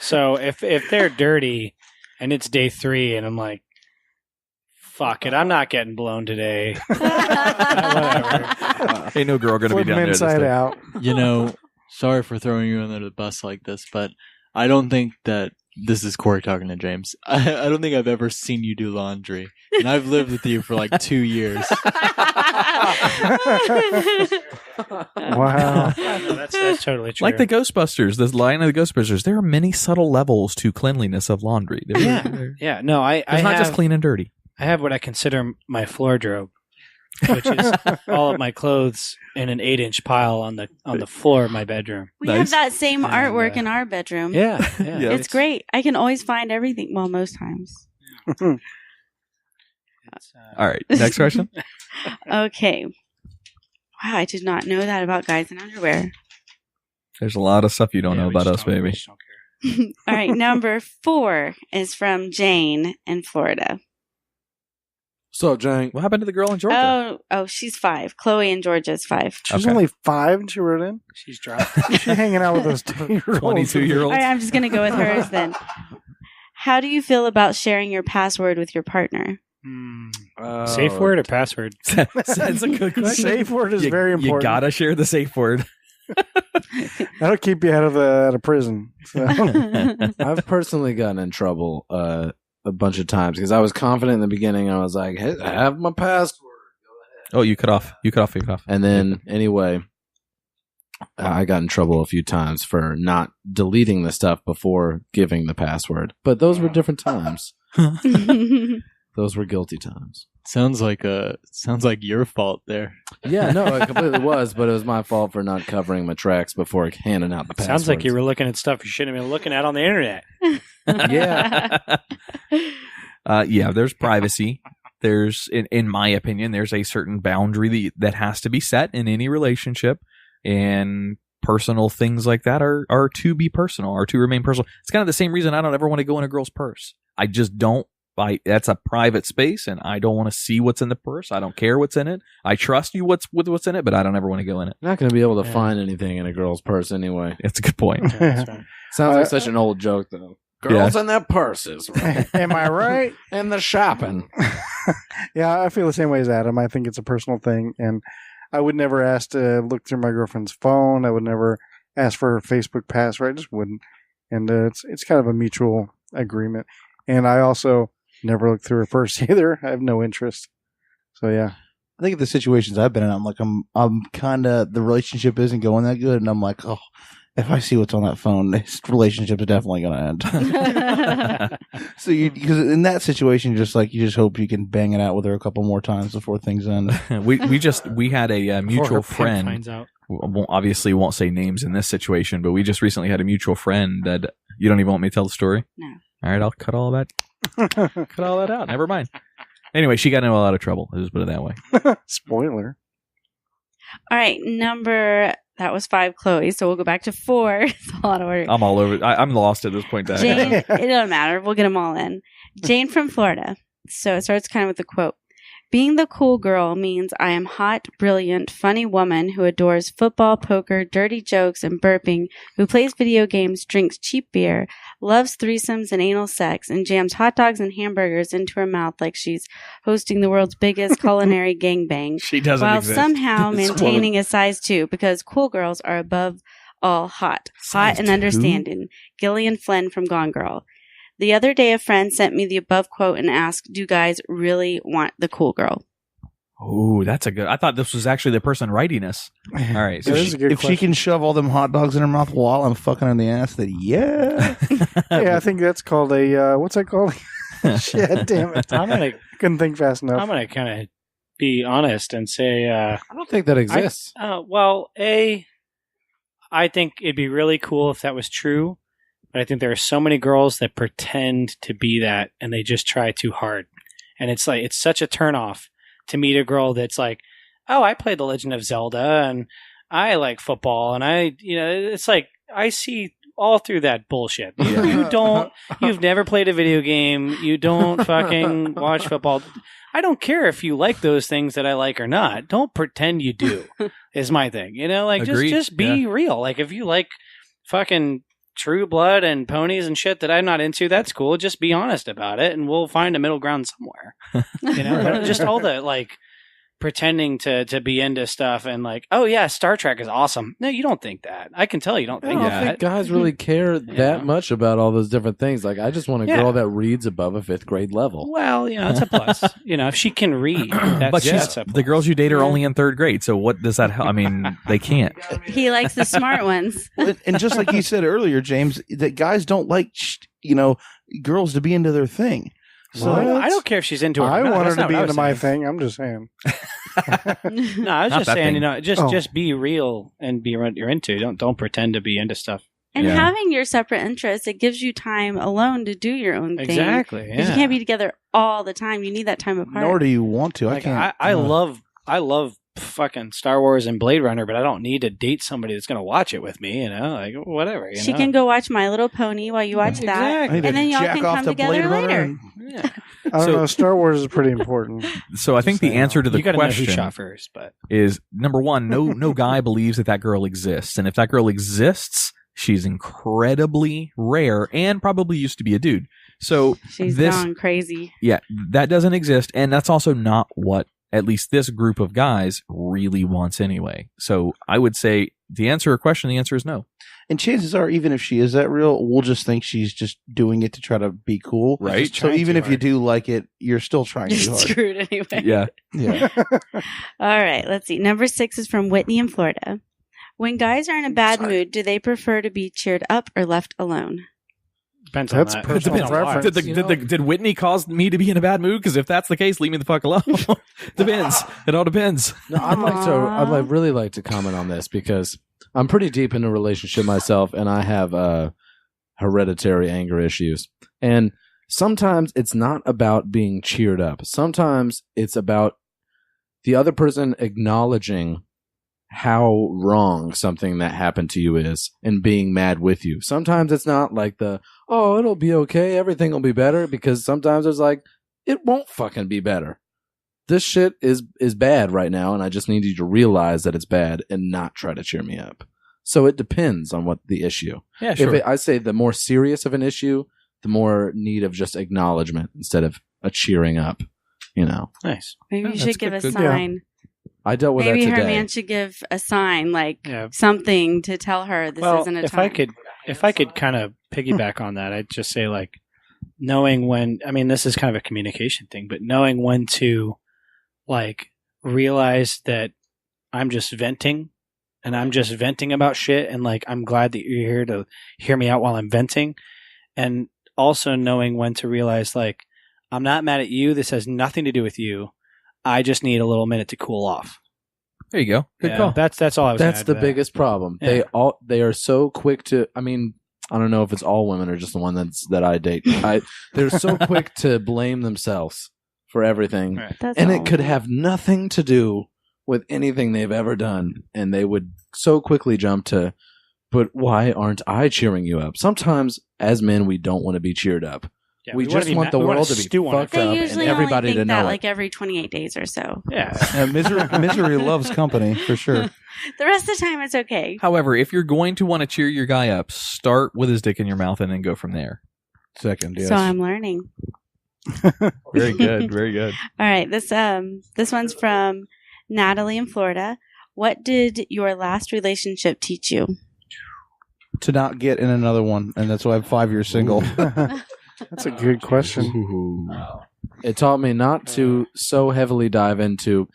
So if they're dirty and it's day 3 and I'm like, fuck it, I'm not getting blown today. Whatever. Ain't no girl going to be Flip down them there. this inside day. out. Sorry for throwing you under the bus like this, but I don't think that this is Cory talking to James. I don't think I've ever seen you do laundry, and I've lived with you for 2 years. Wow. No, that's totally true. Like the Ghostbusters, this line of the Ghostbusters, there are many subtle levels to cleanliness of laundry. Yeah. No, It's not just clean and dirty. I have what I consider my floor which is all of my clothes in an 8-inch pile on the floor of my bedroom. We Nice. have that same And, artwork in our bedroom. Yeah. It's great. I can always find everything. Well, most times. All right. Next question. Okay. Wow, I did not know that about guys in underwear. There's a lot of stuff you don't know about us, baby. All right, number 4 is from Jane in Florida. So, Jane, What happened to the girl in Georgia? Oh, she's 5. Chloe in Georgia is 5. She's Okay. only 5 and she wrote in. She's dropped. She's hanging out with those 2-year-olds. 22-year-old. All right, I'm just going to go with hers then. How do you feel about sharing your password with your partner? Safe word or password? That's a good question. Safe word is very important. You gotta share the safe word. That'll keep you out of prison. So. I've personally gotten in trouble a bunch of times because I was confident in the beginning. I was like, hey, I have my password. Oh, you cut off. And then, anyway, I got in trouble a few times for not deleting the stuff before giving the password. But those were different times. Those were guilty times. Sounds like your fault there. Yeah, no, it completely was, but it was my fault for not covering my tracks before handing out the passwords. Sounds like you were looking at stuff you shouldn't have been looking at on the internet. Yeah. Yeah, there's privacy. There's, in my opinion, there's a certain boundary that has to be set in any relationship, and personal things like that are to be personal, or to remain personal. It's kind of the same reason I don't ever want to go in a girl's purse. I just don't. That's a private space, and I don't want to see what's in the purse. I don't care what's in it. I trust you what's in it, but I don't ever want to go in it. You're not going to be able to find anything in a girl's purse anyway. That's a good point. That's right. Sounds like such an old joke, though. Girls in their purses. Right? Am I right? And the shopping. Yeah, I feel the same way as Adam. I think it's a personal thing, and I would never ask to look through my girlfriend's phone. I would never ask for her Facebook password. I just wouldn't. And it's kind of a mutual agreement. And I also never look through her purse either. I have no interest. So yeah. I think of the situations I've been in, I'm kind of, the relationship isn't going that good, and I'm like, oh, if I see what's on that phone, this relationship is definitely going to end. So because in that situation, you just hope you can bang it out with her a couple more times before things end. we had a mutual friend. Finds out. Obviously won't say names in this situation, but we just recently had a mutual friend that you don't even want me to tell the story. No. All right, I'll cut all that out. Never mind. Anyway, she got in a lot of trouble. Let's just put it that way. Spoiler. All right, that was 5, Chloe. So we'll go back to 4. It's a lot of order. I'm all over. I'm lost at this point. Jane, it doesn't matter. We'll get them all in. Jane from Florida. So it starts kind of with a quote. Being the cool girl means I am hot, brilliant, funny woman who adores football, poker, dirty jokes, and burping, who plays video games, drinks cheap beer, loves threesomes and anal sex, and jams hot dogs and hamburgers into her mouth like she's hosting the world's biggest culinary gangbang. She doesn't while exist. somehow maintaining a size 2 because cool girls are above all hot and understanding. Gillian Flynn from Gone Girl. The other day, a friend sent me the above quote and asked, do guys really want the cool girl? Oh, that's a good. I thought this was actually the person writing us. All right. So If she can shove all them hot dogs in her mouth while I'm fucking her in the ass, then yeah. Yeah, I think that's called a, what's that called? Shit, damn it. Couldn't think fast enough. I'm going to kind of be honest and say... I don't think that exists. I think it'd be really cool if that was true. But I think there are so many girls that pretend to be that, and they just try too hard. And it's like, it's such a turnoff to meet a girl that's like, oh, I played The Legend of Zelda, and I like football, and it's like, I see all through that bullshit. You've never played a video game, you don't fucking watch football. I don't care if you like those things that I like or not. Don't pretend you do, is my thing. Just be real. Like, if you like fucking True Blood and ponies and shit that I'm not into, that's cool. Just be honest about it, and we'll find a middle ground somewhere. But just all the like pretending to be into stuff and like, oh yeah, Star Trek is awesome. No, you don't think that. I can tell you don't think I that. don't think guys really care that much about all those different things. Like, I just want a girl that reads above a 5th grade level. Well, it's a plus. If she can read, that's a plus. The girls you date are only in 3rd grade. So what does that help? I mean, they can't. He likes the smart ones. And just like you said earlier, James, that guys don't like, girls to be into their thing. So I don't care if she's into it. I want her to be into my saying. thing. I'm just saying. No, I was just saying, just be real and be what you're into. Don't pretend to be into stuff. And having your separate interests, it gives you time alone to do your own thing. Exactly. Yeah. You can't be together all the time. You need that time apart. Nor do you want to. Like, I love fucking Star Wars and Blade Runner, but I don't need to date somebody that's going to watch it with me, like whatever. She can go watch My Little Pony while you watch that, and then y'all can come together later. I don't know. Star Wars is pretty important. So I think the answer to the question know who shot first, but is number one, no guy believes that girl exists, and if that girl exists, she's incredibly rare and probably used to be a dude. So she's gone crazy. Yeah, that doesn't exist, and that's also not what at least this group of guys really wants anyway. So I would say the answer to your question, the answer is no. And chances are, even if she is that real, we'll just think she's just doing it to try to be cool. Right. So even if you do like it, you're still trying too hard. Screwed anyway. Yeah. All right. Let's see. Number 6 is from Whitney in Florida. When guys are in a bad mood, do they prefer to be cheered up or left alone? Depends That's on that. personal Depends on why. preference. Did Whitney cause me to be in a bad mood? Because if that's the case, leave me the fuck alone. Depends. It all depends. No, I'd really like to comment on this because I'm pretty deep in a relationship myself, and I have hereditary anger issues. And sometimes it's not about being cheered up. Sometimes it's about the other person acknowledging how wrong something that happened to you is and being mad with you. Sometimes it's not like oh, it'll be okay, everything will be better, because sometimes it's like, it won't fucking be better. This shit is bad right now, and I just need you to realize that it's bad and not try to cheer me up. So it depends on what the issue. Yeah, sure. Nice. Maybe you should give a good- sign. I dealt with Maybe that her today. man should give a sign, like Yeah. something to tell her this isn't a time. If I could kind of piggyback on that, I'd just say like knowing when. I mean, this is kind of a communication thing, but knowing when to like realize that I'm just venting, and I'm just venting about shit, and like I'm glad that you're here to hear me out while I'm venting, and also knowing when to realize like I'm not mad at you. This has nothing to do with you. I just need a little minute to cool off. There you go. Good Yeah, call. That's all I was. gonna That's add the to that. biggest problem. Yeah. They are so quick to. I mean, I don't know if it's all women or just the one that I date. They're so quick to blame themselves for everything, Right. That's and all. it could have nothing to do with anything they've ever done, and they would so quickly jump to, but why aren't I cheering you up? Sometimes, as men, we don't want to be cheered up. Yeah, we wanna just be want the we wanna world to be stew on it. fucked They up and usually everybody only to think know that it. like every 28 days or so. Yeah. Misery loves company for sure. The rest of the time, it's okay. However, if you're going to want to cheer your guy up, start with his dick in your mouth and then go from there. Second, yes. So I'm learning. Very good. Very good. All right, this one's from Natalie in Florida. What did your last relationship teach you? To not get in another one, and that's why I'm 5 years single. That's a good question. It taught me not to so heavily dive into,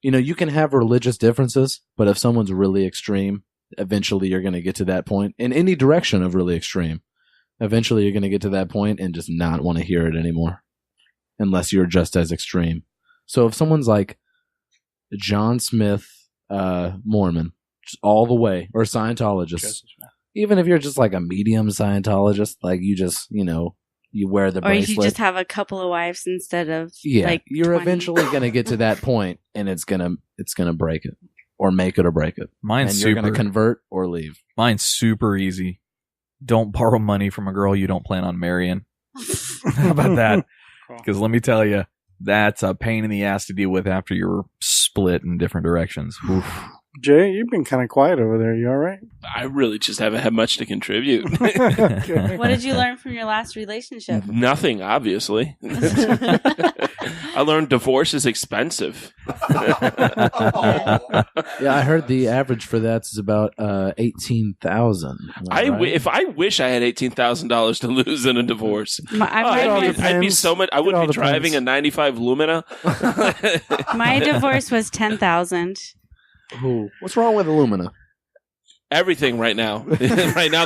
you can have religious differences, but if someone's really extreme, eventually you're going to get to that point in any direction of really extreme. Eventually you're going to get to that point and just not want to hear it anymore unless you're just as extreme. So if someone's like John Smith, Mormon, just all the way, or Scientologist, even if you're just like a medium Scientologist, like you just, you wear the Or if bracelet. you just have a couple of wives instead of Yeah, you're 20. eventually going to get to that point, and it's gonna break it, or make it or break it. Mine's And you're super. going to convert or leave. Mine's super easy. Don't borrow money from a girl you don't plan on marrying. How about that? Because let me tell you, that's a pain in the ass to deal with after you're split in different directions. Oof. Jay, you've been kind of quiet over there. You all right? I really just haven't had much to contribute. Okay. What did you learn from your last relationship? Nothing, obviously. I learned divorce is expensive. Yeah, I heard the average for that is about 18,000. If I wish I had $18,000 to lose in a divorce, I'd be so much. I would be driving a '95 Lumina. My divorce was 10,000. What's wrong with Illumina? Everything right now. Right now,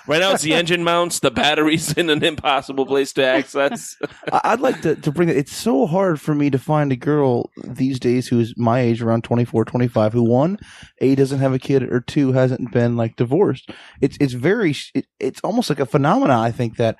right now it's the engine mounts, the batteries in an impossible place to access. I'd like to bring it. It's so hard for me to find a girl these days who's my age, around 24, 25, who one, A, doesn't have a kid, or two, hasn't been like divorced. It's almost like a phenomenon. I think that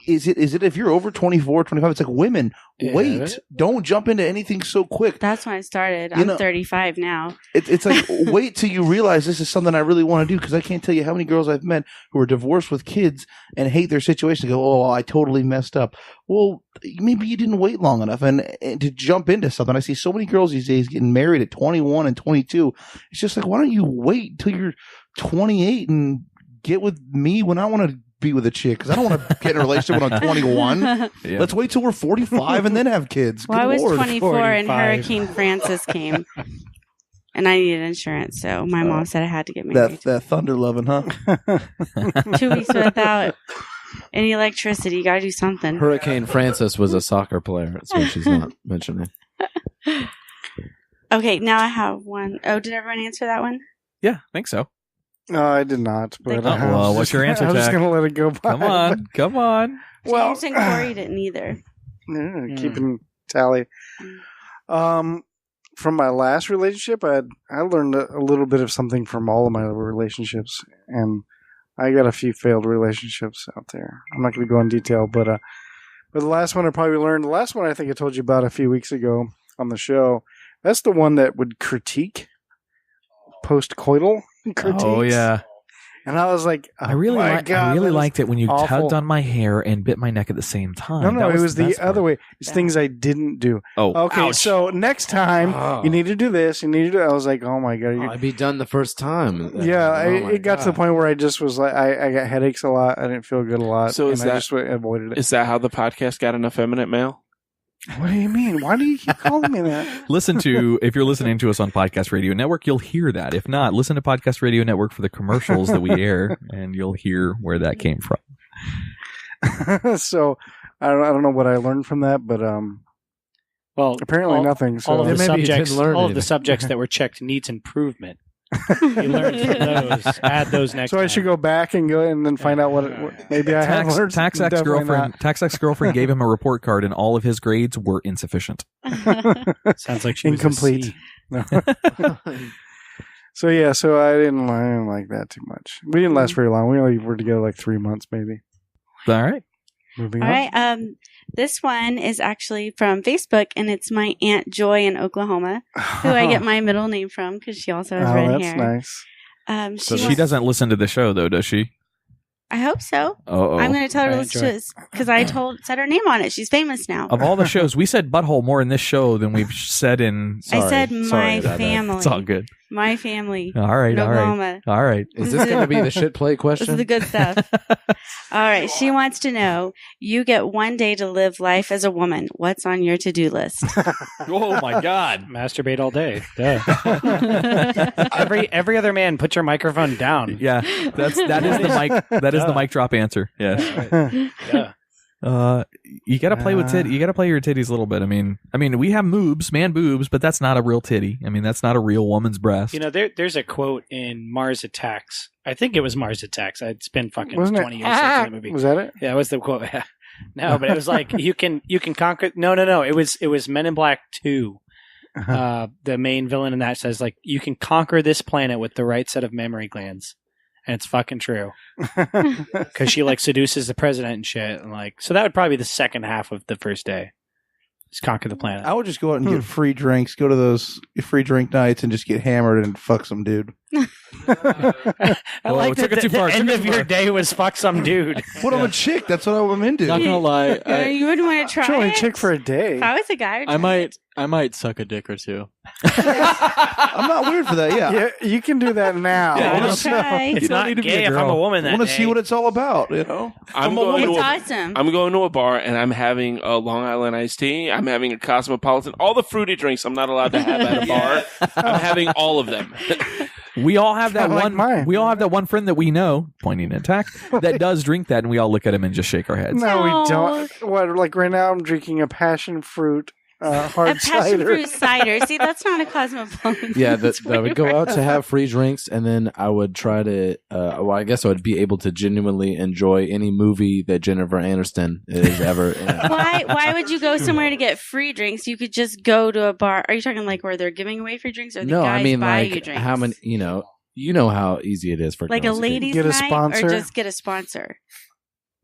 is it if you're over 24, 25, it's like women, wait, don't jump into anything so quick. That's when I started. I'm 35 now. It's like, wait till you realize this is something I really want to do, because I can't tell you how many girls I've met who are divorced with kids and hate their situation. Go, oh, I totally messed up. Well, maybe you didn't wait long enough and to jump into something. I see so many girls these days getting married at 21 and 22. It's just like, why don't you wait till you're 28 and get with me when I want to be with a chick? Because I don't want to get in a relationship when I'm 21. Yeah. Let's wait till we're 45 and then have kids. Well, Good I was Lord. 24 and 45. Hurricane Francis came. And I needed insurance, so my mom said I had to get married. That thunder loving, huh? 2 weeks without any electricity. You got to do something. Hurricane Francis was a soccer player. That's what she's not mentioning. Okay, now I have one. Oh, did everyone answer that one? Yeah, I think so. No, I did not. But Oh, well, what's your answer, I was just Tach? going to let it go by. Come on. Well, James and Cory didn't either. keeping tally. From my last relationship, I learned a little bit of something from all of my relationships, and I got a few failed relationships out there. I'm not going to go in detail, but the last one I probably learned. The last one I think I told you about a few weeks ago on the show. That's the one that would critique post-coital critiques. Oh yeah. And I was like, I really liked it when you awful. tugged on my hair and bit my neck at the same time. No, That it was the best other part. way. It's things I didn't do. Oh, Okay, ouch. so next time you need to do this. You need to do. I was like, oh my god. I'd be done the first time. Yeah, Oh my it got to the God. point where I just was like, I got headaches a lot. I didn't feel good a lot. So is and I that- just avoided it. Is that how the podcast got an effeminate mail? What do you mean? Why do you keep calling me that? If you're listening to us on Podcast Radio Network, you'll hear that. If not, listen to Podcast Radio Network for the commercials that we air, and you'll hear where that came from. So I don't know what I learned from that, but Well, apparently nothing. So All of the maybe you didn't subjects, learn all of the anything. subjects that were checked needs improvement. You learned from those. Add those next. I should go back and go and then find out what maybe I have learned. Tax Definitely ex-girlfriend gave him a report card, and all of his grades were insufficient. Sounds like she incomplete. Was a C. No. So yeah, so I didn't like that too much. We didn't last very long. We only were together like 3 months, maybe. All right. Moving All on. right. This one is actually from Facebook, and it's my Aunt Joy in Oklahoma, who I get my middle name from because she also has red that's hair. nice. So she doesn't listen to the show, though, does she? I hope so. Oh, I'm going to tell her to Aunt listen to us because I said her name on it. She's famous now. Of all the shows, we said butthole more in this show than we've said in. I said Sorry my about that. family. It's all good. My family. All right, in all right, Oklahoma. all right. Is this going to be the shit play This question? is the good stuff. All right. She wants to know, you get one day to live life as a woman. What's on your to-do list? Oh my God! Masturbate all day. Duh. every other man, put your microphone down. Yeah, that is the mic. That is the mic drop answer. Yes. Yeah. You got to play with you got to play your titties a little bit. I mean, we have man boobs, but that's not a real titty. I mean, that's not a real woman's breast. You know, there's a quote in Mars Attacks. I think it was Mars Attacks. It's been fucking Wasn't 20 it? years since I've seen the movie. Was that it? Yeah, that was the quote. No, but it was like you can conquer. No. It was Men in Black 2. The main villain in that says like you can conquer this planet with the right set of mammary glands, and it's fucking true. Because she like seduces the president and shit, and like so that would probably be the second half of the first day. Just conquer the planet. I would just go out and get free drinks, go to those free drink nights, and just get hammered and fuck some dude. I like took that it too the far, end took it of too your far. day was fuck some dude. What I'm a chick. That's what I'm into. Not gonna lie, You wouldn't want to try Sure, only it? chick for a day. If I was a guy, I might suck a dick or two. I'm not weird for that. Yeah. Yeah, you can do that now. Yeah, I wanna I'll try. It's You don't not need to be gay a if I'm a girl. woman that I want to day. see what it's all about. You know. I'm going It's to awesome. I'm going to a bar and I'm having a Long Island iced tea. I'm having a Cosmopolitan. All the fruity drinks I'm not allowed to have at a bar. I'm having all of them. We all have that Kinda like one. mine. We all have that one friend that we know, pointing at Tach, that does drink that, and we all look at him and just shake our heads. No, No. we don't. What? Like right now, I'm drinking a passion fruit hard A passion cider. fruit cider. See, that's not a cosmopolitan. Yeah, I would go out to have free drinks, and then I would try to. I guess I would be able to genuinely enjoy any movie that Jennifer Aniston is ever in. Why would you go somewhere to get free drinks? You could just go to a bar. Are you talking like where they're giving away free drinks, or the No, guys I mean buy like you drinks? how many? You know how easy it is for like a girls to ladies' Get a night, sponsor? or just get a sponsor.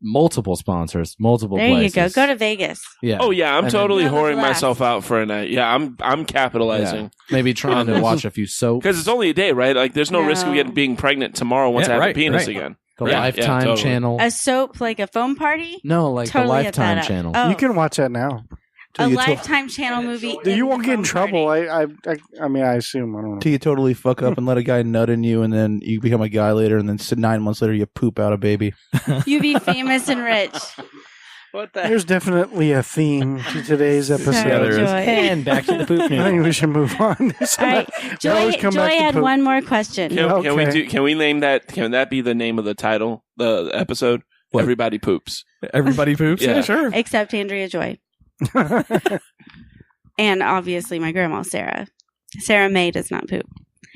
multiple sponsors, multiple There places. you go. Go to Vegas. Yeah. Oh yeah, I'm And totally then- whoring That was myself out for a night. Yeah, I'm capitalizing. maybe trying to watch a few soaps. Because it's only a day, right? Like, there's no risk of No. getting being pregnant tomorrow once Yeah, I have right, a penis right. again. The Yeah, Lifetime totally. channel. A soap, like a foam party. No, like Totally the hit that Lifetime up. channel. Oh. You can watch that now. A you Lifetime channel movie. You won't the get in foam trouble. party. I mean, I assume. I don't know. Till you totally fuck up and let a guy nut in you, and then you become a guy later, and then 9 months later you poop out a baby. You be famous and rich. What the There's definitely a theme to today's episode. Sorry, Yeah, there is. Joy. And back to the poop I think news. we should move on. All right, We always Joy. come back Joy to had poop. one more question. Can we Okay. Can we name that? Can that be the name of the title, the episode? What? Everybody poops. Everybody poops. Yeah. Yeah, sure. Except Andrea Joy. And obviously my grandma, Sarah. Sarah May does not poop.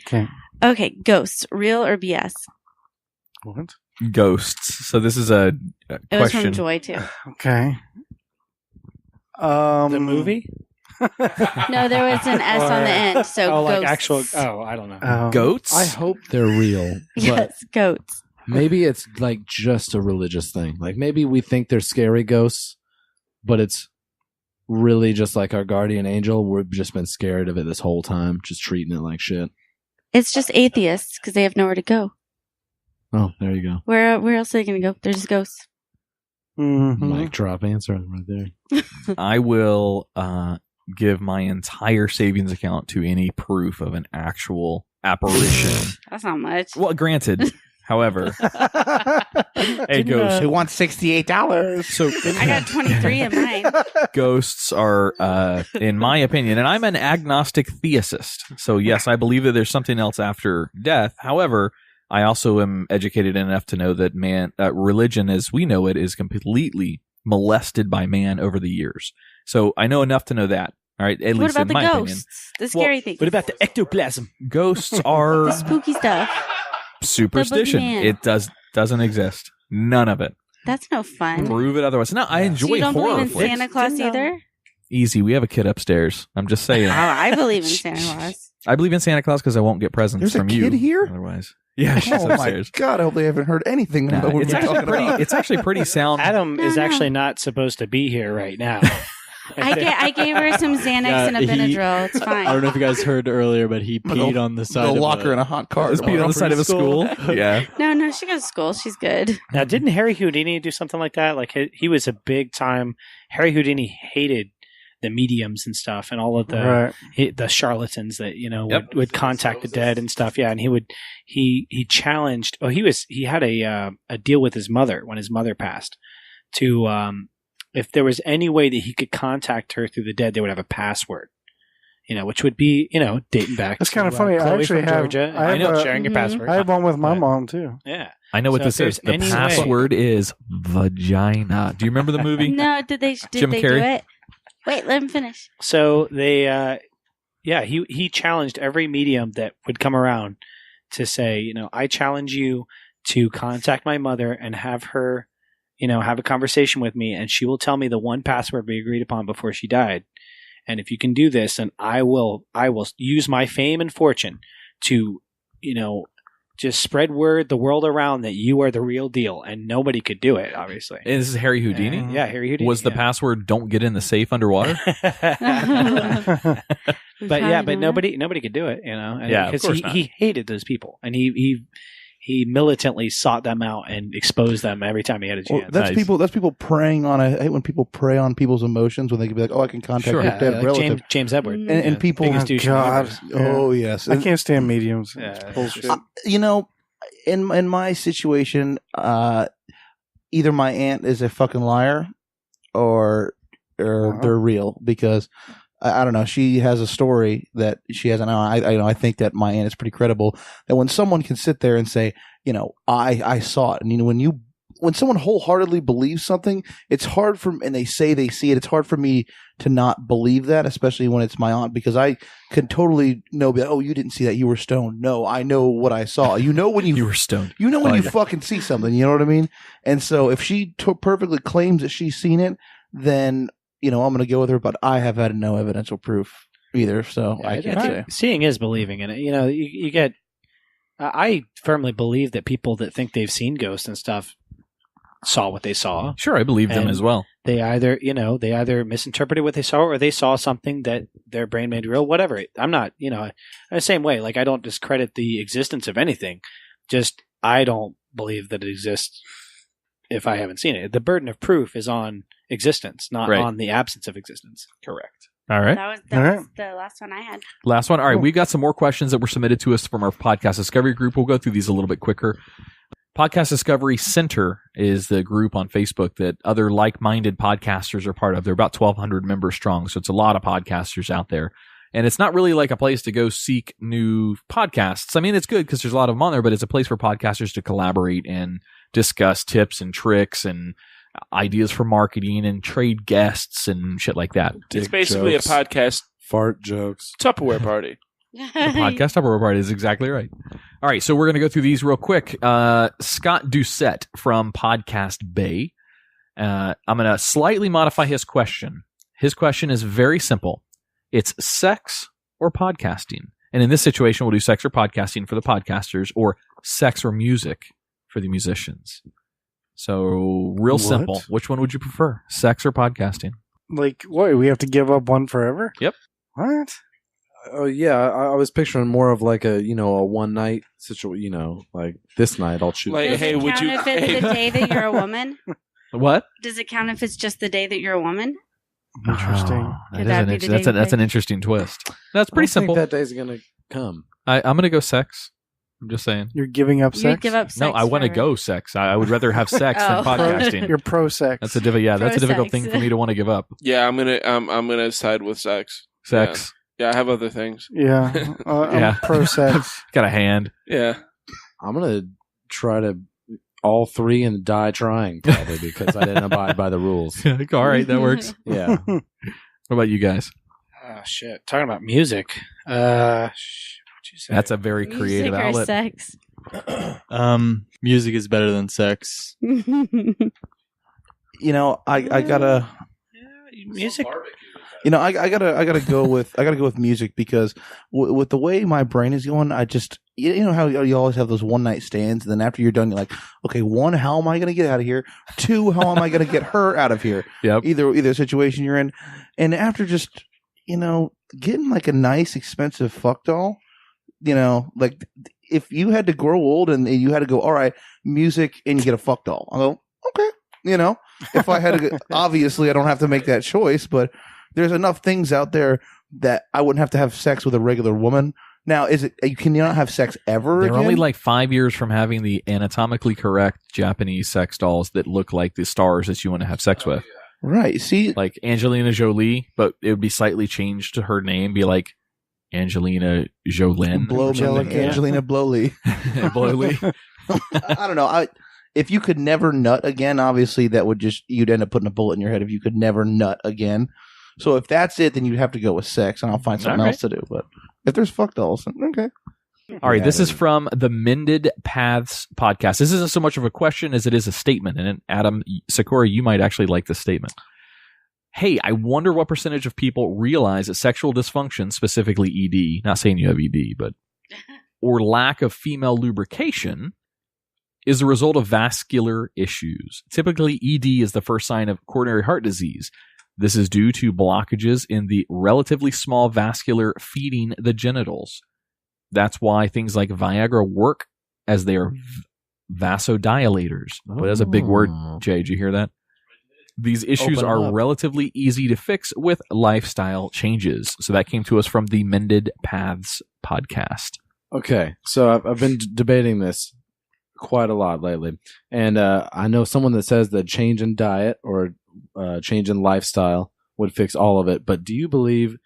Okay. Okay, ghosts, real or BS? What? Ghosts. So this is a It was question. from Joy too. Okay. The movie? No, there was an S on the end. So Oh, like ghosts. actual. Oh, I don't know. Goats? I hope they're real. But Yes, goats. maybe it's like just a religious thing. Like maybe we think they're scary ghosts, but it's really just like our guardian angel. We've just been scared of it this whole time, just treating it like shit. It's just atheists because they have nowhere to go. Oh, there you go. Where else are they going to go? They're just ghosts. Mhm. Mic drop answer right there. I will give my entire savings account to any proof of an actual apparition. That's not much. Well, granted, however, hey, ghosts. Who wants $68? So I got 23 in mine. ghosts are, in my opinion, and I'm an agnostic theist. So yes, I believe that there's something else after death. However, I also am educated enough to know that religion as we know it is completely molested by man over the years. So I know enough to know that. All right, at What least about in the my ghosts? opinion. The scary things. What about the ectoplasm? Ghosts are the spooky stuff? superstition. boogeyman. It doesn't exist. None of it. That's no fun. Prove it otherwise. No, I enjoy So you don't horror believe in flicks. Santa Claus either? Easy. We have a kid upstairs. I'm just saying. Oh, I believe in Santa Claus. I believe in Santa Claus because I won't get presents There's a from you. kid here? Otherwise, yeah, she's Oh my upstairs. God! I hope they haven't heard anything Nah, about what it's we're actually talking pretty. about. It's actually pretty sound. Adam No, is no. actually not supposed to be here right now. I gave her some Xanax Yeah, and a he- Benadryl. It's I don't fine. know if you guys heard earlier, but he peed Go- on the Go side of lock her in a hot car. Just being on the side of a school. Yeah. No, she goes to school. She's good. Now, didn't Harry Houdini do something like that? Like he was a big time. Harry Houdini hated the mediums and stuff, and all of the the charlatans that Yep. would contact the dead and stuff. Yeah, and he challenged. Oh, he had a deal with his mother when his mother passed to if there was any way that he could contact her through the dead, they would have a password. Which would be dating back. That's to, kind of funny. I Chloe actually from have. Georgia. I I know have a- sharing your password. I have one with my But- mom too. Yeah. I know what So this if is. there's The any password is vagina. Do you remember the movie? No, did they Jim do Carrey? it? Wait, let him finish. So they, he challenged every medium that would come around to say, I challenge you to contact my mother and have her, have a conversation with me, and she will tell me the one password we agreed upon before she died. And if you can do this, then I will use my fame and fortune to, just spread the world around that you are the real deal, and nobody could do it, obviously. And this is Harry Houdini. Yeah, Harry Houdini. Was the password "Don't get in the safe underwater"? But nobody could do it, and Yeah, of because course not. he hated those people, and he militantly sought them out and exposed them every time he had a Well, chance. that's Nice. people. That's people preying on. I hate when people prey on people's emotions when they can be like, "Oh, I can contact Sure. your Yeah, dead like relative." James Edward, Mm. And people, biggest douche in the God. universe. oh yes, I can't stand mediums. Yeah, It's it's bullshit. just- in my situation, either my aunt is a fucking liar, or Wow. they're real because I don't know. She has a story that she has, and I think that my aunt is pretty credible. That when someone can sit there and say, I saw it, and when someone wholeheartedly believes something, it's hard and they say they see it. It's hard for me to not believe that, especially when it's my aunt, because I could totally know, oh, you didn't see that, you were stoned. No, I know what I saw. When You were stoned. when Oh, you yeah. fucking see something, you know what I mean? And so if she perfectly claims that she's seen it, then, I'm going to go with her, but I have had no evidential proof either, so I can't say. Seeing is believing in it. You get. I firmly believe that people that think they've seen ghosts and stuff saw what they saw. Sure, I believe them And as well. They either misinterpreted what they saw, or they saw something that their brain made real. Whatever. I'm not, the same way. Like, I don't discredit the existence of anything. Just I don't believe that it exists if I haven't seen it. The burden of proof is on existence, not Right. on the absence of existence. Correct. All right. That All right. was the last one I had. Last one. All right. Cool. We got some more questions that were submitted to us from our podcast discovery group. We'll go through these a little bit quicker. Podcast Discovery Center is the group on Facebook that other like-minded podcasters are part of. They're about 1,200 members strong, so it's a lot of podcasters out there. And it's not really like a place to go seek new podcasts. I mean, it's good because there's a lot of them on there, but it's a place for podcasters to collaborate and discuss tips and tricks and ideas for marketing and trade guests and shit like that. It's basically a podcast Fart jokes. Tupperware party. The podcast Tupperware party is exactly right. All right, so we're going to go through these real quick. Scott Doucette from Podcast Bay. I'm going to slightly modify his question. His question is very simple. It's sex or podcasting. And in this situation, we'll do sex or podcasting for the podcasters, or sex or music for the musicians. So real simple. Which one would you prefer? Sex or podcasting? Like, what? We have to give up one forever? Yep. What? Oh yeah, I was picturing more of like a one night situation. Like this night I'll choose. Like, Does it count if it's the day that you're a woman? What? Does it count if it's just the day that you're a woman? Interesting. That's an interesting twist. That's pretty simple. I think that day's gonna come. I'm going to go sex. I'm just saying. You're giving up sex? You'd give up sex. No, I want to forever. go sex. I would rather have sex than podcasting. You're pro sex. That's a difficult thing for me to want to give up. Yeah, I'm gonna side with sex. Sex. Yeah, I have other things. Yeah. I'm pro sex. Got a hand. Yeah. I'm gonna try to all three and die trying probably because I didn't abide by the rules. All right, that works. Yeah. What about you guys? Oh shit! Talking about music. What'd you say? That's a very creative Music or outlet. sex? Music is better than sex. I gotta music. I gotta go with music because with the way my brain is going, I just how you always have those one night stands, and then after you're done, you're like, okay, one, how am I gonna get out of here? Two, how am I gonna get her out of here? Yep. Either situation you're in, and after just getting like a nice expensive fuck doll, like if you had to grow old and you had to go, all right, music, and you get a fuck doll, I'll go, okay, if I had to, obviously I don't have to make that choice, but there's enough things out there that I wouldn't have to have sex with a regular woman. Now, can you not have sex ever They're again? only like 5 years from having the anatomically correct Japanese sex dolls that look like the stars that you want to have sex with. Right. See, like Angelina Jolie, but it would be slightly changed to her name, be like Angelina Jolene. Angelina Blowly. Blowly. I don't know. If you could never nut again, obviously that would you'd end up putting a bullet in your head if you could never nut again. So if that's it, then you'd have to go with sex, and I'll find something else to do. But if there's fuck dolls, then okay. All right, this is from the Mended Paths podcast. This isn't so much of a question as it is a statement. And Adam, Sakura, you might actually like this statement. Hey, I wonder what percentage of people realize that sexual dysfunction, specifically ED, not saying you have ED, but or lack of female lubrication, is the result of vascular issues. Typically, ED is the first sign of coronary heart disease. This is due to blockages in the relatively small vascular feeding the genitals. That's why things like Viagra work, as they are vasodilators. But that's a big word, Jay. Did you hear that? These issues are relatively easy to fix with lifestyle changes. So that came to us from the Mended Paths podcast. Okay, so I've been debating this quite a lot lately, and I know someone that says that change in diet or change in lifestyle would fix all of it. But do you believe,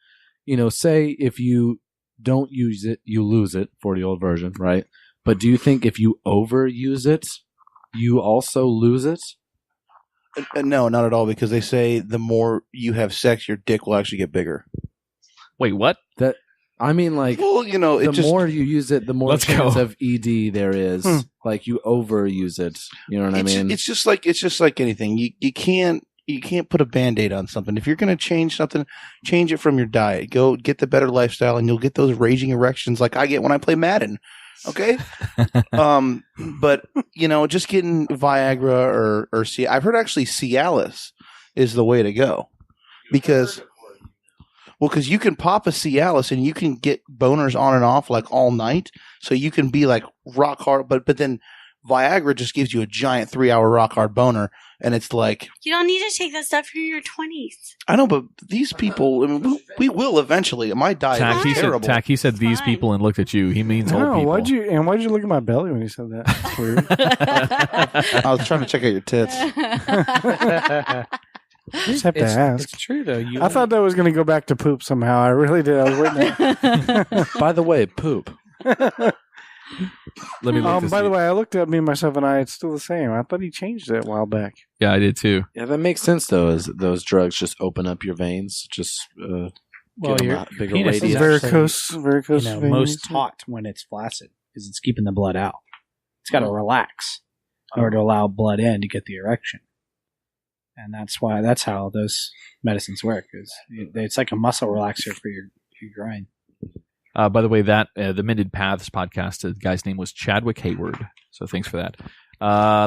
say if you don't use it, you lose it, for the old version, right? But do you think if you overuse it, you also lose it? No, not at all, because they say the more you have sex, your dick will actually get bigger. Wait, what? I mean, like, well, the more you use it, the more chance of ED there is. Like, you overuse it. You know what I mean? It's just like anything. You can't put a Band-Aid on something. If you're going to change something, change it from your diet. Go get the better lifestyle, and you'll get those raging erections like I get when I play Madden. Okay? But, just getting Viagra or I've heard actually Cialis is the way to go. Because you can pop a Cialis and you can get boners on and off like all night. So you can be like rock hard, but then Viagra just gives you a giant 3-hour rock hard boner. And it's like, you don't need to take that stuff in your 20s. I know, but these people, I mean, we will eventually. My diet is terrible. Tack, he said these people and looked at you. He means old people. Why'd you look at my belly when you said that? That's weird. I was trying to check out your tits. I just have to ask. It's true, though. I thought that was going to go back to poop somehow. I really did. I was waiting. By the way, poop. Let me look by the way, I looked at me, myself, and I. It's still the same. I thought he changed it a while back. Yeah, I did too. Yeah, that makes sense, though, as those drugs just open up your veins. Just Well, Give 'em your a bigger penis is radius. varicose veins. most taut when it's flaccid because it's keeping the blood out. It's got to relax in order to allow blood in to get the erection. And that's how those medicines work. It's like a muscle relaxer for your groin. By the way, that the Mended Paths podcast, the guy's name was Chadwick Hayward. So thanks for that.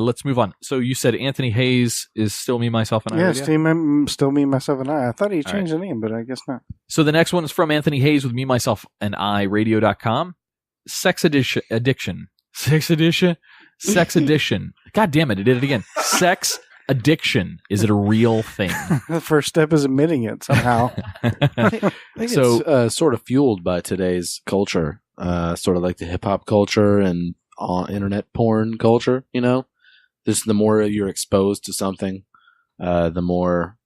Let's move on. So you said Anthony Hayes is still Me, Myself, and I. Yeah, Radio? still Me, Myself, and I. I thought he changed the name, but I guess not. So the next one is from Anthony Hayes with Me, Myself, and I Radio.com. Sex addiction. God damn it, I did it again. Sex addiction. Is it a real thing? The first step is admitting it somehow. I think it's sort of fueled by today's culture, sort of like the hip hop culture and internet porn culture. You know, the more you're exposed to something, the more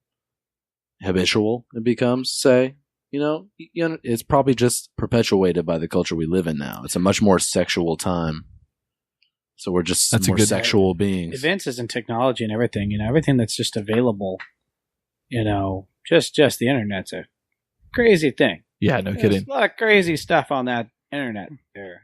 habitual it becomes. Say, you know, it's probably just perpetuated by the culture we live in now. It's a much more sexual time. So we're just more sexual beings. Advances in technology and everything, everything that's just available, just the internet's a crazy thing. Yeah, no kidding. There's a lot of crazy stuff on that internet there,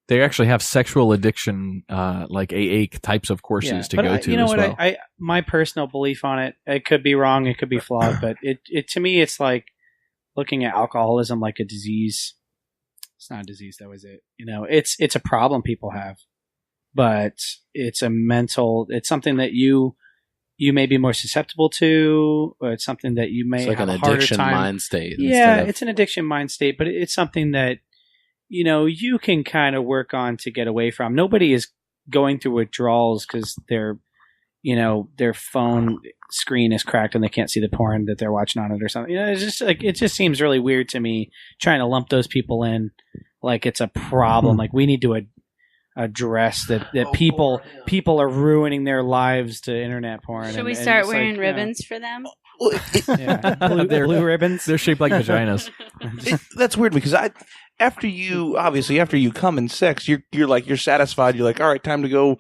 They actually have sexual addiction, like AA types of courses to go to. You know as what? well. My personal belief on it, it could be wrong, it could be flawed, but it to me, it's like looking at alcoholism like a disease. It's not a disease, that was it. It's a problem people have. But it's it's something that you may be more susceptible to, or it's something that you may have a harder time. It's like an addiction mind state. Yeah, it's an addiction mind state, but it's something that, you can kind of work on to get away from. Nobody is going through withdrawals because their phone screen is cracked and they can't see the porn that they're watching on it or something. It's just like, it just seems really weird to me trying to lump those people in like it's a problem. Like we need to address that people are ruining their lives to internet porn. Should we start wearing ribbons for them? Blue ribbons. They're shaped like vaginas. That's weird because after you come in sex, you're satisfied. You're like, all right, time to go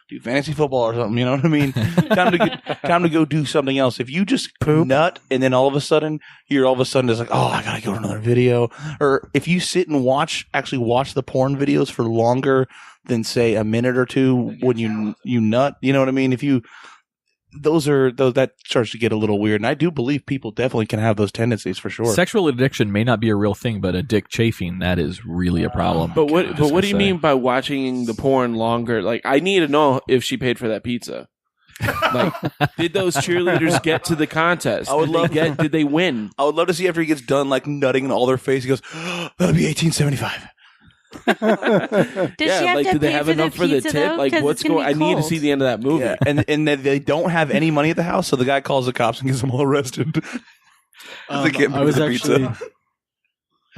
do fantasy football or something. You know what I mean? time to go do something else. If you just nut and then all of a sudden it's like, oh, I gotta go to another video. Or if you sit and actually watch the porn videos for longer than say a minute or two when you nut, you know what I mean? If you that starts to get a little weird, and I do believe people definitely can have those tendencies for sure. Sexual addiction may not be a real thing, but a dick chafing, that is really a problem. But what do you mean by watching the porn longer? Like, I need to know if she paid for that pizza. Like, did those cheerleaders get to the contest? Did they win? I would love to see after he gets done like nutting in all their face, he goes, oh, that'll be $18.75. Do they have enough for the tip? Though? Like, what's going? I need to see the end of that movie. Yeah. And they don't have any money at the house, so the guy calls the cops and gets them all arrested. I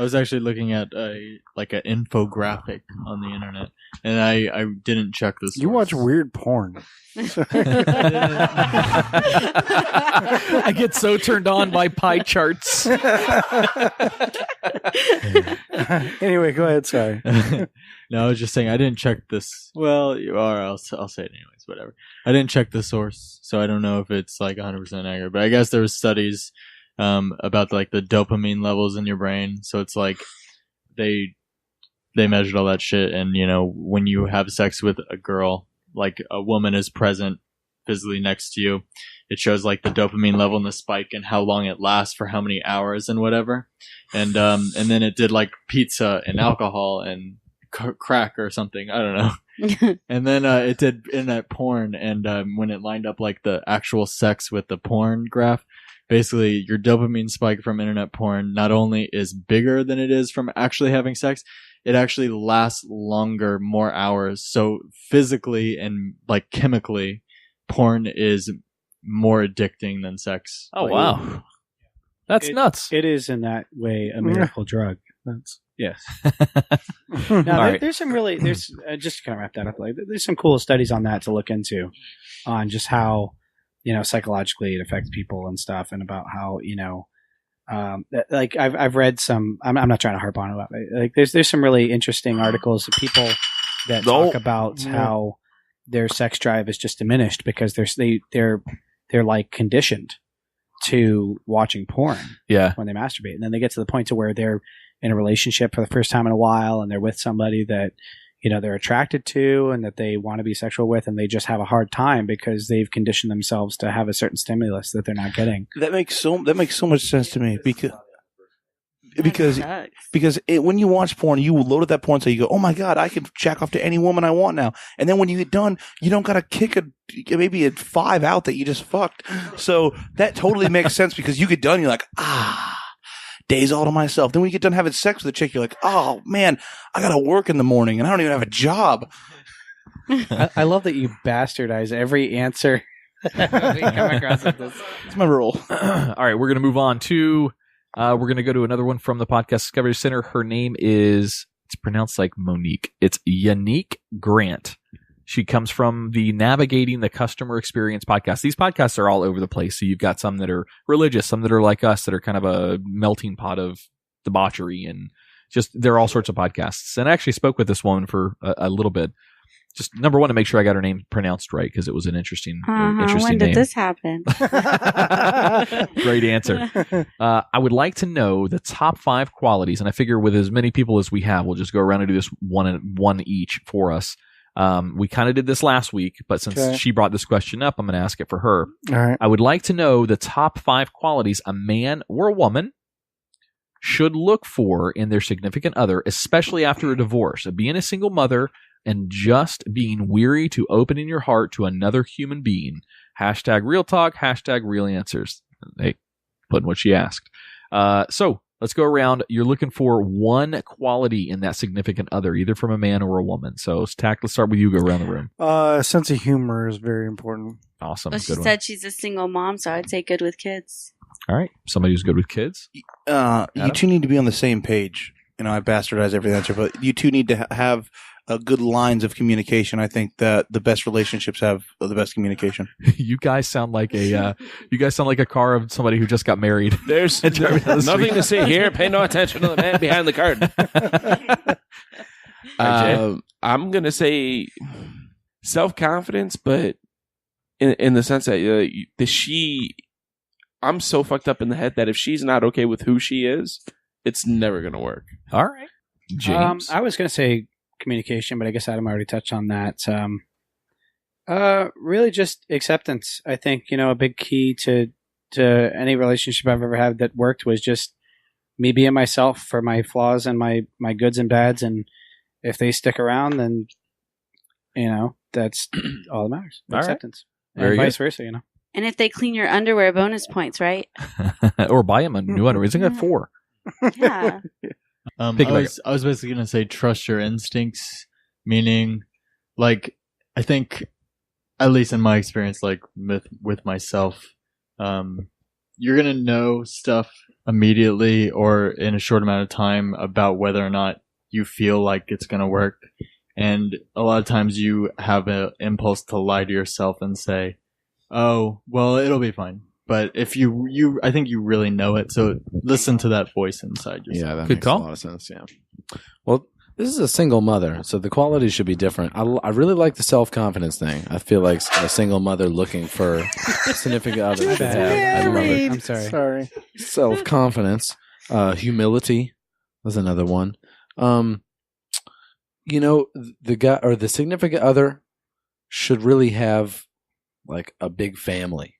was actually looking at an infographic on the internet, and I didn't check this. You watch weird porn. I get so turned on by pie charts. Anyway, go ahead. Sorry. No, I was just saying I didn't check this. Well, I'll say it anyways. Whatever. I didn't check the source, so I don't know if it's like 100% accurate. But I guess there was studies about like the dopamine levels in your brain. So it's like they measured all that shit, and when you have sex with a girl, like a woman is present physically next to you, it shows like the dopamine level and the spike and how long it lasts for how many hours and whatever. And then it did like pizza and alcohol and crack or something. I don't know. And then it did internet porn, and when it lined up like the actual sex with the porn graph, basically your dopamine spike from internet porn not only is bigger than it is from actually having sex, it actually lasts longer, more hours. So physically and like chemically, porn is more addicting than sex. Oh, wow. That's nuts. It is in that way a miracle drug. Yes. There's some really, just to kind of wrap that up, like there's some cool studies on that to look into, on just how, psychologically it affects people and stuff, and about how, like I've read some. I'm not trying to harp on about it. Like there's some really interesting articles of people that talk about how their sex drive is just diminished because they're like conditioned to watching porn Yeah. when they masturbate. And then they get to the point to where they're in a relationship for the first time in a while and they're with somebody that, they're attracted to and that they want to be sexual with, and they just have a hard time because they've conditioned themselves to have a certain stimulus that they're not getting. That makes so much sense to me because when you watch porn, you will load at that point, so you go, oh my God, I can jack off to any woman I want now. And then when you get done, you don't got to kick maybe a 5 out that you just fucked. So that totally makes sense because you get done, you're like, days all to myself. Then when you get done having sex with a chick, you're like, oh man, I got to work in the morning and I don't even have a job. I love that you bastardize every answer. We come across with this. It's my rule. All right, we're going to move on to, we're going to go to another one from the Podcast Discovery Center. Her name is, it's pronounced like Monique. It's Yannick Grant. She comes from the Navigating the Customer Experience podcast. These podcasts are all over the place. So you've got some that are religious, some that are like us, that are kind of a melting pot of debauchery, and just, there are all sorts of podcasts. And I actually spoke with this woman for a little bit. Just number one, to make sure I got her name pronounced right, because it was an interesting When did name. this happen? Great answer. I would like to know the top 5 qualities, and I figure with as many people as we have, we'll just go around and do this one each for us. We kind of did this last week, but since she brought this question up, I'm going to ask it for her. All right. I would like to know the top 5 qualities a man or a woman should look for in their significant other, especially after a divorce. Being a single mother and just being weary to opening your heart to another human being. Hashtag real talk, hashtag real answers. Hey, put in what she asked. So let's go around. You're looking for one quality in that significant other, either from a man or a woman. So, Tach, let's start with you. Go around the room. Sense of humor is very important. Awesome. Well, she Good one. said she's a single mom, so I'd say good with kids. All right. Somebody who's good with kids. You two need to be on the same page. I bastardize every answer, but you two need to have good lines of communication. I think that the best relationships have the best communication. You guys sound like a car of somebody who just got married. There's nothing to see here. Pay no attention to the man behind the curtain. I'm gonna say self-confidence, but in the sense that I'm so fucked up in the head that if she's not okay with who she is, it's never gonna work. All right, James. I was gonna say communication, but I guess Adam already touched on that. Really just acceptance. I think, a big key to any relationship I've ever had that worked was just me being myself for my flaws and my goods and bads. And if they stick around, then, that's all that matters. All Acceptance. Right. And vice versa, And if they clean your underwear, bonus points, right? Or buy him a new underwear. Isn't that 4? Yeah. I was basically going to say trust your instincts, meaning, like, I think, at least in my experience, like, with myself, you're going to know stuff immediately or in a short amount of time about whether or not you feel like it's going to work. And a lot of times you have an impulse to lie to yourself and say, oh, well, it'll be fine. But if I think you really know it. So listen to that voice inside yourself. Yeah, that Good makes call. a lot of sense. Yeah. Well, this is a single mother, so the qualities should be different. I really like the self-confidence thing. I feel like a single mother looking for a significant other should have. I love it. I'm sorry. Sorry. Self-confidence, humility was another one. The guy or the significant other should really have like a big family.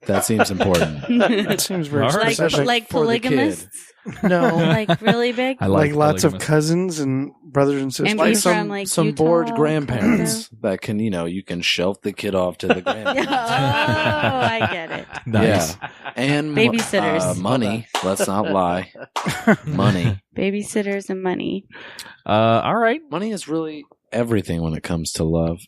That seems important. That seems very specific. like for the polygamists? No, Like really big? I like lots of polygamists. cousins and brothers and sisters. And like be some from, like, some Utah, bored grandparents Colorado? that can you can shelf the kid off to the Oh, grandparents. I get it. Nice. Yeah, and Babysitters. money. Let's not lie. Money. Babysitters and money. All right. Money is really everything when it comes to love.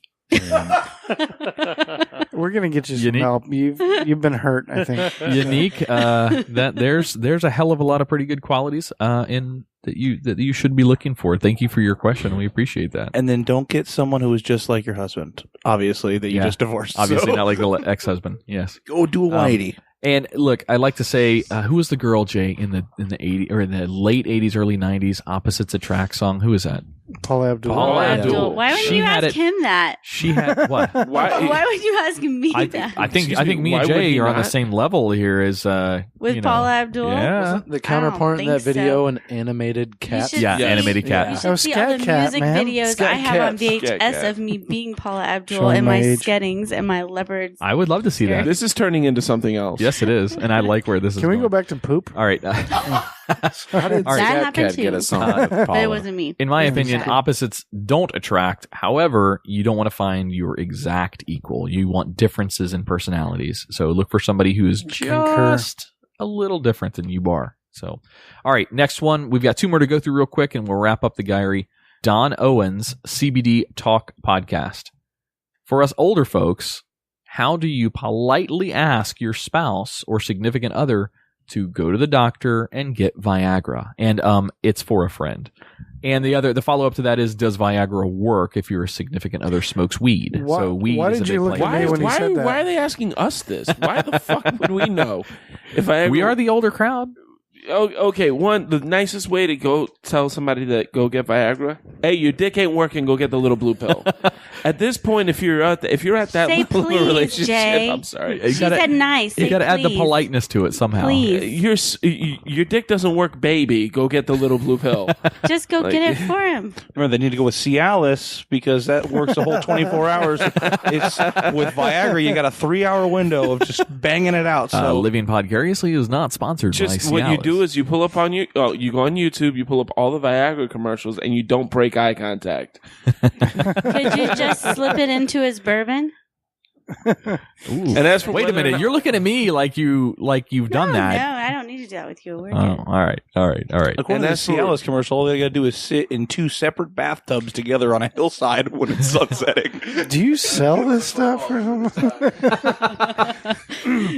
We're gonna get you some Unique. help. You've been hurt, I think. Unique. That there's a hell of a lot of pretty good qualities in that you should be looking for. Thank you for your question. We appreciate that. And then don't get someone who is just like your husband, obviously, that you Yeah. just divorced. Obviously So not like the ex-husband. Yes. Go do a 180. And look, I like to say, who was the girl, Jay, in the 80s or in the late 80s, early 90s, Opposites Attract song? Who is that? Paula Abdul. Paula Abdul. Why would She you had ask it- him that? She had what? Why would you ask me I that? think Excuse me me, and why would Jay he are on the not? same level here as With you know, Paula Abdul? Yeah. Wasn't the counterpart in think that video so. an animated cat? should Yeah, see- animated cat. You That should was see Scat all the Cat, music man. videos Scat I have on Cat, Scat VHS Cat. of me being Paula Abdul Showing and my my age. skettings and my leopards. I would love to see that. This is turning into something else. Yes, it is, and I like where this is. Can we going. go back to poop? All right. How did All right. That Scat happened Cat too. get a song with But it Paula? wasn't me. In my Yeah, opinion, exactly. opposites don't attract. However, you don't want to find your exact equal. You want differences in personalities. So look for somebody who is just a little different than you are. So, all right, next one. We've got two more to go through real quick, and we'll wrap up the Guyry. Don Owens, CBD Talk Podcast. For us older folks, how do you politely ask your spouse or significant other to go to the doctor and get Viagra? And it's for a friend. And the follow up to that is, does Viagra work if your significant other smokes weed? Why- So weed why is a did you big look player. at me when he said that? Why are they asking us this? Why the fuck would we know? If I ever, We are the older crowd. Oh, okay. One, the nicest way to go tell somebody that go get Viagra. Hey, your dick ain't working. Go get the little blue pill. At this point, if you're at that Say level of please, relationship, Jay. I'm sorry. You She gotta- said nice. You Say got to add the please. politeness to it somehow. Please. Your dick doesn't work, baby. Go get the little blue pill. Just go Like- get it for him. Remember, they need to go with Cialis because that works the whole 24 hours. It's with Viagra, you got a 3-hour window of just banging it out. So Living Podcariously is not sponsored Just by what you Cialis. do is you pull up on you go on YouTube, you pull up all the Viagra commercials, and you don't break eye contact. Could you just slip it into his bourbon? And as for Wait a whether or minute, not- you're looking at me like you've done No, that. I don't need to do that with you. We're Oh, good. all right. according to the Cialis commercial, all they got to do is sit in 2 separate bathtubs together on a hillside when it's sunsetting. Do you sell this stuff or something?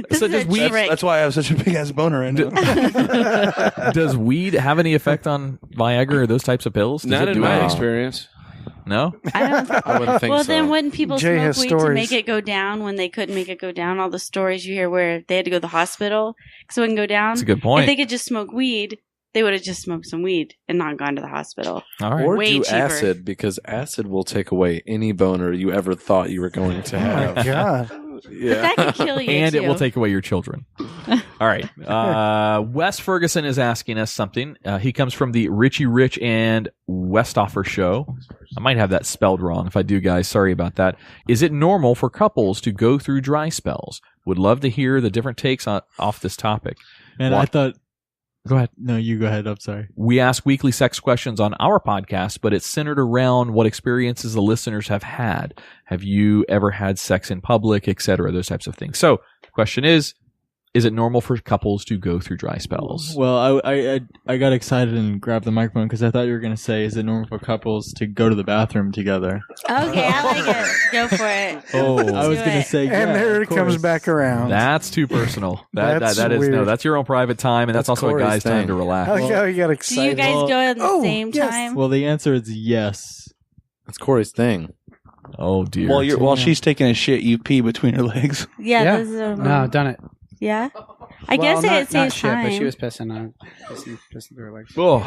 This So is does a weed- trick. That's why I have such a big ass boner in it. Does weed have any effect on Viagra or those types of pills? Does not it in do my anything? experience. No? I don't. I wouldn't think Well, so. then wouldn't people Jay smoke has weed to stories. make it go down when they couldn't make it go down? All the stories you hear where they had to go to the hospital because it wouldn't go down. That's a good point. If they could just smoke weed, they would have just smoked some weed and not gone to the hospital. All right. Or Way do cheaper. acid, because acid will take away any boner you ever thought you were going to Oh have. my god! Yeah. That could kill you. And too. it will take away your children. All right. Wes Ferguson is asking us something. He comes from the Richie Rich and Westoffer show. I might have that spelled wrong. If I do, guys, sorry about that. Is it normal for couples to go through dry spells? Would love to hear the different takes off this topic. And Why- I thought, Go ahead. no, you go ahead. I'm sorry. We ask weekly sex questions on our podcast, but it's centered around what experiences the listeners have had. Have you ever had sex in public, etc., those types of things. So the question is it normal for couples to go through dry spells? Well, I got excited and grabbed the microphone because I thought you were going to say, is it normal for couples to go to the bathroom together? Okay, I like it. Go for it. Oh, I was do going it. to say, And yeah, there of it comes course. back around. that's too personal. That's that is weird. that's your own private time, and that's That's also a Cory's guy's time thing. to I relax. like how you got Do excited. you guys Well- go at the Oh, same yes. time? Well, the answer is yes. That's Corey's thing. Oh dear. While she's taking a shit, you pee between her legs. yeah, Yeah. this is a, No, I've done it. yeah. I Well, guess not, it not saves shit, time. but she was pissing on pissing through her legs. Oh.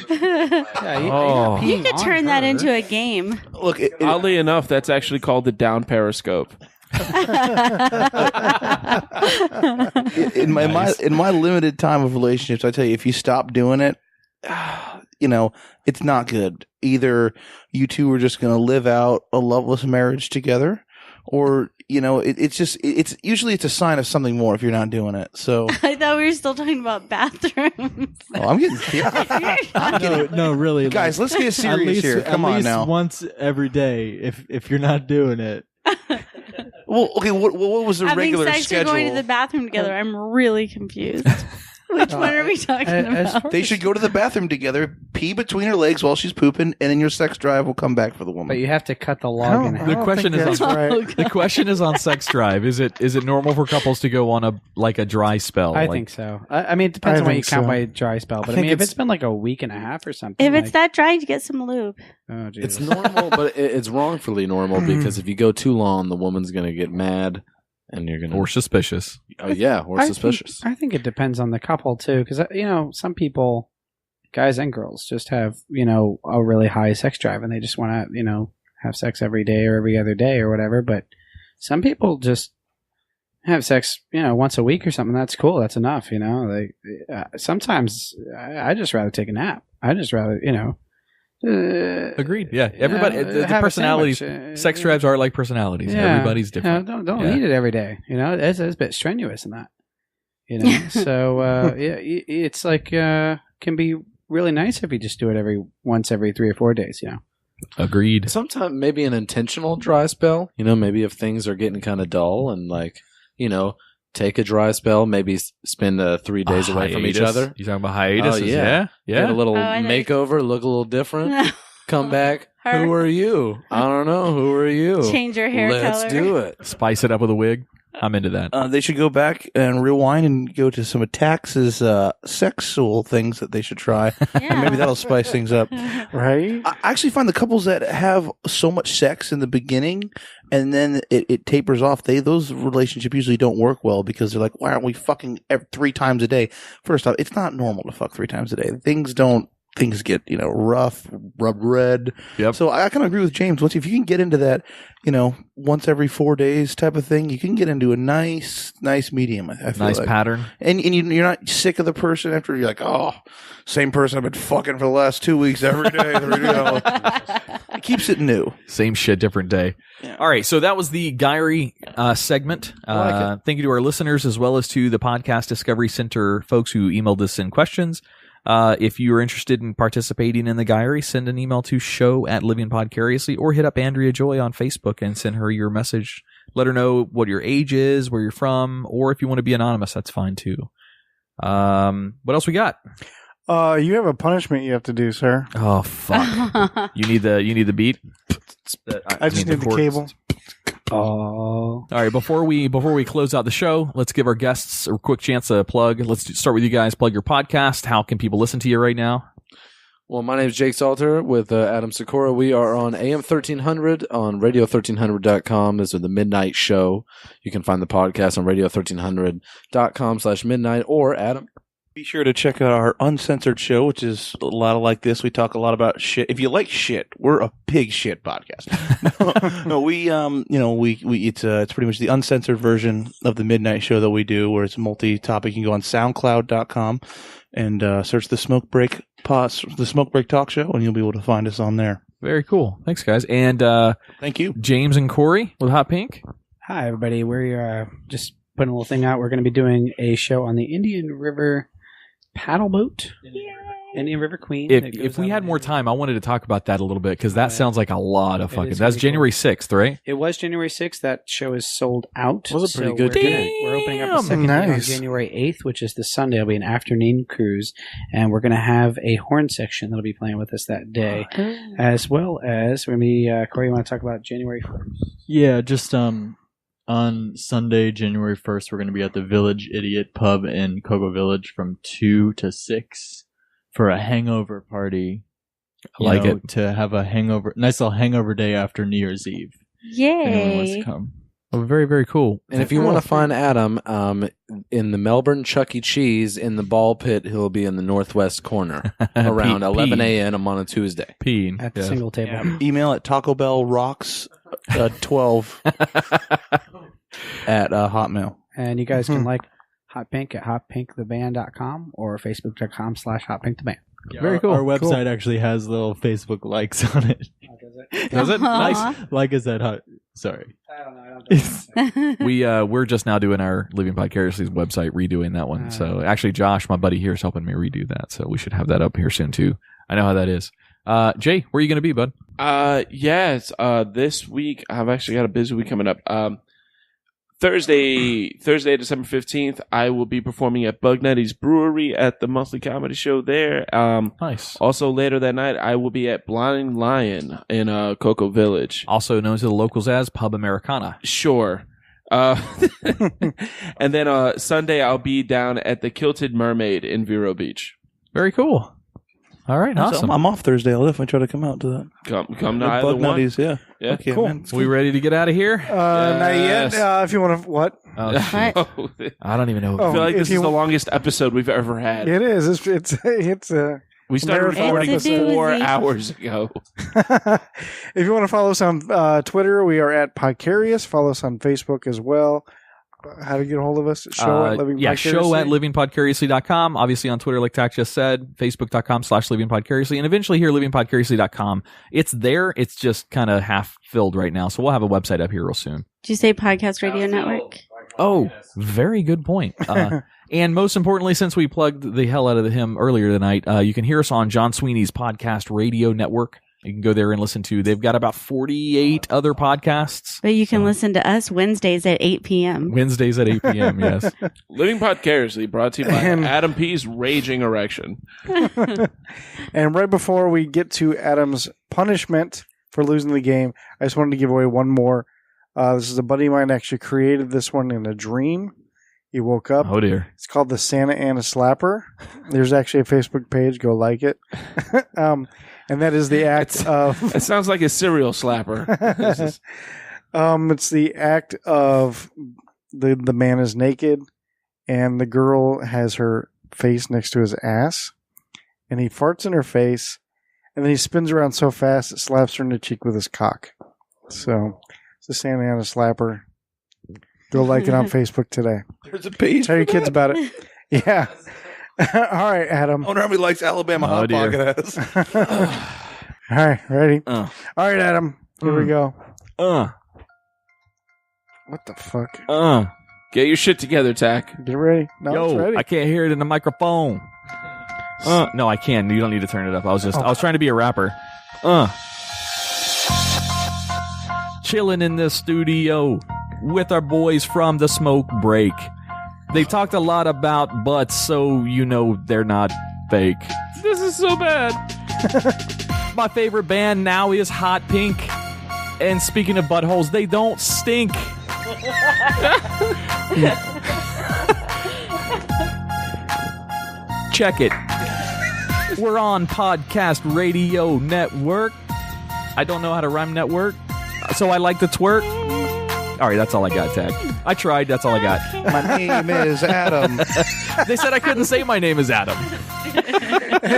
Yeah, Oh. You could turn that into a game. Look, Oddly enough, that's actually called the down periscope. in my limited time of relationships, I tell you, if you stop doing it, it's not good. Either you two are just going to live out a loveless marriage together, or it's usually a sign of something more if you're not doing it. So I thought we were still talking about bathrooms. I'm getting No, really. guys. Let's get at serious least, here. Come at on least now. once every day, if you're not doing it. Well, okay. What was the Having regular sex schedule? or going to the bathroom together. I'm really confused. Which one are we talking about? They should go to the bathroom together, pee between her legs while she's pooping, and then your sex drive will come back for the woman. But you have to cut the I log in don't- half. I The don't question think is that's on- right. The question is on sex drive. Is it normal for couples to go on a dry spell? I Like- think so. I mean, it depends I on what you think count so. by dry spell. But I think mean, if it's- it's been like a week and a half or something, If it's like, that dry, you get some lube. oh, Jesus. It's normal, but it's wrongfully normal because if you go too long, the woman's going to get mad and you're going to. or suspicious. Oh, yeah, or I suspicious. I think it depends on the couple too, because some people guys and girls just have, a really high sex drive and they just want to, have sex every day or every other day or whatever. But some people just have sex, once a week or something. That's cool. That's enough. Sometimes I just rather take a nap. I just rather, Agreed. Yeah. Everybody, the personalities, sex drives are like personalities. Yeah, everybody's different. Don't need it every day. It's a bit strenuous in that, so, it's like, can be really nice if you just do it once every 3 or 4 days, Agreed. Sometimes maybe an intentional dry spell. Maybe if things are getting kind of dull and take a dry spell. Maybe spend 3 days away from each other. You talking about hiatus? Oh, yeah. Get a little makeover, look a little different. Come back. Who are you? I don't know. Who are you? Change your hair color. Let's do it. Spice it up with a wig. I'm into that. They should go back and rewind and go to some of Tax's sexual things that they should try. And maybe that'll spice things up. Right? I actually find the couples that have so much sex in the beginning and then it tapers off, those relationships usually don't work well because they're like, why aren't we fucking 3 times a day? First off, it's not normal to fuck 3 times a day. Things get, rough, rub red. Yep. So I kind of agree with James. If you can get into that, once every 4 days type of thing, you can get into a nice medium. I feel nice like. pattern. And you're not sick of the person after you're like, oh, same person I've been fucking for the last 2 weeks every day. It keeps it new. Same shit, different day. Yeah. All right. So that was the Guyry segment. Thank you to our listeners as well as to the Podcast Discovery Center folks who emailed us in questions. If you are interested in participating in the Guyry, send an email to show@livingpodcariously or hit up Andrea Joy on Facebook and send her your message. Let her know what your age is, where you're from, or if you want to be anonymous, that's fine too. What else we got? You have a punishment you have to do, sir. Oh fuck! You need the beat. I just need the cable. Oh. All right, before we close out the show, let's give our guests a quick chance to plug. Let's start with you guys. Plug your podcast. How can people listen to you right now? Well, my name is Jake Salter with Adam Sikora. We are on AM 1300 on radio1300.com. This is the Midnight Show. You can find the podcast on radio1300.com/midnight or Adam. Be sure to check out our uncensored show, which is a lot like this. We talk a lot about shit. If you like shit, we're a big shit podcast. It's pretty much the uncensored version of the Midnight Show that we do, where it's multi-topic. You can go on SoundCloud.com and search the Smoke Break Talk Show, and you'll be able to find us on there. Very cool. Thanks, guys. And thank you, James and Cory with Hot Pink. Hi, everybody. We're just putting a little thing out. We're going to be doing a show on the Indian River paddle boat. Indian River Queen. If we had more time, I wanted to talk about that a little bit because that sounds like a lot of fucking. That's January 6th, right? It was January 6th. That show is sold out. It was a pretty good We're opening up a second day on January 8th, which is the Sunday. It'll be an afternoon cruise, and we're going to have a horn section that'll be playing with us that day, as well as we're going to be. Cory, you want to talk about January 1st? Yeah, just on Sunday, January 1st, we're going to be at the Village Idiot Pub in Cocoa Village from 2 to 6 for a hangover party. To have a nice little hangover day after New Year's Eve. Yay. Anyone wants to come. Oh, very, very cool. And if you want to find Adam in the Melbourne Chuck E. Cheese in the ball pit, he'll be in the northwest corner around 11 a.m. on a Tuesday. Peeing. At the single table. Yeah. Email at Taco Bell Rocks 12 at Hotmail. And you guys can like Hot Pink at hotpinktheband.com or facebook.com/hotpinktheband. Yeah, very cool. Our website actually has little Facebook likes on it. Does it? Nice. Like is that hot? Sorry. I don't know. We're just now doing our Living Podcariously website, redoing that one. So actually, Josh, my buddy here, is helping me redo that. So we should have that up here soon too. I know how that is. Jay, where are you going to be, bud? Yes. This week I've actually got a busy week coming up. Thursday, December 15th, I will be performing at Bug Nutty's Brewery at the monthly comedy show there. Nice. Also, later that night, I will be at Blind Lion in Cocoa Village. Also known to the locals as Pub Americana. Sure. And then Sunday, I'll be down at the Kilted Mermaid in Vero Beach. Very cool. All right, awesome. I'm off Thursday. I'll definitely try to come out to that. Come to either Bug one. Nutties, yeah. Yeah, cool. We ready to get out of here? Not yet. If you want to, what? I don't even know. I feel like this is the longest episode we've ever had. It is. It's We started recording It's a doozy. 4 hours ago. If you want to follow us on Twitter, we are at Podcarious. Follow us on Facebook as well. How to get a hold of us? Show at Living Podcariously. Show at livingpodcariously.com. Obviously on Twitter, like Tach just said, facebook.com/livingpodcariously, and eventually here, livingpodcariously.com. It's there. It's just kind of half filled right now. So we'll have a website up here real soon. Did you say Podcast Radio Network? Oh, very good point. And most importantly, since we plugged the hell out of him earlier tonight, you can hear us on John Sweeney's Podcast Radio Network. You can go there and listen to. They've got about 48 other podcasts. But you can listen to us Wednesdays at 8 p.m. Wednesdays at 8 p.m., yes. Living Podcariously, brought to you by Adam P's Raging Erection. And right before we get to Adam's punishment for losing the game, I just wanted to give away one more. This is a buddy of mine actually created this one in a dream. He woke up. Oh, dear. It's called the Santa Ana Slapper. There's actually a Facebook page. Go like it. And that is the act of... It sounds like a serial slapper. It's the act of the man is naked and the girl has her face next to his ass. And he farts in her face. And then he spins around so fast it slaps her in the cheek with his cock. So, it's the Santa Ana Slapper. Go like it on Facebook today. There's a page. Tell your kids about it. Yeah. All right, Adam. I wonder how many likes Alabama Hot Pocket has. All right, ready? All right, Adam. Here we go. What the fuck? Get your shit together, Tach. Get ready. No, it's ready. I can't hear it in the microphone. No, I can. You don't need to turn it up. I was trying to be a rapper. Chilling in this studio with our boys from the Smoke Break. They talked a lot about butts, so you know they're not fake. This is so bad. My favorite band now is Hot Pink. And speaking of buttholes, they don't stink. Check it. We're on Podcast Radio Network. I don't know how to rhyme network, so I like to twerk. All right, that's all I got, Tag. I tried. That's all I got. My name is Adam. They said I couldn't say my name is Adam.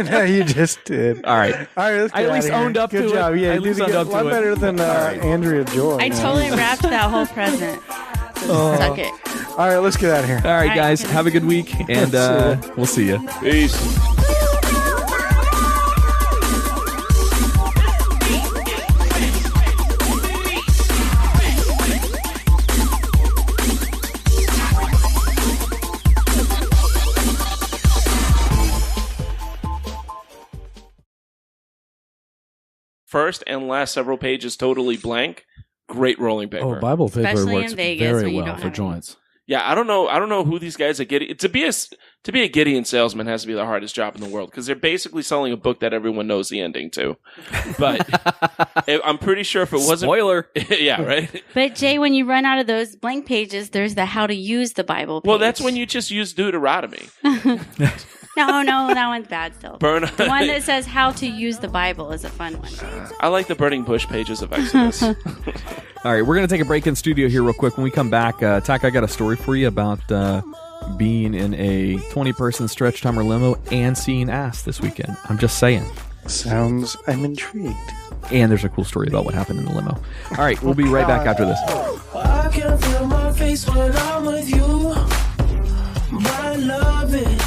No, you just did. All right. Let's I get at least out of owned here. up Good to job. it. Yeah, I you at least did owned a up lot to it. better than Andrea Joy. I totally wrapped that whole present. Suck it. All right, let's get out of here. All right, guys. Have a good week, and we'll see you. Peace. First and last several pages totally blank. Great rolling paper. Oh, Bible paper Especially works in Vegas when very you well don't for have joints. Yeah, I don't know who these guys are getting. To be a Gideon salesman has to be the hardest job in the world because they're basically selling a book that everyone knows the ending to. But I'm pretty sure if it wasn't Spoiler. yeah, right. But Jay, when you run out of those blank pages, there's the how to use the Bible page. Well, that's when you just use Deuteronomy. No, that one's bad still. Burn. The one that says how to use the Bible is a fun one. I like the burning bush pages of Exodus. All right, we're going to take a break in studio here real quick. When we come back, Tach, I got a story for you about being in a 20-person stretch timer limo and seeing ass this weekend. I'm just saying. I'm intrigued. And there's a cool story about what happened in the limo. All right, we'll be right back after this. I can feel my face when I'm with you. But I love it.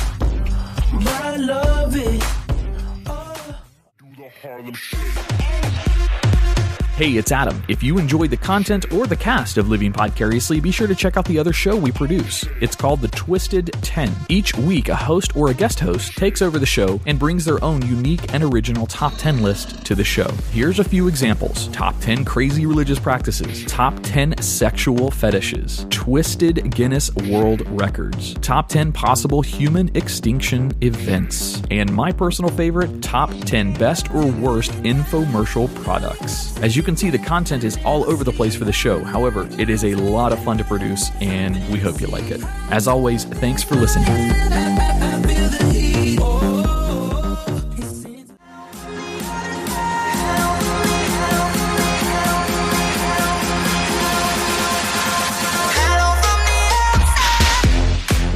Hey, it's Adam. If you enjoyed the content or the cast of Living Podcariously, be sure to check out the other show we produce. It's called The Twisted 10. Each week, a host or a guest host takes over the show and brings their own unique and original top 10 list to the show. Here's a few examples. Top 10 crazy religious practices. Top 10 sexual fetishes. Twisted Guinness World Records. Top 10 possible human extinction events. And my personal favorite, top 10 best or worst infomercial products. As you can see, the content is all over the place for the show. However, it is a lot of fun to produce, and we hope you like it. As always, thanks for listening.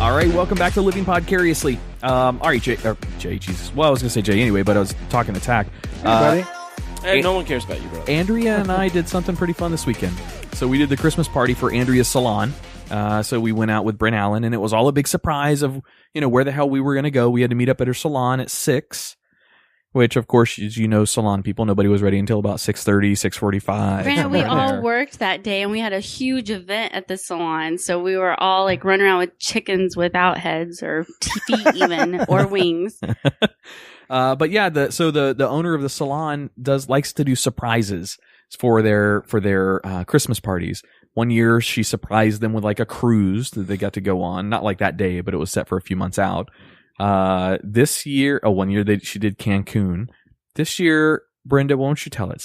All right, welcome back to Living Podcariously. All right, Jay, Jesus. Well, I was going to say Jay anyway, but I was talking to Tach. Hey, buddy. Hey, no one cares about you, bro. Andrea and I did something pretty fun this weekend. So we did the Christmas party for Andrea's salon. So we went out with Brent Allen, and it was all a big surprise of, where the hell we were going to go. We had to meet up at her salon at 6, which, of course, as you know, salon people, nobody was ready until about 6:30, 6:45. Granted, we all worked that day, and we had a huge event at the salon. So we were all like running around with chickens without heads or feet even, or wings. But yeah, the owner of the salon likes to do surprises for their Christmas parties. One year she surprised them with like a cruise that they got to go on, not like that day, but it was set for a few months out. This year, one year she did Cancun. This year, Brenda, won't you tell it?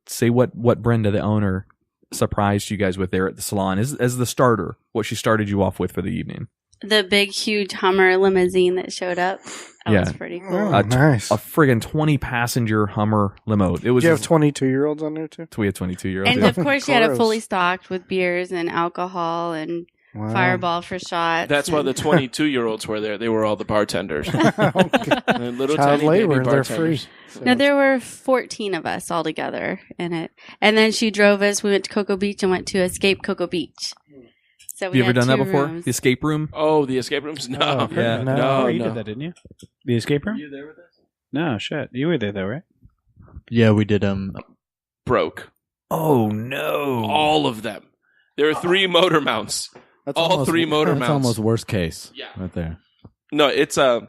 Say what Brenda, the owner, surprised you guys with there at the salon as the starter. What she started you off with for the evening. The big, huge Hummer limousine that showed up. That was pretty cool. Nice. A friggin' 20-passenger Hummer limo. It was. Did you have 22-year-olds on there too? We had 22-year-olds. And of course, she had it fully stocked with beers and alcohol and Fireball for shots. That's why the 22-year-olds were there. They were all the bartenders. Little Child tiny labor, baby they're bartenders. free. So No, there were 14 of us all together in it. And then she drove us. We went to Cocoa Beach and went to Escape Cocoa Beach. So Have you ever had done that 2 before? rooms. The escape room? Oh, the escape rooms? No. Oh, Yeah. no. You did that, didn't you? The escape room? You there with us? No, shit. You were there though, right? Yeah, we did. Broke. Oh no! All of them. There are 3 motor mounts. That's All 3 motor That's mounts. almost worst case. Yeah. Right there. No, it's so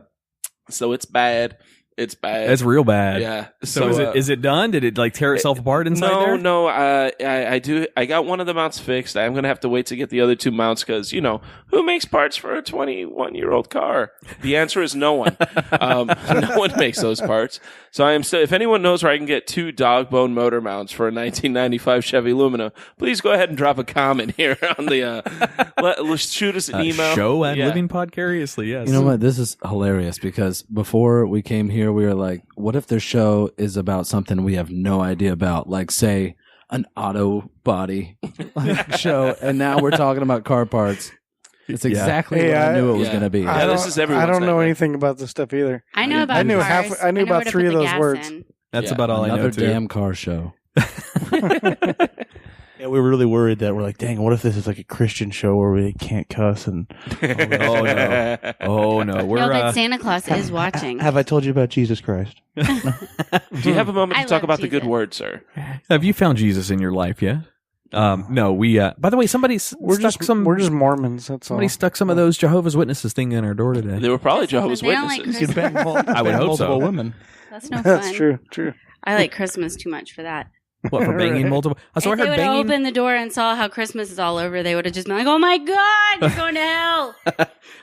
it's bad. It's bad. It's real bad. Yeah. So is it done? Did it like tear itself apart inside there? No. I do. I got one of the mounts fixed. I'm gonna have to wait to get the other 2 mounts because who makes parts for a 21-year-old car? The answer is no one. No one makes those parts. So I am still. If anyone knows where I can get 2 dog bone motor mounts for a 1995 Chevy Lumina, please go ahead and drop a comment here on the. Shoot us an email. Show at Yeah. Living Podcariously. Yes. You know what? This is hilarious because before we came here, we were like, what if their show is about something we have no idea about? Like, say, an auto body show. And now we're talking about car parts. It's exactly Hey, what I knew it was yeah. going to be. Yeah, this is everyone's I don't know nightmare. anything about this stuff either. I know about I knew cars. I knew about where to 3 put of the those gas words. in. That's Yeah. about all I know Another too. damn car show. Yeah, we were really worried that we're like, dang, what if this is like a Christian show where we can't cuss? And Oh no! Oh no! We're No, but Santa Claus is watching. have I told you about Jesus Christ? Do you have a moment I to talk love about the good Jesus. word, sir? have you found Jesus in your life yet? No, we. By the way, somebody We're just Mormons. That's all. somebody stuck some of those Jehovah's Witnesses thing in our door today. They were probably Jehovah's They don't like Witnesses. Christmas. I would hope so. multiple women. That's no fun. That's true. True. I like Christmas too much for that. What for banging multiple? So I If they heard would have banging. opened the door and saw how Christmas is all over, they would have just been like, "Oh my God, you're going to hell!"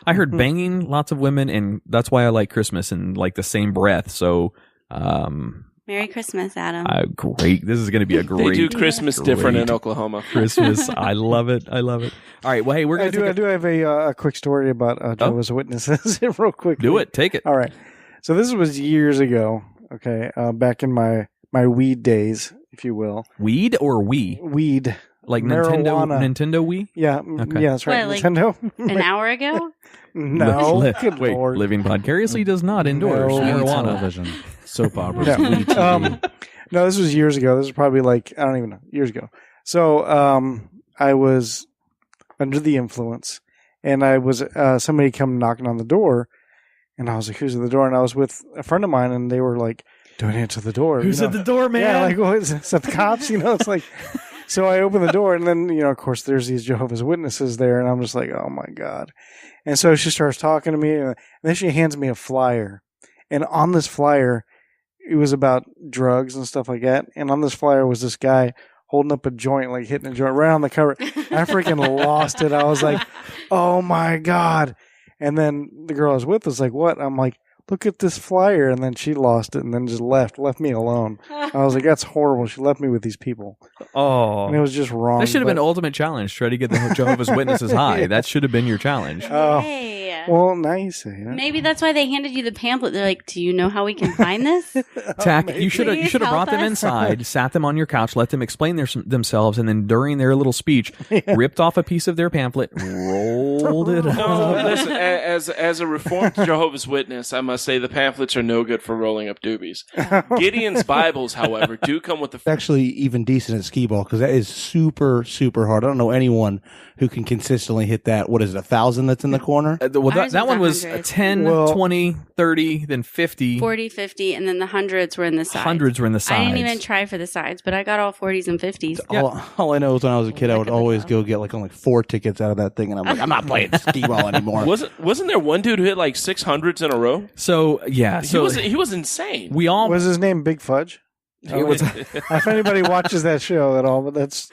I heard banging lots of women, and that's why I like Christmas in like the same breath. So, Merry Christmas, Adam. great. This is going to be a They great. do Christmas different in great Oklahoma. Christmas. I love it. I love it. All right. Well, hey, we're I going to do have a quick story about Jehovah's Witnesses. Real quick. do it. Take it. All right. So this was years ago. Okay, back in my weed days, if you will. Weed or we? Weed. Like Marijuana. Nintendo Wii? Yeah. Okay. Yeah, that's right. What, like Nintendo. An hour ago? No. Good Wait, Lord. Living Podcariously does not endorse No. marijuana. Television, soap operas, Yeah. Wii TV. No, this was years ago. This was probably like, I don't even know, years ago. So I was under the influence, and I was somebody come knocking on the door, and I was like, who's at the door? And I was with a friend of mine, and they were like, don't answer the door. Who's at the door, man? Yeah, like, what is that the cops? It's like, so I open the door, and then, of course, there's these Jehovah's Witnesses there, and I'm just like, oh my God. And so she starts talking to me, and then she hands me a flyer. And on this flyer, it was about drugs and stuff like that. And on this flyer was this guy holding up a joint, like hitting a joint right on the cover. I freaking lost it. I was like, oh my God. And then the girl I was with was like, what? I'm like, look at this flyer. And then she lost it and then just left me alone. I was like, that's horrible. She left me with these people. Oh. And it was just wrong. That should have been but- the ultimate challenge. Try to get the Jehovah's Witnesses high. Yeah. That should have been your challenge. Oh. Hey. Well, now you say that. Maybe that's why they handed you the pamphlet. They're like, "Do you know how we can find this?" Tack, you should have Please brought help them us. inside, sat them on your couch, let them explain themselves, and then during their little speech, ripped off a piece of their pamphlet, rolled Hold it up. No, listen. As a Reformed Jehovah's Witness, I must say the pamphlets are no good for rolling up doobies. Gideon's Bibles, however, do come with the. It's actually even decent at skee ball because that is super, super hard. I don't know anyone who can consistently hit that. What is it, 1,000 that's in the corner? Well, Ours that one was 100. 10, Well- 20, 30, then 50. 40, 50, and then the hundreds were in the sides. Hundreds were in the sides. I didn't even try for the sides, but I got all 40s and 50s. All I know is when I was a kid, I would always go get like only 4 tickets out of that thing, and I'm like, I'm not playing skee ball anymore. Wasn't there one dude who hit like 600s in a row? So, yeah. So He was insane. we all. Was his name Big Fudge? it was, If anybody watches that show at all, but that's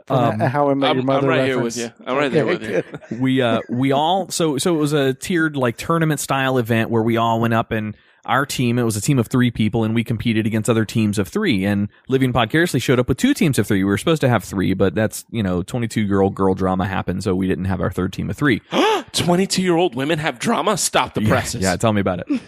how I met your mother. I'm right reference. here with you. I'm right there with you. we all so it was a tiered like tournament style event where we all went up, and our team, it was a team of 3 people, and we competed against other teams of 3, and Living Podcariously showed up with 2 teams of 3. We were supposed to have 3, but that's 22-year-old girl drama happened, so we didn't have our third team of 3. 22-year-old women have drama? Stop the presses. Yeah, tell me about it.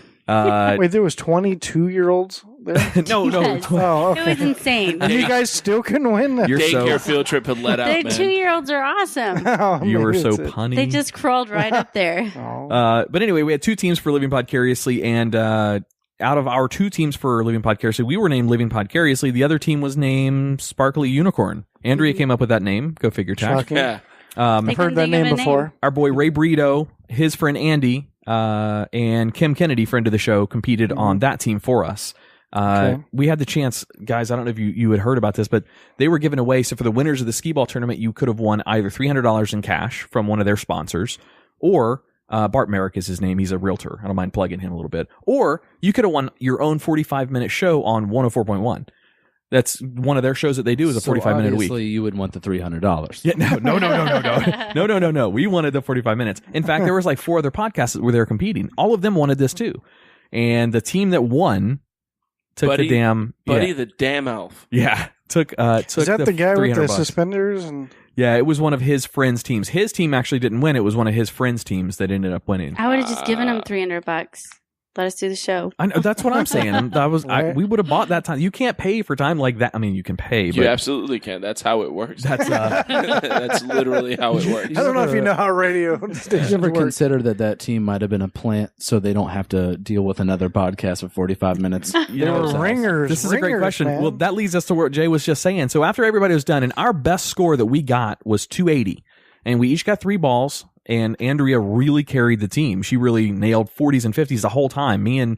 Wait, there was 22-year-olds there? No. Yes. Oh, It okay. was insane. And you guys still couldn't win that. You're so Daycare field trip had let out, The man. 2-year-olds are awesome. Oh, you were maybe so it's it. punny. They just crawled right up there. Oh. But anyway, we had 2 teams for Living Podcariously, and out of our 2 teams for Living Podcariously, we were named Living Podcariously. The other team was named Sparkly Unicorn. Andrea came up with that name. Go figure, Tach. Shocking. Yeah. They I've heard couldn't that think of name a before. Our boy Ray Brito, his friend Andy, and Kim Kennedy, friend of the show, competed on that team for us. Okay. We had the chance, guys, I don't know if you had heard about this, but they were giving away. So for the winners of the skee ball tournament, you could have won either $300 in cash from one of their sponsors, or Bart Merrick is his name. He's a realtor. I don't mind plugging him a little bit. Or you could have won your own 45-minute show on 104.1. That's one of their shows that they do is a 45-minute a week. Obviously, you would want the $300. Yeah, no. We wanted the 45 minutes. In fact, there was like 4 other podcasts where they were competing. All of them wanted this too. And the team that won took Buddy, the damn the damn elf. took Is that the guy with the $300. suspenders? And Yeah, it was one of his friends' teams. His team actually didn't win. It was one of his friends' teams that ended up winning. I would have just given him $300. Let us do the show. I know, that's what I'm saying. Right. We would have bought that time. You can't pay for time like that. I mean, you can pay, You but absolutely can. That's how it works. that's That's literally how it works. I don't know if you know how radio Did stations you ever work. consider that team might have been a plant so they don't have to deal with another podcast for 45 minutes? you They know, were ringers. This is a great ringers, question. man. Well, that leads us to what Jay was just saying. So after everybody was done, and our best score that we got was 280, and we each got 3 balls. And Andrea really carried the team. She really nailed 40s and 50s the whole time. Me and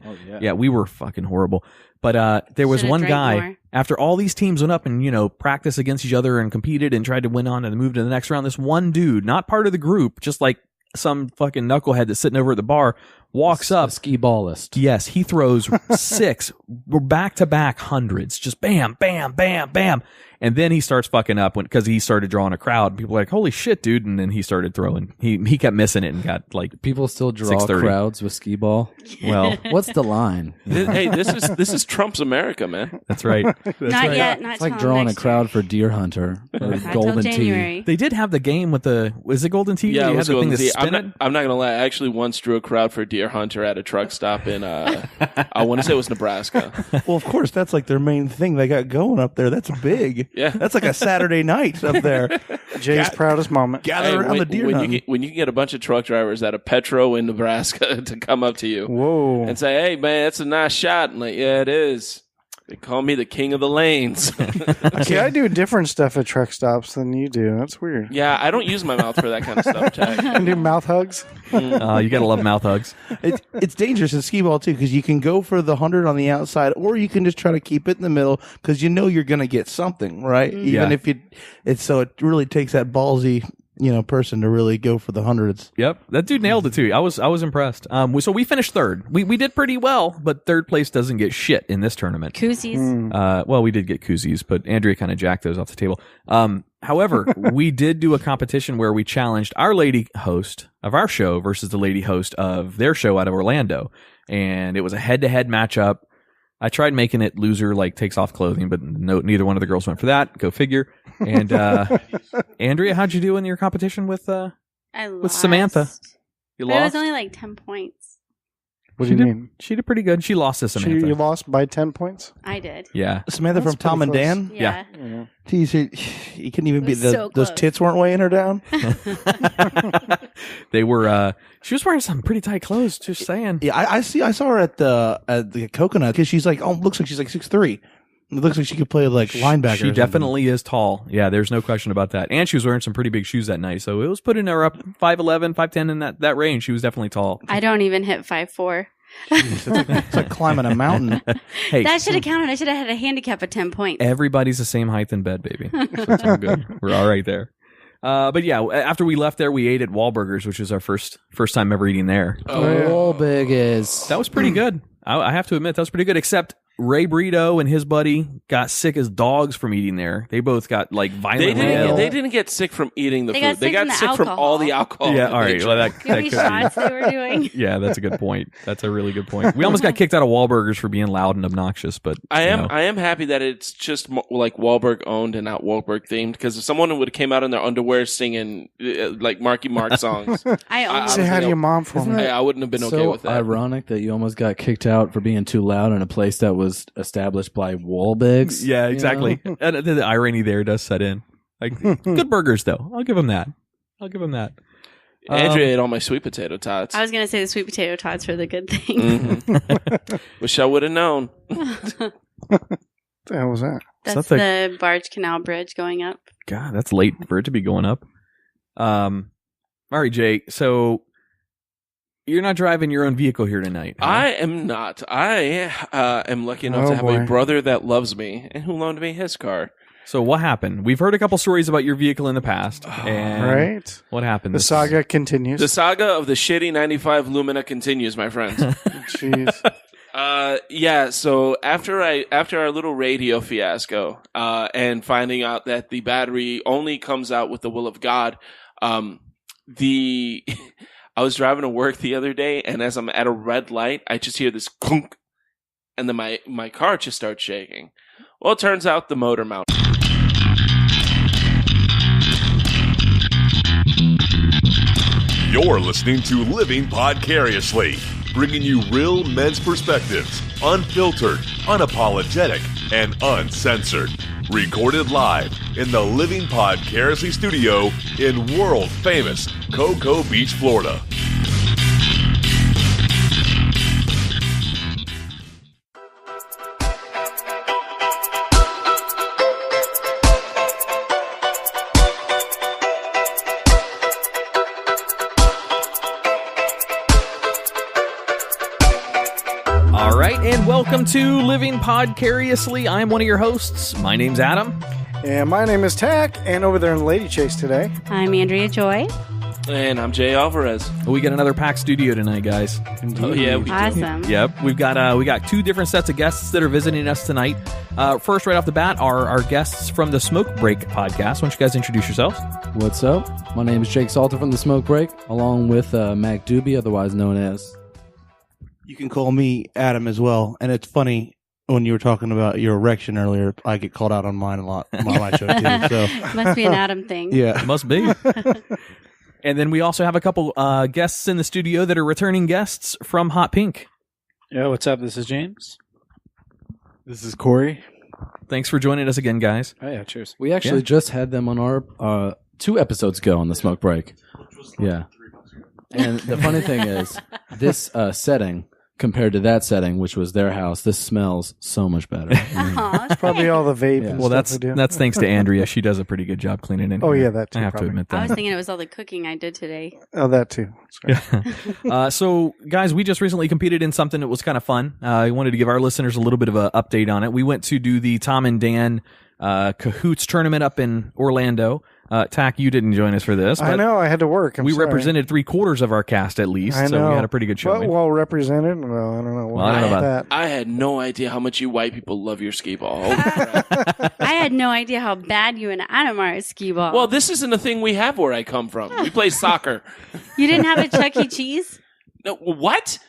we were fucking horrible. But there was Should've one drank guy more. after all these teams went up and practiced against each other and competed and tried to win on and move to the next round. This one dude, not part of the group, just like some fucking knucklehead that's sitting over at the bar, walks up. A skee ballist. Yes, he throws 6 back-to-back hundreds. Just bam, bam, bam, bam. And then he starts fucking up because he started drawing a crowd. People were like, holy shit, dude. And then he started throwing. He kept missing it and got like, People still draw 6:30. crowds with skee ball. well, What's the line? Hey, this is Trump's America, man. that's right. Not yet. Not It's like till drawing a next crowd for Deer Hunter or year. Not Golden till Tee. January. They did have the game with was it Golden Tee? Yeah, you it had was the thing Golden to Tee. spin it? I'm not gonna lie. I actually once drew a crowd for Deer Hunter at a truck stop in I want to say it was Nebraska. Well, of course, that's like their main thing they got going up there. That's big. Yeah. That's like a Saturday night up there. Jay's proudest moment. Gather Hey, around the deer when hunting. you can get a bunch of truck drivers at a Petro in Nebraska to come up to you Whoa. and say, "Hey, man, that's a nice shot." And like, yeah, it is. They call me the king of the lanes. See, I do different stuff at truck stops than you do. That's weird. Yeah, I don't use my mouth for that kind of stuff, Jack. I do mouth hugs. You gotta love mouth hugs. It's dangerous in skee ball too because you can go for the 100 on the outside, or you can just try to keep it in the middle because you know you're going to get something, right? Even if so it really takes that ballsy person to really go for the hundreds. Yep, that dude nailed it too. I was impressed. So we finished third. We did pretty well, but third place doesn't get shit in this tournament. Koozies. Well, we did get koozies, but Andrea kind of jacked those off the table. However, we did do a competition where we challenged our lady host of our show versus the lady host of their show out of Orlando, and it was a head-to-head matchup. I tried making it loser like takes off clothing, but neither one of the girls went for that. Go figure. And Andrea, how'd you do in your competition with I lost. with Samantha? You But it was lost. only like 10 points. What do you mean? She did pretty good. She lost to Samantha. You lost by 10 points? I did. Yeah. Samantha That's from Tom and pretty Dan? Yeah. Geez, you couldn't even It be was so those close. tits weren't weighing her down. They were. She was wearing some pretty tight clothes. Just saying. Yeah, I saw her at the Coconut because she's like, looks like she's like 6'3". It looks like she could play like linebacker. She definitely is tall. Yeah, there's no question about that. And she was wearing some pretty big shoes that night, so it was putting her up 5'11", 5'10" in that range. She was definitely tall. I don't even hit 5'4". It's like climbing a mountain. Hey, That should have counted. I should have had a handicap of 10 points. everybody's the same height in bed, baby. So it's all good. We're all right there. But yeah, after we left there, we ate at Wahlburgers, which was our first time ever eating there. All big is. That was pretty good. I have to admit, that was pretty good, except Ray Brito and his buddy got sick as dogs from eating there. They both got like violently ill. They didn't get sick from eating the They food. got sick from the from all the alcohol. alcohol. Yeah, that all they right. Well, drank. that How many could shots be. they were doing? Yeah, that's a good point. That's a really good point. We almost got kicked out of Wahlburgers for being loud and obnoxious, but I you know. am happy that it's just like Wahlberg owned and not Wahlberg themed. Because if someone would have came out in their underwear singing like Marky Mark songs, I almost Say hi to your mom for me. I wouldn't have been okay so with that. ironic that you almost got kicked out for being too loud in a place that was established by Wahlbigs. Yeah, exactly. And the irony there does set in. Like good burgers, though. I'll give them that. Andrea ate all my sweet potato tots. I was going to say the sweet potato tots were the good thing. Wish I would have known. What the hell was that? That's that the Barge Canal Bridge going up. God, that's late for it to be going up. All right, Jay. So you're not driving your own vehicle here tonight. Huh? I am not. I am lucky enough Oh, to have boy. a brother that loves me and who loaned me his car. So what happened? We've heard a couple stories about your vehicle in the past. And Right? what happened? The saga continues. The saga of the shitty 95 Lumina continues, my friends. Jeez. Yeah, so after our little radio fiasco, and finding out that the battery only comes out with the will of God, I was driving to work the other day, and as I'm at a red light, I just hear this clunk, and then my car just starts shaking. Well, it turns out the motor mount. You're listening to Living Podcariously, bringing you real men's perspectives, unfiltered, unapologetic, and uncensored. Recorded live in the Living Podcariously studio in world-famous Cocoa Beach, Florida. All right, and welcome to Living Podcariously. I'm one of your hosts. My name's Adam. And my name is Tach, and over there in Lady Chase today. I'm Andrea Joy. And I'm Jay Alvarez. We got another packed studio tonight, guys. Oh, yeah, we do. Awesome. Yep, we got two different sets of guests that are visiting us tonight. First, right off the bat, are our guests from the Smoke Break podcast. Why don't you guys introduce yourselves? What's up? My name is Jake Salter from the Smoke Break, along with Mac Doobie, otherwise known as. You can call me Adam as well. And it's funny when you were talking about your erection earlier. I get called out on mine a lot on my show too. So Must be an Adam thing. yeah, Must be. And then we also have a couple guests in the studio that are returning guests from Hot Pink. Yeah, what's up? This is James. This is Cory. Thanks for joining us again, guys. Oh, yeah, cheers. We actually just had them on our 2 episodes ago on the Smoke Break. Yeah. And the funny thing is, this setting compared to that setting, which was their house, this smells so much better. Aw, Probably all the vape Yeah. and Well, stuff we do. that's thanks to Andrea. She does a pretty good job cleaning it. Oh, yeah, that too, I have probably. to admit I was that. thinking it was all the cooking I did today. Oh, that too. Sorry. So, guys, we just recently competed in something that was kind of fun. I wanted to give our listeners a little bit of an update on it. We went to do the Tom and Dan Chaoots Tournament up in Orlando. Tach, you didn't join us for this. I but know. I had to work. we sorry. represented 3/4 of our cast at least, I know. so we had a pretty good showing. Well represented? Well, I don't know. Well, I don't know about that. I had no idea how much you white people love your skee ball. Holy crap. I had no idea how bad you and Adam are at skee ball. Well, this isn't a thing we have where I come from. We play soccer. You didn't have a Chuck E. Cheese? No, what?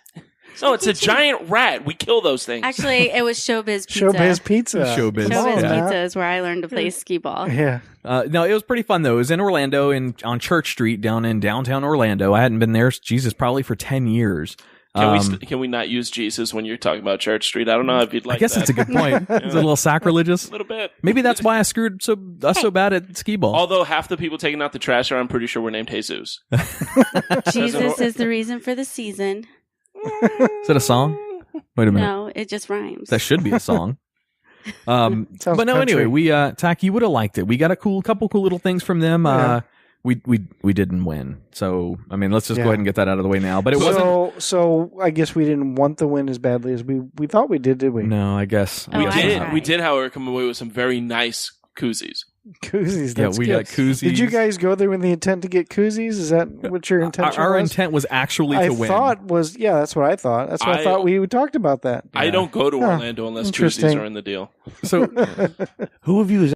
No, it's a giant rat. We kill those things. Actually, it was Showbiz Pizza. Showbiz Pizza. Showbiz. Showbiz Yeah. Pizza is where I learned to play skee ball. Yeah. No, it was pretty fun though. It was in Orlando on Church Street down in downtown Orlando. I hadn't been there, Jesus, probably for 10 years. Can we not use Jesus when you're talking about Church Street? I don't know if you'd like. I guess that. that's a good point. Is it a little sacrilegious? A little bit. Maybe that's why I screwed us so bad at skee ball. Although half the people taking out the trash are, I'm pretty sure, were named Jesus. Jesus is the reason for the season. Is that a song? Wait a minute. No, it just rhymes. That should be a song. But no, country. anyway, we Tach, you would have liked it. We got a couple cool little things from them. Yeah. We didn't win, so I mean, let's just go ahead and get that out of the way now. But it wasn't. So I guess we didn't want the win as badly as we thought we did we? No, I guess Oh, We I did. tried. We did, however, come away with some very nice koozies. Koozies. Yeah, That's we good. got koozies. Did you guys go there with the intent to get koozies? Is that what your intention Our was? intent was actually to win. That's what I thought. That's what I thought we talked about that. I don't go to Orlando unless Interesting. koozies are in the deal. So Who of you is